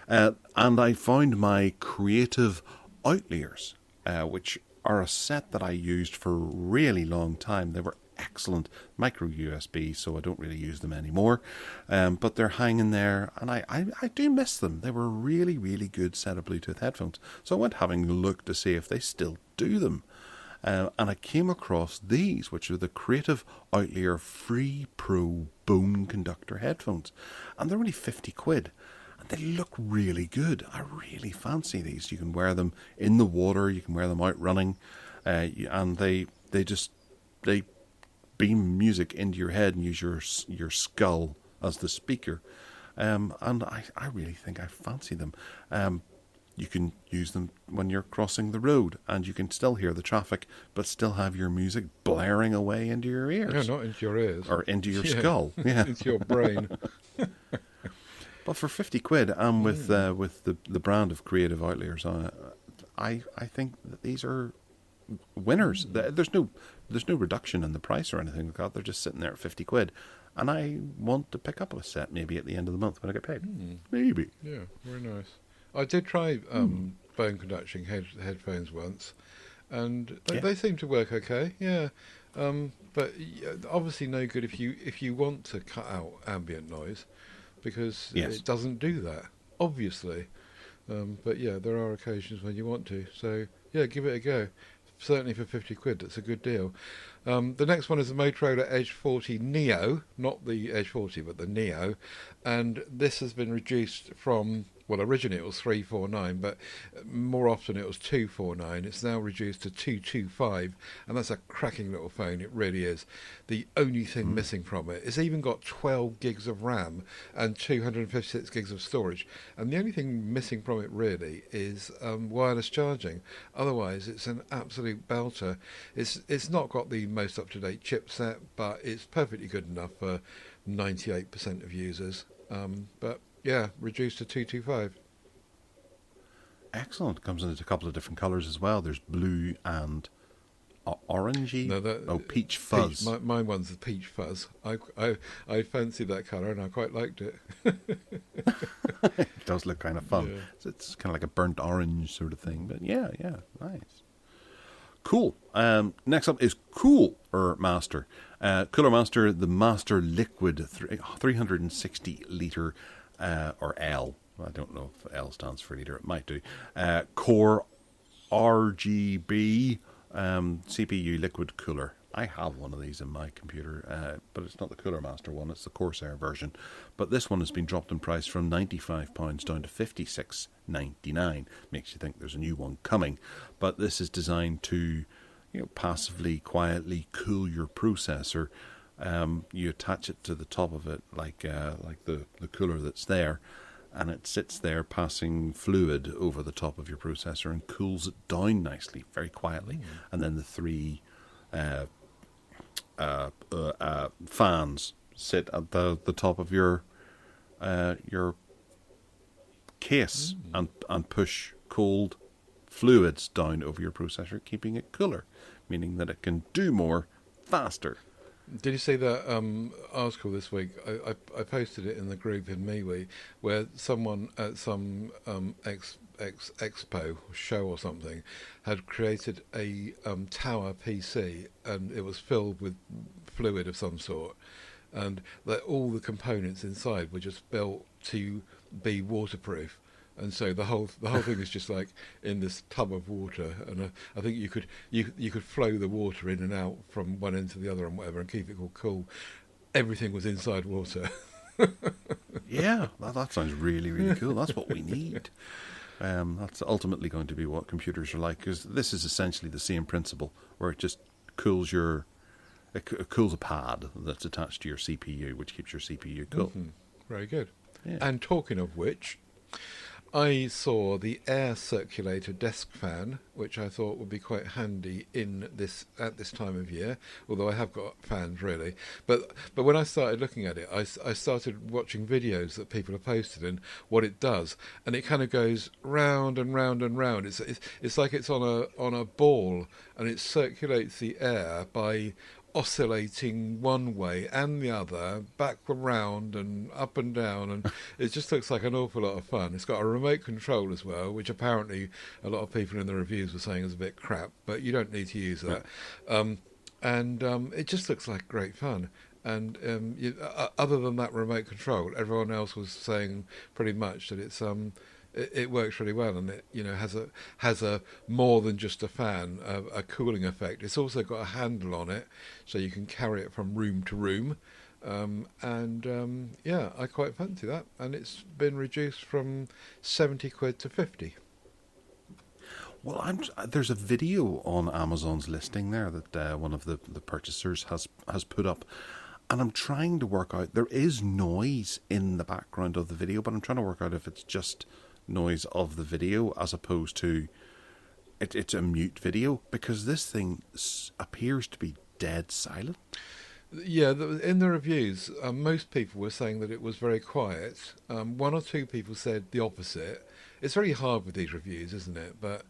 And I found my creative outliers, which are a set that I used for a really long time. They were excellent micro USB, so I don't really use them anymore, but they're hanging there, and I do miss them. They were a really, really good set of Bluetooth headphones, so I went having a look to see if they still do them. And I came across these, which are the Creative Outlier Free Pro Bone Conductor headphones. And they're only 50 quid. And they look really good. I really fancy these. You can wear them in the water, you can wear them out running, and they beam music into your head and use your skull as the speaker. And I really think I fancy them. You can use them when you're crossing the road, and you can still hear the traffic, but still have your music blaring away into your ears. No, not into your ears. Or into your skull. Yeah. Into your brain. But for 50 quid, and with the brand of Creative Outliers on it, I think that these are winners. There's no reduction in the price or anything like that. They're just sitting there at 50 quid. And I want to pick up a set maybe at the end of the month when I get paid. Maybe. Yeah, very nice. I did try bone conducting headphones once, and they seem to work okay. Yeah, but obviously no good if you want to cut out ambient noise, because it doesn't do that, obviously. But yeah, there are occasions when you want to. So yeah, give it a go. Certainly for 50 quid, that's a good deal. The next one is the Motorola Edge 40 Neo, not the Edge 40, but the Neo, and this has been reduced from, well, originally it was 349, but more often it was 249. It's now reduced to 225, and that's a cracking little phone. It really is. The only thing missing from it, it's even got 12 gigs of RAM and 256 gigs of storage, and the only thing missing from it really is wireless charging. Otherwise, it's an absolute belter. It's not got the most up-to-date chipset, but it's perfectly good enough for 98% of users. But yeah, reduced to 225. Excellent. Comes in a couple of different colours as well. There's blue and orangey. Peach fuzz. My one's the peach fuzz. I fancied that colour and I quite liked it. It does look kind of fun. Yeah. It's kind of like a burnt orange sort of thing. But yeah, nice. Cool. Next up is Cooler Master. Cooler Master, the Master Liquid 360 litre, or L. I don't know if L stands for litre. It might do. Core RGB CPU liquid cooler. I have one of these in my computer, but it's not the Cooler Master one. It's the Corsair version. But this one has been dropped in price from £95 down to $56.99. Makes you think there's a new one coming. But this is designed to, passively, quietly cool your processor. You attach it to the top of it like the cooler that's there, and it sits there passing fluid over the top of your processor and cools it down nicely, very quietly. And then the three fans sit at the top of your case and push cold fluids down over your processor, keeping it cooler, meaning that it can do more faster. Did you see that article this week? I posted it in the group in MeWe, where someone at some expo show or something had created a tower PC, and it was filled with fluid of some sort, and that all the components inside were just built to be waterproof. And so the whole thing is just like in this tub of water, and I think you could flow the water in and out from one end to the other and whatever, and keep it all cool. Everything was inside water. Yeah, that sounds really, really cool. That's what we need. That's ultimately going to be what computers are like, because this is essentially the same principle, where it just cools it cools a pad that's attached to your CPU, which keeps your CPU cool. Very good. Yeah. And talking of which, I saw the air circulator desk fan, which I thought would be quite handy at this time of year. Although I have got fans really, but when I started looking at it, I started watching videos that people have posted and what it does, and it kind of goes round and round and round. It's like it's on a ball, and it circulates the air by oscillating one way and the other, back around and up and down, and it just looks like an awful lot of fun. It's got a remote control as well, which apparently a lot of people in the reviews were saying is a bit crap, but you don't need to use that. And it just looks like great fun. And other than that remote control, everyone else was saying pretty much that it works really well, and it has a more than just a fan, a cooling effect. It's also got a handle on it, so you can carry it from room to room. I quite fancy that, and it's been reduced from 70 quid to 50. Well, there's a video on Amazon's listing there that one of the purchasers has put up, and I'm trying to work out. There is noise in the background of the video, but I'm trying to work out if it's just noise of the video as opposed to it's a mute video, because this thing appears to be dead silent. Yeah, in the reviews, most people were saying that it was very quiet. One or two people said the opposite. It's very hard with these reviews, isn't it? But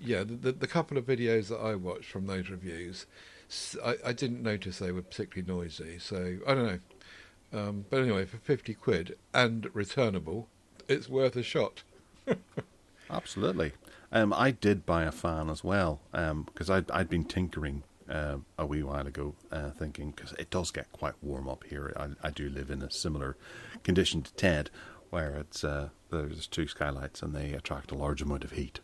yeah, the couple of videos that I watched from those reviews, I didn't notice they were particularly noisy. So I don't know. But anyway, for 50 quid and returnable, it's worth a shot. Absolutely. I did buy a fan as well, because I'd been tinkering a wee while ago, thinking, because it does get quite warm up here. I do live in a similar condition to Ted, where it's there's two skylights and they attract a large amount of heat.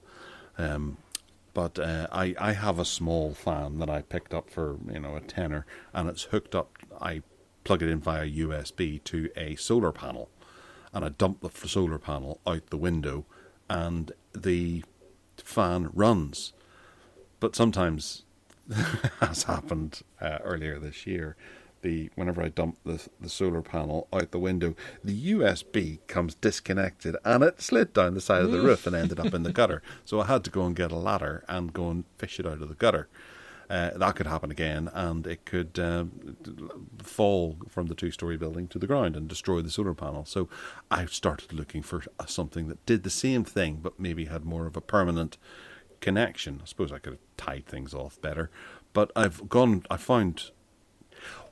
But I have a small fan that I picked up for a tenner, and it's hooked up. I plug it in via USB to a solar panel, and I dump the solar panel out the window, and the fan runs. But sometimes, as happened earlier this year, whenever I dump the solar panel out the window, the USB comes disconnected, and it slid down the side of the roof and ended up in the gutter. So I had to go and get a ladder and go and fish it out of the gutter. That could happen again, and it could fall from the two-story building to the ground and destroy the solar panel. So I started looking for something that did the same thing, but maybe had more of a permanent connection. I suppose I could have tied things off better, but I found,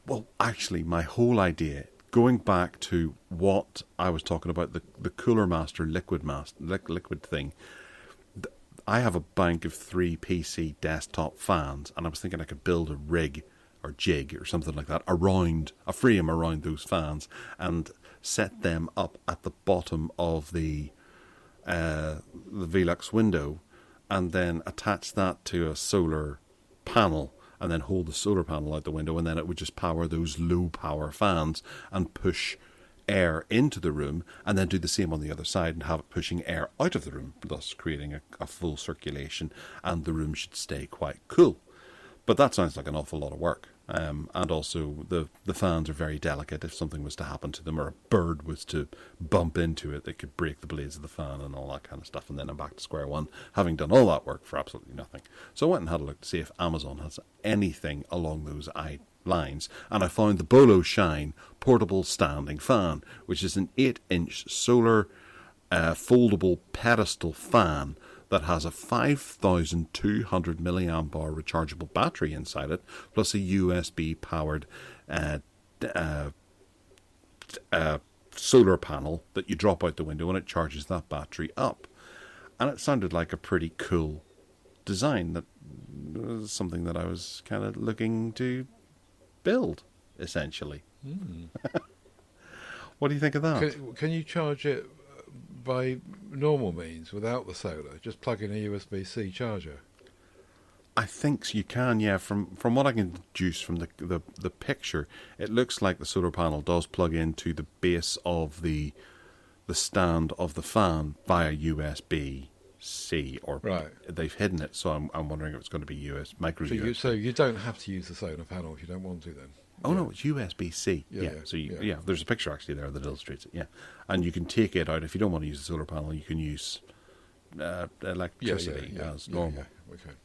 well, actually, my whole idea, going back to what I was talking about, the Cooler Master liquid thing. I have a bank of 3 PC desktop fans, and I was thinking I could build a rig or jig or something like that around a frame around those fans and set them up at the bottom of the Velux window, and then attach that to a solar panel, and then hold the solar panel out the window, and then it would just power those low power fans and push air into the room, and then do the same on the other side and have it pushing air out of the room, thus creating a full circulation, and the room should stay quite cool. But that sounds like an awful lot of work. And also the fans are very delicate. If something was to happen to them, or a bird was to bump into it, they could break the blades of the fan and all that kind of stuff. And then I'm back to square one, having done all that work for absolutely nothing. So I went and had a look to see if Amazon has anything along those lines, and I found the Bolo Shine portable standing fan, which is an 8-inch solar foldable pedestal fan that has a 5,200 milliamp hour rechargeable battery inside it, plus a USB powered solar panel that you drop out the window, and it charges that battery up. And it sounded like a pretty cool design. That was something that I was kind of looking to build, essentially. What do you think of that? Can you charge it by normal means without the solar? Just plug in a USB-C charger? I think you can, yeah. From what I can deduce from the picture, it looks like the solar panel does plug into the base of the stand of the fan via USB-C, or Right. they've hidden it. So I'm wondering if it's going to be micro USB. So you don't have to use the solar panel if you don't want to then. Oh no, it's USB-C. Yeah, Yeah. yeah, So yeah. there's a picture actually there that illustrates it. Yeah, and you can take it out if you don't want to use the solar panel. You can use electricity as normal. Yeah, okay.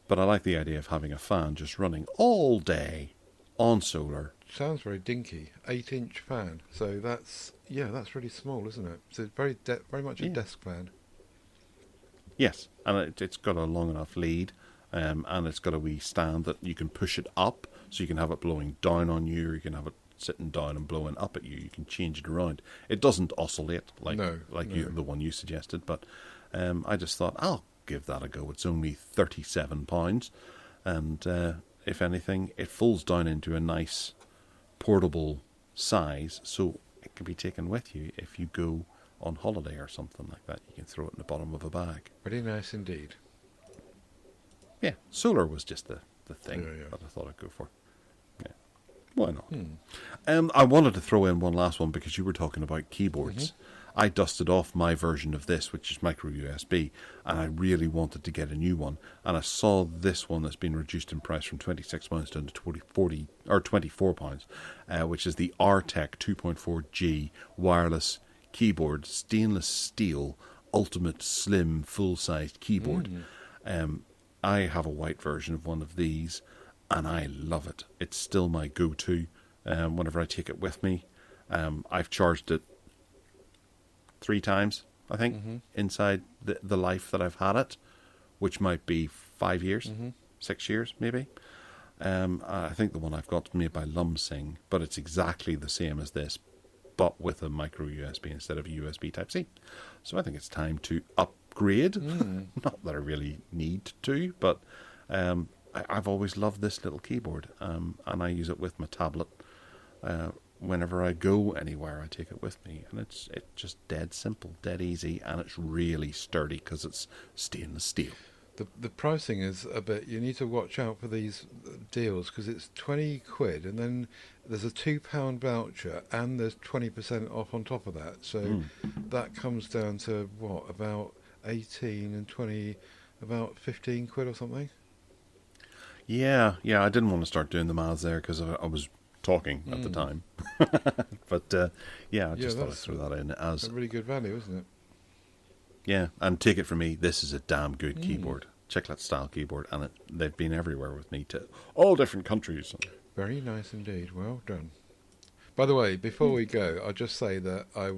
But I like the idea of having a fan just running all day on solar. Sounds very dinky. 8-inch fan. So that's really small, isn't it? So it's very much a desk fan. Yes, and it's got a long enough lead, and it's got a wee stand that you can push it up, so you can have it blowing down on you, or you can have it sitting down and blowing up at you. You can change it around. It doesn't oscillate like the one you suggested, but I just thought I'll give that a go. It's only £37, and if anything, it folds down into a nice portable size, so it can be taken with you if you go on holiday or something like that. You can throw it in the bottom of a bag. Very nice indeed. Yeah, solar was just the thing that I thought I'd go for. Yeah, why not? I wanted to throw in one last one because you were talking about keyboards. I dusted off my version of this, which is micro USB, and I really wanted to get a new one. And I saw this one that's been reduced in price from £26 down to £24, which is the RTEC 2.4G wireless keyboard, stainless steel, ultimate slim, full-sized keyboard. I have a white version of one of these, and I love it. It's still my go-to whenever I take it with me. I've charged it 3 times, I think, inside the life that I've had it, which might be 5 years, 6 years, maybe. I think the one I've got is made by Lumsing, but it's exactly the same as this, but with a micro USB instead of a USB Type-C. So I think it's time to upgrade. Not that I really need to, but I've always loved this little keyboard, and I use it with my tablet. Whenever I go anywhere, I take it with me, and it's just dead simple, dead easy, and it's really sturdy because it's stainless steel. The pricing is a bit. You need to watch out for these deals because it's £20, and then there's a £2 voucher, and there's 20% off on top of that. So that comes down to what, about 18 and 20, about £15 or something. Yeah. I didn't want to start doing the maths there because I was talking at the time. But I just thought I'd throw that in as a really good value, isn't it? Yeah, and take it from me, this is a damn good keyboard. Chiclet style keyboard, and they've been everywhere with me to all different countries. Very nice indeed. Well done. By the way, before we go, I'll just say that I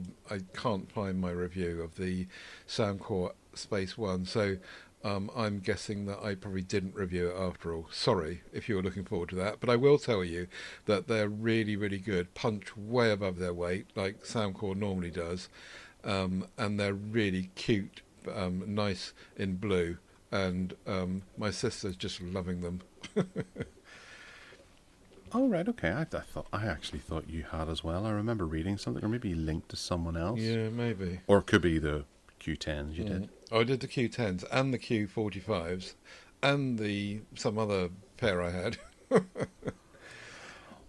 can't find my review of the Soundcore Space One, so I'm guessing that I probably didn't review it after all. Sorry if you were looking forward to that, but I will tell you that they're really, really good. Punch way above their weight, like Soundcore normally does, and they're really cute, nice in blue, and my sister's just loving them. Oh, right, okay. I actually thought you had as well. I remember reading something, or maybe linked to someone else. Yeah, maybe. Or it could be the Q10s you did. I did the Q10s and the Q45s and some other pair I had.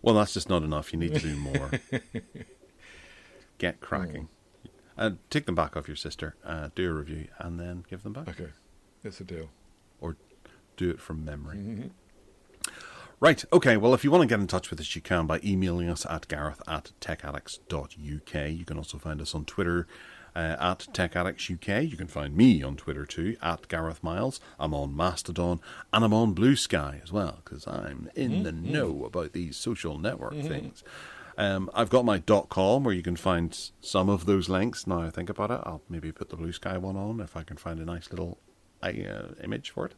Well, that's just not enough. You need to do more. Get cracking. Take them back off your sister, do a review, and then give them back. Okay, it's a deal. Or do it from memory. Right, okay, well, if you want to get in touch with us, you can by emailing us at gareth@techaddicts.uk. You can also find us on Twitter at techaddictsuk. You can find me on Twitter too, at Gareth Miles. I'm on Mastodon, and I'm on Blue Sky as well, because I'm in the know about these social network things. I've got my .com where you can find some of those links. Now I think about it, I'll maybe put the Blue Sky one on if I can find a nice little image for it.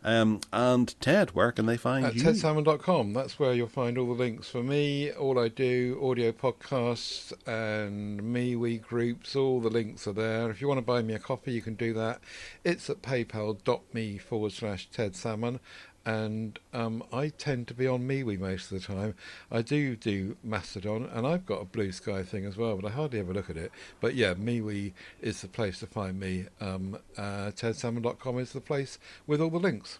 And Ted, where can they find you? At tedsalmon.com. That's where you'll find all the links for me, all I do, audio podcasts and MeWe groups. All the links are there. If you want to buy me a coffee, you can do that. It's at paypal.me/tedsalmon. And I tend to be on MeWe most of the time. I do Mastodon, and I've got a Blue Sky thing as well, but I hardly ever look at it. But yeah, MeWe is the place to find me. tedsalmon.com is the place with all the links.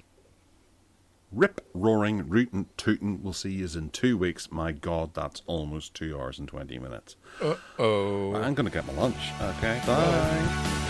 Rip, roaring, rootin', tootin'. We'll see you in 2 weeks. My God, that's almost 2 hours and 20 minutes. Uh-oh. I'm going to get my lunch. Okay, bye.